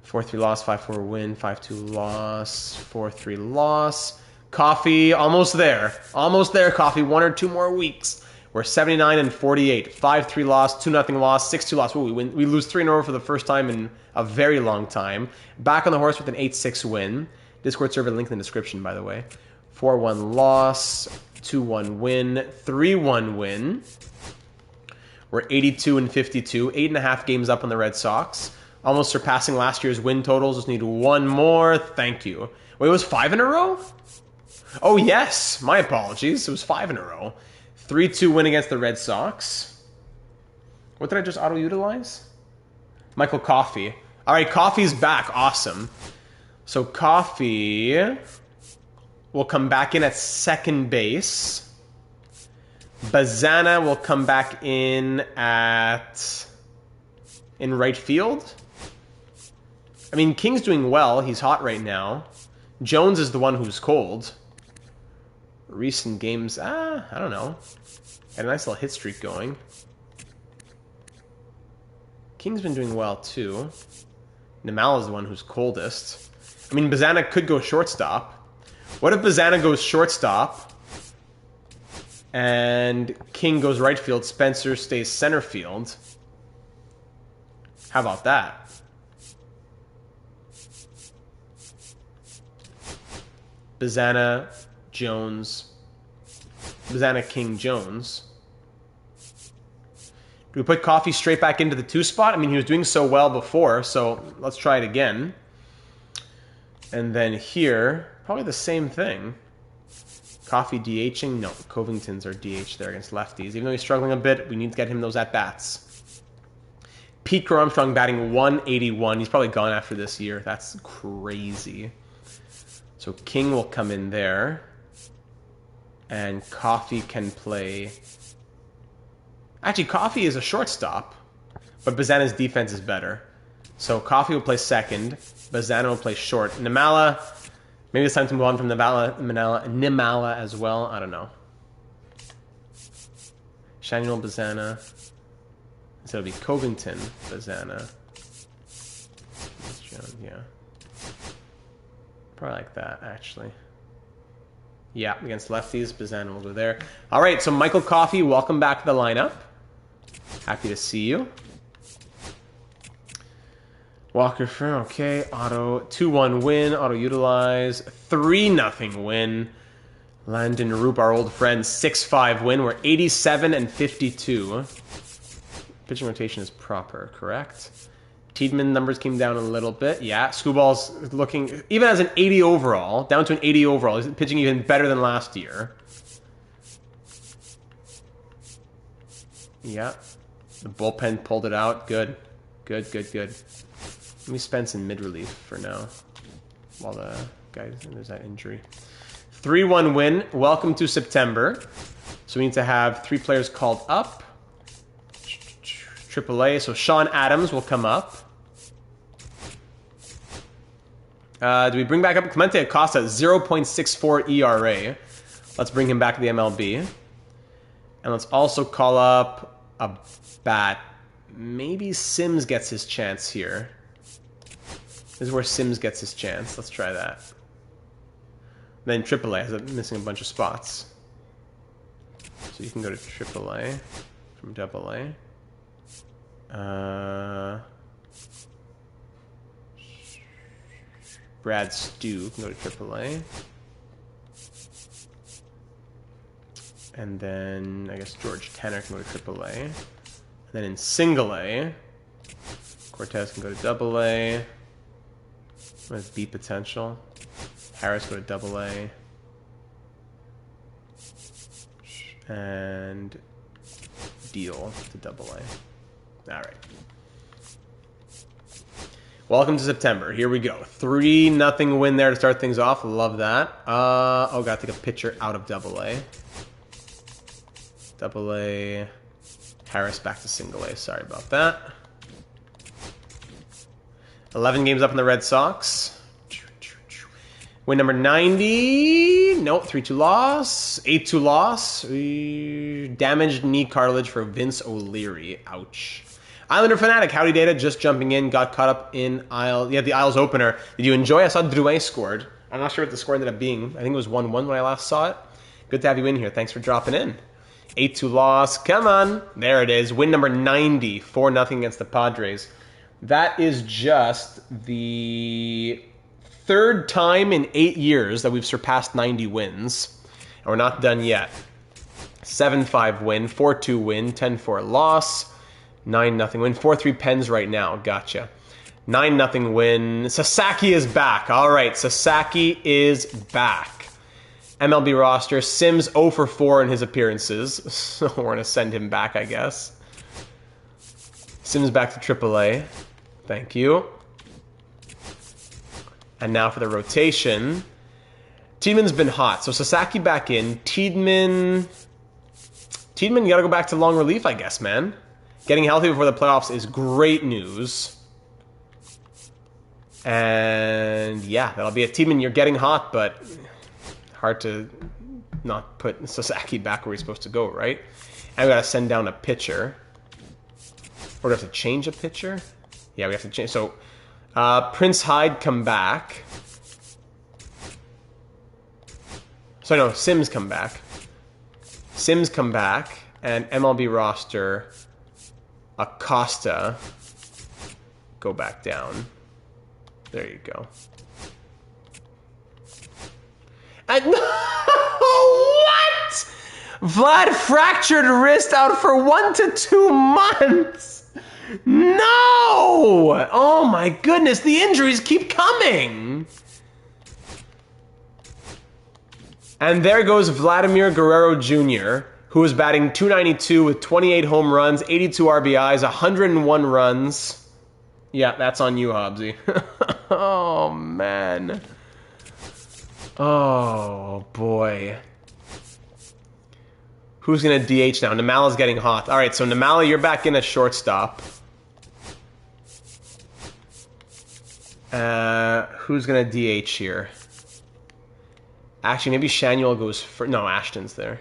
4-3 loss. 5-4 win. 5-2 loss. 4-3 loss. Coffee, almost there. Almost there, Coffee. 1 or 2 more weeks. We're 79-48, 5-3 loss, 2-0 loss, 6-2 loss. Ooh, we lose 3 in a row for the first time in a very long time. Back on the horse with an 8-6 win. Discord server link in the description, by the way. 4-1 loss, 2-1 win, 3-1 win. We're 82-52, 8.5 games up on the Red Sox. Almost surpassing last year's win totals. Just need 1 more. Thank you. Wait, it was 5 in a row? Oh, yes. My apologies. It was 5 in a row. 3-2 win against the Red Sox. What did I just auto-utilize? Michael Coffey. All right, Coffey's back. Awesome. So Coffey will come back in at second base. Bazana will come back in right field. I mean, King's doing well. He's hot right now. Jones is the one who's cold. Recent games, I don't know. Had a nice little hit streak going. King's been doing well, too. Namal is the one who's coldest. I mean, Bazana could go shortstop. What if Bazana goes shortstop and King goes right field, Spencer stays center field? How about that? Bazana, Jones, Bazana, King, Jones. Do we put Coffey straight back into the 2 spot? I mean, he was doing so well before, so let's try it again. And then here, probably the same thing. Coffey DHing? No, Covington's our DH there against lefties. Even though he's struggling a bit, we need to get him those at-bats. Pete Crow Armstrong batting 181. He's probably gone after this year. That's crazy. So King will come in there. And Coffey can play... Actually, Coffey is a shortstop. But Bazana's defense is better. So Coffey will play second. Bazana will play short. Nimala... Maybe it's time to move on from Nimala as well. I don't know. Shanuel Bazana. So it'll be Covington Bazana. Yeah. Probably like that, actually. Yeah, against lefties, Bazana will go there. All right, so Michael Coffey, welcome back to the lineup. Happy to see you. Walker Fern, okay. Auto, 2-1 win. Auto utilize. 3-0 win. Landon Roop, our old friend, 6-5 win. We're 87-52. Pitching rotation is proper, correct? Tiedemann numbers came down a little bit. Yeah, Screwball's looking, even as an 80 overall, down to an 80 overall. He's pitching even better than last year. Yeah. The bullpen pulled it out. Good. Good, good, good. Let me Spence in mid-relief for now. While the guy, there's that injury. 3-1 win. Welcome to September. So we need to have 3 players called up. AAA. So Sean Adams will come up. Do we bring back up Clemente Acosta? 0.64 ERA. Let's bring him back to the MLB. And let's also call up a bat. Maybe Sims gets his chance here. This is where Sims gets his chance. Let's try that. Then AAA is missing a bunch of spots. So you can go to AAA from AA. Brad Stu can go to AAA. And then I guess George Tanner can go to AAA. And then in single A, Cortez can go to AA. With B potential. Harris go to AA. And Deal to AA. Alright. Welcome to September. Here we go. 3-0 win there to start things off. Love that. Oh, got to take a pitcher out of AA. AA. Harris back to single A. Sorry about that. 11 games up in the Red Sox. Win number 90. Nope, 3-2 loss. 8-2 loss. Damaged knee cartilage for Vince O'Leary. Ouch. Islander Fanatic, howdy data, just jumping in, got caught up in the Isles opener. Did you enjoy? I saw Drouin scored. I'm not sure what the score ended up being. I think it was 1-1 when I last saw it. Good to have you in here. Thanks for dropping in. 8-2 loss. Come on. There it is. Win number 90. 4-0 against the Padres. That is just the third time in 8 years that we've surpassed 90 wins. And we're not done yet. 7-5 win, 4-2 win, 10-4 loss, 9-0 win, 4-3 Pens right now. Gotcha. 9-0 win. Sasaki is back. All right, Sasaki is back. MLB roster. Sims 0 for 4 in his appearances. So we're going to send him back, I guess. Sims back to AAA. Thank you. And now for the rotation. Tiedeman's been hot. So Sasaki back in. Tiedemann, you got to go back to long relief, I guess, man. Getting healthy before the playoffs is great news. And yeah, that'll be it. Tiedemann, you're getting hot, but hard to not put Sasaki back where he's supposed to go, right? And we got to send down a pitcher. Or do we have to change a pitcher? Yeah, we have to change. So Prince Hyde come back. Sorry, no, Sims come back. Sims come back. And MLB roster, Acosta, go back down. There you go. And what? Vlad fractured wrist out for 1 to 2 months. No! Oh my goodness, the injuries keep coming. And there goes Vladimir Guerrero Jr., who is batting .292 with 28 home runs, 82 RBIs, 101 runs. Yeah, that's on you, Hobbsy. Oh, man. Oh, boy. Who's going to DH now? Namala's getting hot. All right, so Namala, you're back in at shortstop. Who's going to DH here? Actually, maybe Shanuel goes for... No, Ashton's there.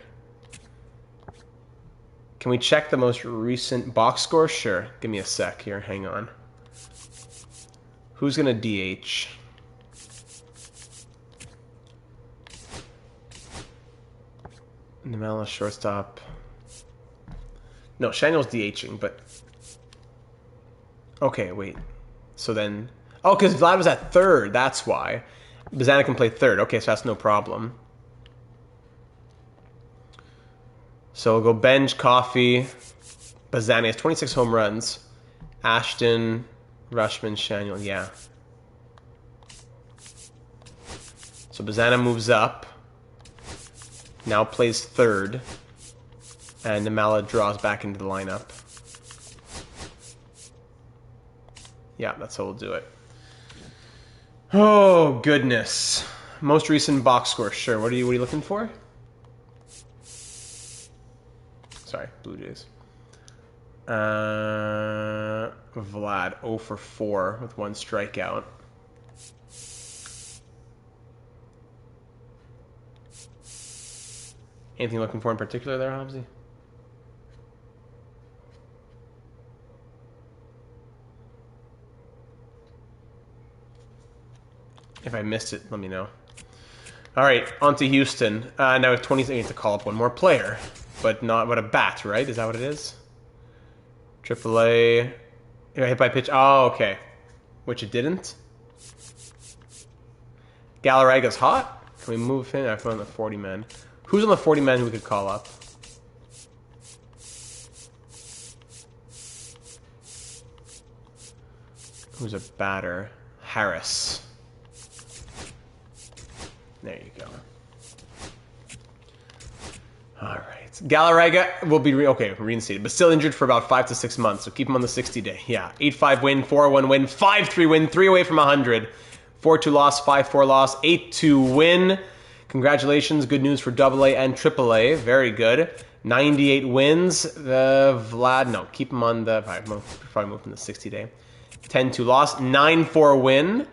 Can we check the most recent box score? Sure. Give me a sec here. Hang on. Who's going to DH? Namala, shortstop. No, Shanuel's DHing, but... Okay, wait. So then... Oh, because Vlad was at third. That's why. Bazana can play third. Okay, so that's no problem. So we'll go bench, Coffee. Bazana has 26 home runs. Ashton, Rushman, Shanuel. Yeah. So Bazana moves up. Now plays third. And Namala draws back into the lineup. Yeah, that's how we'll do it. Oh, goodness. Most recent box score. Sure. What are you looking for? Sorry, Blue Jays. Vlad, 0 for 4 with 1 strikeout. Anything looking for in particular there, Hobbsy? If I missed it, let me know. All right, on to Houston. Now 20. I need to call up one more player, but a bat, right? Is that what it is? AAA. Hit by pitch. Oh, okay. Which it didn't. Galarraga's hot. Can we move him? I'm on the 40 man. Who's on the 40 man who we could call up? Who's a batter? Harris. There you go. All right. Galarraga will be reinstated, but still injured for about 5 to 6 months. So keep him on the 60-day. Yeah, 8-5 win, 4-1 win, 5-3 win, 3 away from 100, 4-2 loss, 5-4 loss, 8-2 win. Congratulations, good news for AA and AAA. Very good. 98 wins. Keep him on the. Probably move from the 60-day. 10-2 loss, 9-4 win.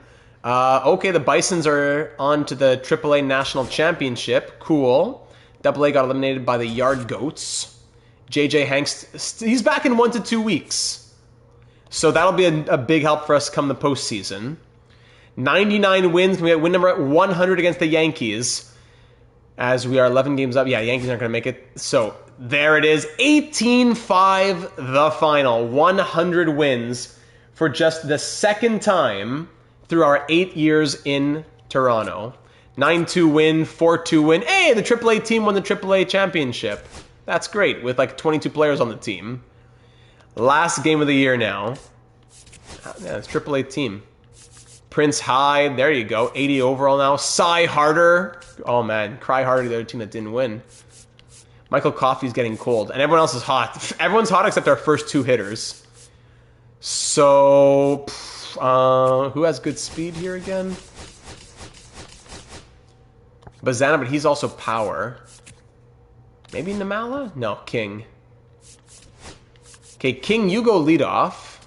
Okay, the Bisons are on to the AAA National Championship. Cool. AA got eliminated by the Yard Goats. JJ Hanks, he's back in 1 to 2 weeks. So that'll be a big help for us come the postseason. 99 wins. Can we get win number 100 against the Yankees? As we are 11 games up. Yeah, Yankees aren't going to make it. So there it is. 18-5 the final. 100 wins for just the second time through our 8 years in Toronto. 9-2 win, 4-2 win. Hey, the AAA team won the AAA championship. That's great, with like 22 players on the team. Last game of the year now. Yeah, it's AAA team. Prince Hyde, there you go. 80 overall now. Cy Harder. Oh man, cry harder, the other team that didn't win. Michael Coffey's getting cold, and everyone else is hot. Everyone's hot except our first 2 hitters. So, who has good speed here again? Bazana, but he's also power. Maybe Namala? No, King. Okay, King, you go lead off.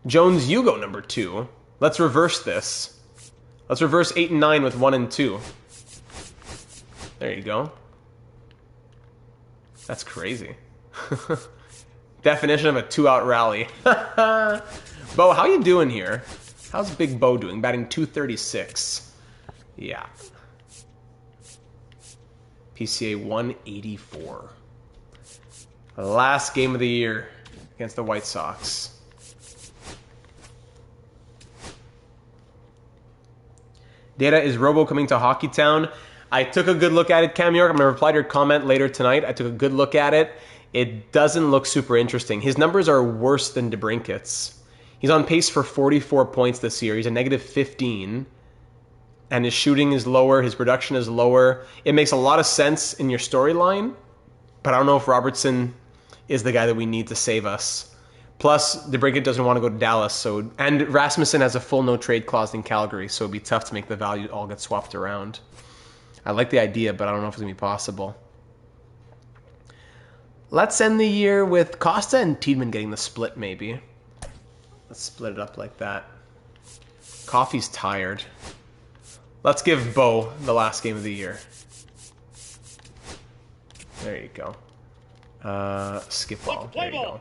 Jones, you go number 2. Let's reverse this. Let's reverse 8 and 9 with 1 and 2. There you go. That's crazy. Definition of a 2-out rally. Bo, how you doing here? How's Big Bo doing? Batting 236. Yeah. PCA 184. Last game of the year against the White Sox. Data, is Robo coming to Hockeytown? I took a good look at it, Cam York. I'm going to reply to your comment later tonight. I took a good look at it. It doesn't look super interesting. His numbers are worse than DeBrincat's. He's on pace for 44 points this year. He's a negative 15. And his shooting is lower. His production is lower. It makes a lot of sense in your storyline. But I don't know if Robertson is the guy that we need to save us. Plus, DeBrincat doesn't want to go to Dallas. And Rasmussen has a full no-trade clause in Calgary. So it'd be tough to make the value all get swapped around. I like the idea, but I don't know if it's going to be possible. Let's end the year with Costa and Tiedemann getting the split, maybe. Let's split it up like that. Coffey's tired. Let's give Bo the last game of the year. There you go. Skip ball. There you go.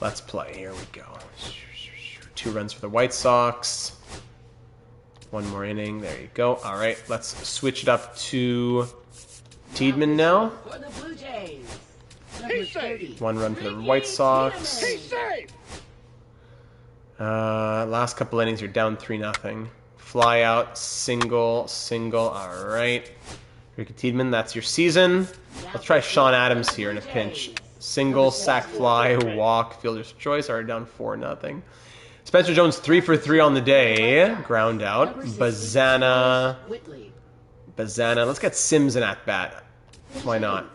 Let's play. Here we go. 2 runs for the White Sox. 1 more inning. There you go. All right, let's switch it up to Tiedemann now. For the Blue Jays. 1 run for the White Sox. Last couple innings, you're down 3-0. Fly out, single. All right. Ricky Tiedemann, that's your season. Let's try Sean Adams here in a pinch. Single, sac fly, walk, fielder's choice. Already down 4-0. Spencer Jones 3 for 3 on the day. Ground out. Bazana. Let's get Sims in at bat. Why not?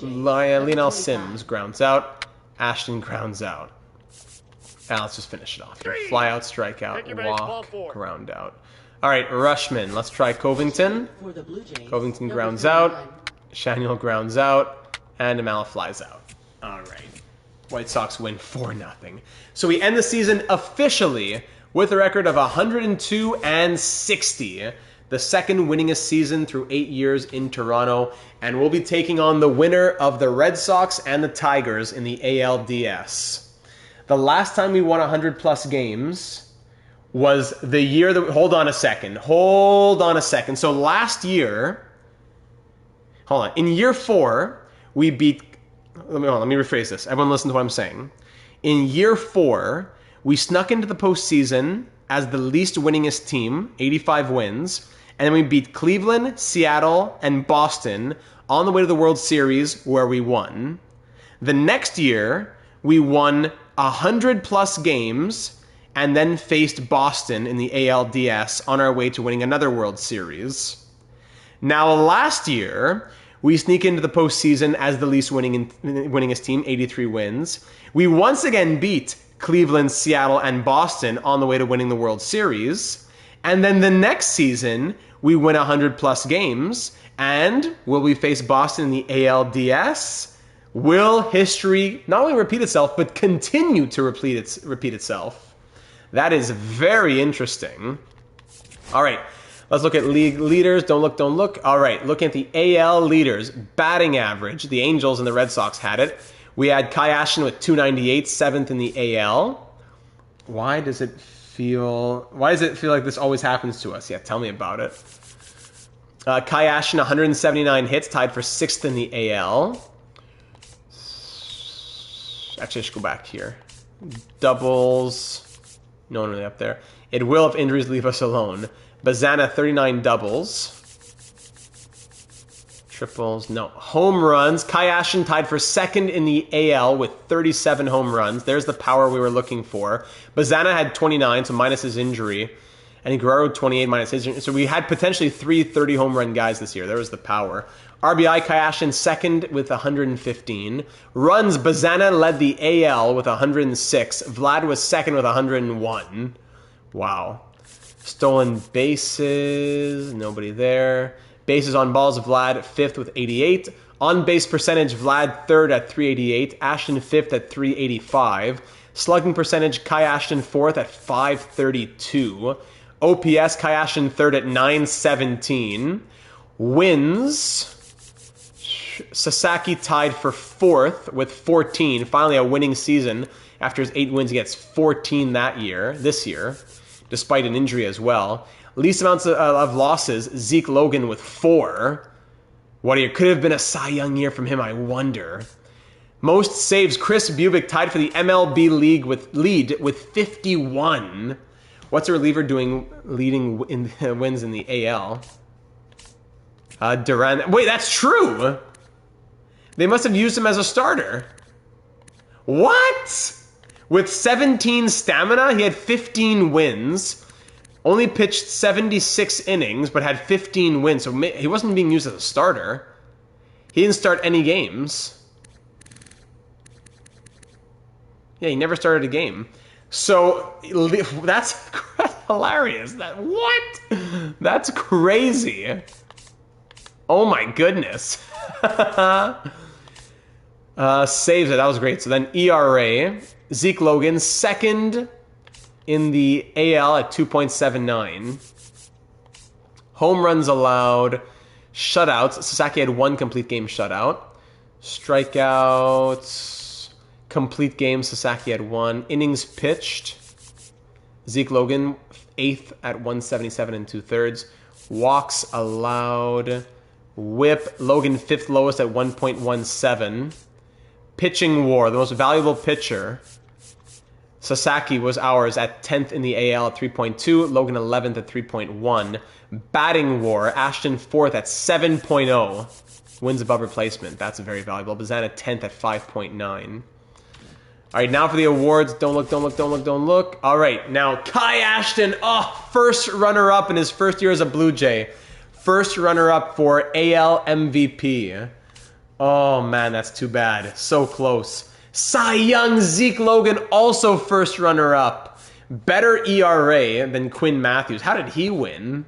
Lionel Sims grounds out. Ashton grounds out. Now let's just finish it off here. Fly out, strike out, walk, ground out. All right, Rushman. Let's try Covington. Covington grounds out. Shaniel grounds out. And Amala flies out. All right. White Sox win 4-0. So we end the season officially with a record of 102-60. The second winningest season through 8 years in Toronto. And we'll be taking on the winner of the Red Sox and the Tigers in the ALDS. The last time we won 100-plus games was the year that... Hold on a second. So last year... Hold on. In year 4, we beat... Let me rephrase this. Everyone listen to what I'm saying. In year 4, we snuck into the postseason as the least winningest team, 85 wins, and then we beat Cleveland, Seattle, and Boston on the way to the World Series where we won. The next year, we won 100-plus games and then faced Boston in the ALDS on our way to winning another World Series. Now, last year, we sneak into the postseason as the least winningest team, 83 wins. We once again beat Cleveland, Seattle, and Boston on the way to winning the World Series. And then the next season, we win 100-plus games. And will we face Boston in the ALDS? Will history not only repeat itself, but continue to repeat itself? That is very interesting. All right, let's look at league leaders. Don't look. All right, looking at the AL leaders. Batting average, the Angels and the Red Sox had it. We had Kai Ashton with 298, 7th in the AL. Why does it feel like this always happens to us? Yeah, tell me about it. Kai Ashton, 179 hits, tied for 6th in the AL. Actually, I should go back here. Doubles. No one really up there. It will if injuries leave us alone. Bazana, 39 doubles. Triples, no. Home runs. Kai Ashton tied for 2nd in the AL with 37 home runs. There's the power we were looking for. Bazana had 29, so minus his injury. And Guerrero 28 minus his injury. So we had potentially 3 30 home run guys this year. There was the power. RBI, Kai Ashton 2nd with 115. Runs, Bazana led the AL with 106. Vlad was 2nd with 101. Wow. Stolen bases, nobody there. Bases on balls, Vlad 5th with 88. On base percentage, Vlad 3rd at 388. Ashton 5th at 385. Slugging percentage, Kai Ashton 4th at 532. OPS, Kai Ashton 3rd at 917. Wins, Sasaki tied for 4th with 14. Finally a winning season. After his 8 wins, he gets 14 this year, despite an injury as well. Least amounts of losses, Zeke Logan with 4. Could have been a Cy Young year from him, I wonder. Most saves, Chris Bubick tied for the MLB lead with 51. What's a reliever doing leading in wins in the AL? Duran. Wait, that's true. They must have used him as a starter. What? With 17 stamina, he had 15 wins. Only pitched 76 innings, but had 15 wins. So he wasn't being used as a starter. He didn't start any games. Yeah, he never started a game. So that's hilarious. What? That's crazy. Oh my goodness. Saves it. That was great. So then ERA. Zeke Logan, 2nd in the AL at 2.79. Home runs allowed. Shutouts. Sasaki had 1 complete game shutout. Strikeouts. Complete game. Sasaki had 1. Innings pitched. Zeke Logan, 8th at 177 2/3. Walks allowed. Whip. Logan, 5th lowest at 1.17. Pitching WAR, the most valuable pitcher. Sasaki was ours at 10th in the AL at 3.2. Logan 11th at 3.1. Batting WAR, Ashton 4th at 7.0. Wins above replacement. That's very valuable. Bazana 10th at 5.9. All right, now for the awards. Don't look. All right, now Kai Ashton, first runner-up in his first year as a Blue Jay. First runner-up for AL MVP. Oh, man, that's too bad. So close. Cy Young, Zeke Logan, also first runner-up. Better ERA than Quinn Matthews. How did he win?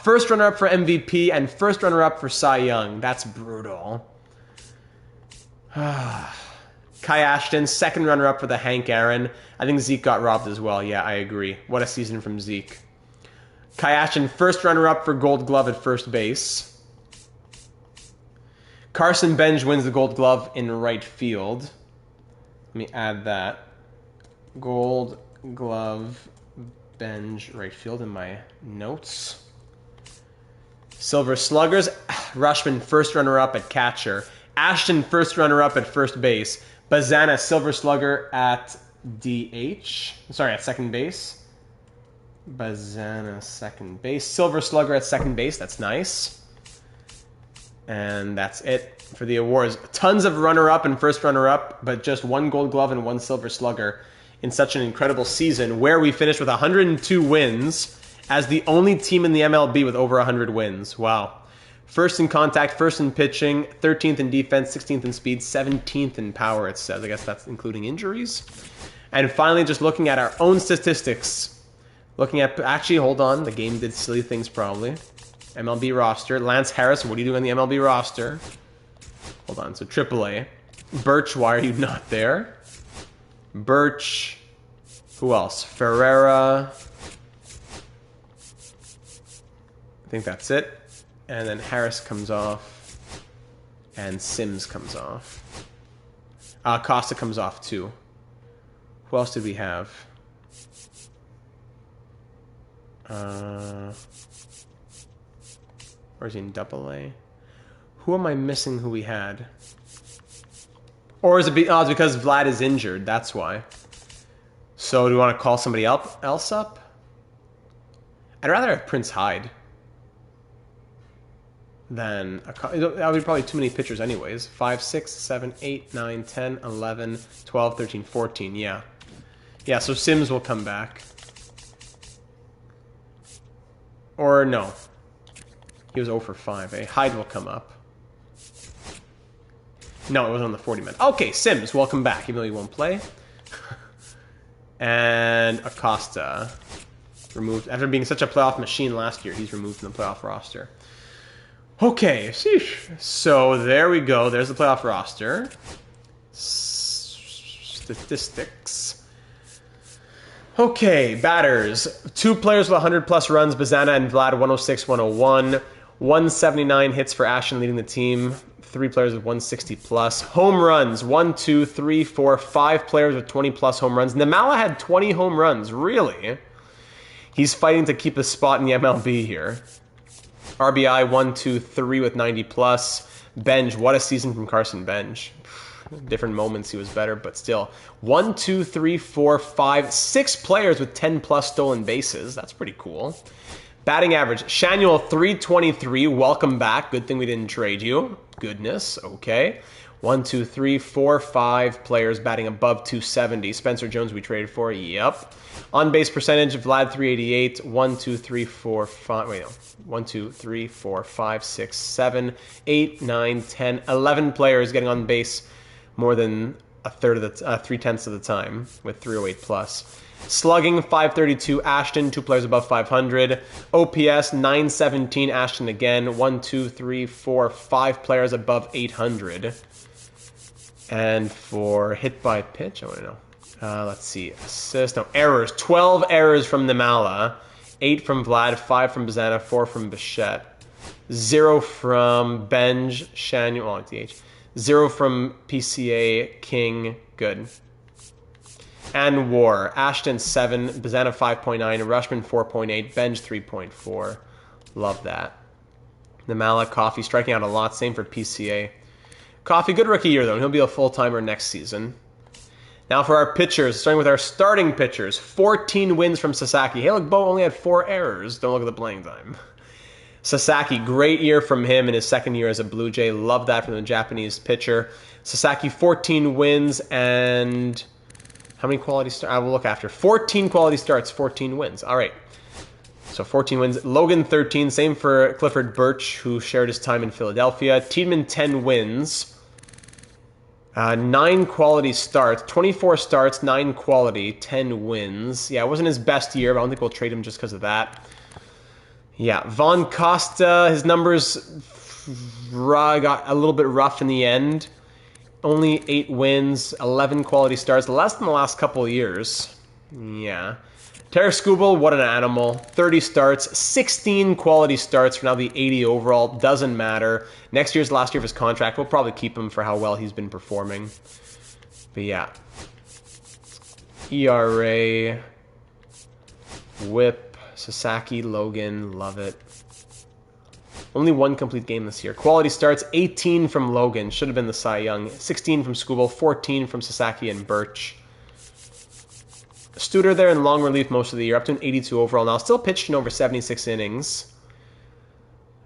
First runner-up for MVP and first runner-up for Cy Young. That's brutal. Kai Ashton, second runner-up for the Hank Aaron. I think Zeke got robbed as well. Yeah, I agree. What a season from Zeke. Kai Ashton, first runner-up for Gold Glove at first base. Carson Benj wins the Gold Glove in right field. Let me add that. Gold Glove, Benj, right field in my notes. Silver Sluggers, Rushman, first runner-up at catcher. Ashton, first runner-up at first base. Bazana, Silver Slugger at DH. Sorry, at second base. Bazana, second base. Silver Slugger at second base. That's nice. And that's it for the awards. Tons of runner-up and first runner-up, but just one Gold Glove and one Silver Slugger in such an incredible season, where we finished with 102 wins as the only team in the MLB with over 100 wins. Wow. First in contact, first in pitching, 13th in defense, 16th in speed, 17th in power, it says. I guess that's including injuries. And finally, just looking at our own statistics. Looking at, actually, hold on, the game did silly things probably. MLB roster. Lance Harris, what are you doing on the MLB roster? Hold on, so AAA. Birch, why are you not there? Birch. Who else? Ferreira. I think that's it. And then Harris comes off. And Sims comes off. Costa comes off too. Who else did we have? Or is he in AA? Who am I missing who we had? Or is it it's because Vlad is injured, that's why. So do we want to call somebody else up? I'd rather have Prince Hyde than that would be probably too many pitchers anyways. 5, 6, 7, 8, 9, 10, 11, 12, 13, 14. Yeah. Yeah, so Sims will come back. Or no. He was 0 for 5, eh? Hyde will come up. No, it was on the 40 minute. Okay, Sims, welcome back, even though he won't play. And Acosta. Removed. After being such a playoff machine last year, he's removed from the playoff roster. Okay, sheesh. So there we go. There's the playoff roster. Statistics. Okay, batters. 2 players with 100 plus runs, Bazana and Vlad, 106, 101. 179 hits for Ashton leading the team. 3 players with 160 plus. Home runs, 1, 2, 3, 4, 5 players with 20 plus home runs. Namala had 20 home runs, really? He's fighting to keep a spot in the MLB here. RBI 1, 2, 3 with 90 plus. Benj, what a season from Carson Benj. Different moments he was better, but still. 1, 2, 3, 4, 5, 6 players with 10 plus stolen bases. That's pretty cool. Batting average, Shanuel 323. Welcome back. Good thing we didn't trade you. Goodness. Okay. 1, 2, 3, 4, 5 players batting above 270. Spencer Jones we traded for. Yep. On base percentage, Vlad 388. 1, 2, 3, 4, 5. Wait, no. 1, 2, 3, 4, 5, 6, 7, 8, 9, 10, 11 players getting on base more than a third of the 3/10 of the time with 308 plus. Slugging 532, Ashton 2 players above 500. OPS 917, Ashton again 1, 2, 3, 4, 5 players above 800. And for hit by pitch, I want to know. Let's see, assist. No, errors. 12 errors from Namala, 8 from Vlad, 5 from Bazana, 4 from Bichette, 0 from Benj, Shanuel, DH. 0 from PCA, King, good. And WAR, Ashton 7, Bazana 5.9, Rushman 4.8, Benj 3.4. Love that. Namala, Coffee striking out a lot. Same for PCA. Coffee, good rookie year though, and he'll be a full-timer next season. Now for our pitchers, starting with our starting pitchers. 14 wins from Sasaki. Hey, look, Bo only had 4 errors. Don't look at the playing time. Sasaki, great year from him in his second year as a Blue Jay. Love that from the Japanese pitcher. Sasaki, 14 wins and... how many quality starts? I will look after. 14 quality starts, 14 wins. All right. So 14 wins. Logan, 13. Same for Clifford Birch, who shared his time in Philadelphia. Tiedemann, 10 wins. 9 quality starts. 24 starts, 9 quality, 10 wins. Yeah, it wasn't his best year, but I don't think we'll trade him just because of that. Yeah, Von Costa, his numbers got a little bit rough in the end. Only 8 wins, 11 quality starts, less than the last couple of years. Yeah. Terry Skubal, what an animal. 30 starts, 16 quality starts for now the 80 overall. Doesn't matter. Next year's the last year of his contract. We'll probably keep him for how well he's been performing. But yeah. ERA. Whip, Sasaki, Logan, love it. Only one complete game this year. Quality starts, 18 from Logan. Should have been the Cy Young. 16 from Skubal, 14 from Sasaki and Birch. Studer there in long relief most of the year, up to an 82 overall now. Still pitched in over 76 innings.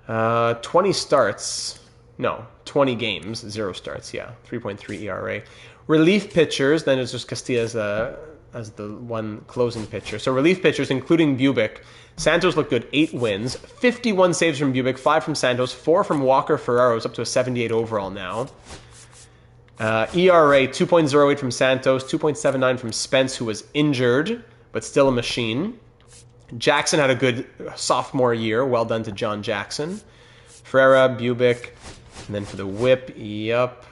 20 starts. No, 20 games, 0 starts, yeah. 3.3 ERA. Relief pitchers, then it's just Castilla as the one closing pitcher. So relief pitchers, including Bubic. Santos looked good, 8 wins. 51 saves from Bubic, 5 from Santos, 4 from Walker Ferrero's, up to a 78 overall now. ERA, 2.08 from Santos, 2.79 from Spence, who was injured, but still a machine. Jackson had a good sophomore year. Well done to John Jackson. Ferreira, Bubic, and then for the whip, yup.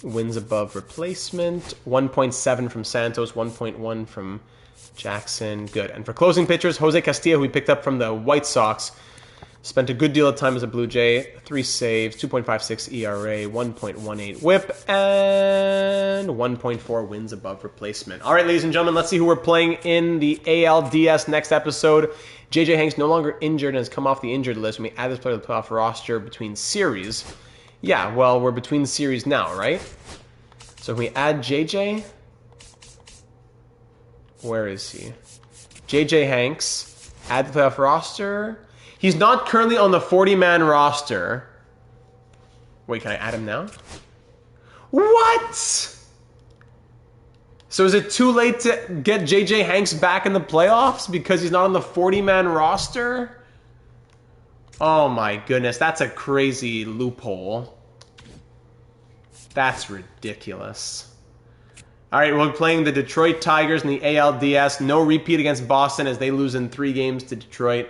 Wins above replacement. 1.7 from Santos, 1.1 from Jackson. Good. And for closing pitchers, Jose Castillo, who we picked up from the White Sox, spent a good deal of time as a Blue Jay. 3 saves, 2.56 ERA, 1.18 whip, and 1.4 wins above replacement. All right, ladies and gentlemen, let's see who we're playing in the ALDS next episode. JJ Hanks no longer injured and has come off the injured list when we add this player to the playoff roster between series. Yeah, well, we're between series now, right? So if we add JJ, where is he? JJ Hanks, add the playoff roster. He's not currently on the 40-man roster. Wait, can I add him now? What? So is it too late to get JJ Hanks back in the playoffs because he's not on the 40-man roster? Oh my goodness, that's a crazy loophole. That's ridiculous. All right, we're playing the Detroit Tigers in the ALDS. No repeat against Boston as they lose in 3 games to Detroit.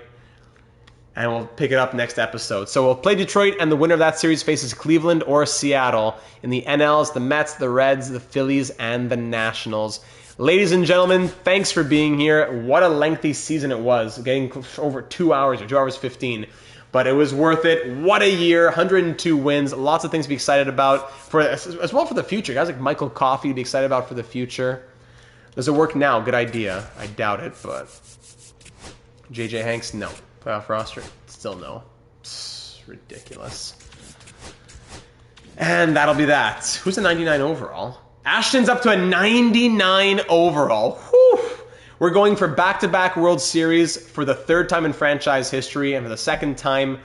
And we'll pick it up next episode. So we'll play Detroit, and the winner of that series faces Cleveland or Seattle. In the NLs, the Mets, the Reds, the Phillies, and the Nationals. Ladies and gentlemen, thanks for being here. What a lengthy season it was. Getting over 2 hours, or 2 hours 15. But it was worth it. What a year. 102 wins. Lots of things to be excited about, as well for the future. Guys like Michael Coffey to be excited about for the future. Does it work now? Good idea. I doubt it, but JJ Hanks, no. Playoff roster, still no. Psst, ridiculous. And that'll be that. Who's a 99 overall? Ashton's up to a 99 overall. Whew. We're going for back-to-back World Series for the 3rd time in franchise history and for the 2nd time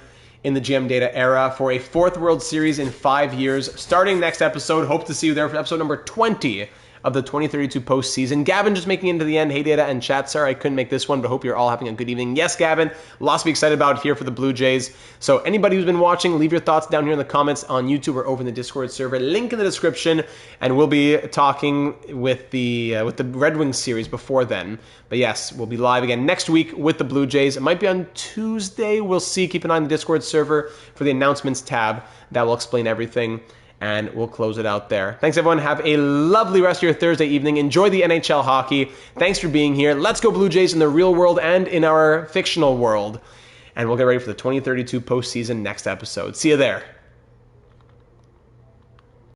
in the GM Data era for a 4th World Series in 5 years. Starting next episode, hope to see you there for episode number 20 of the 2032 postseason. Gavin just making it into the end. Hey, Data and chat. Sorry I couldn't make this one, but hope you're all having a good evening. Yes, Gavin, lots to be excited about here for the Blue Jays. So anybody who's been watching, leave your thoughts down here in the comments on YouTube or over in the Discord server. Link in the description, and we'll be talking with the Red Wings series before then. But yes, we'll be live again next week with the Blue Jays. It might be on Tuesday. We'll see. Keep an eye on the Discord server for the announcements tab. That will explain everything. And we'll close it out there. Thanks, everyone. Have a lovely rest of your Thursday evening. Enjoy the NHL hockey. Thanks for being here. Let's go Blue Jays in the real world and in our fictional world. And we'll get ready for the 2032 postseason next episode. See you there.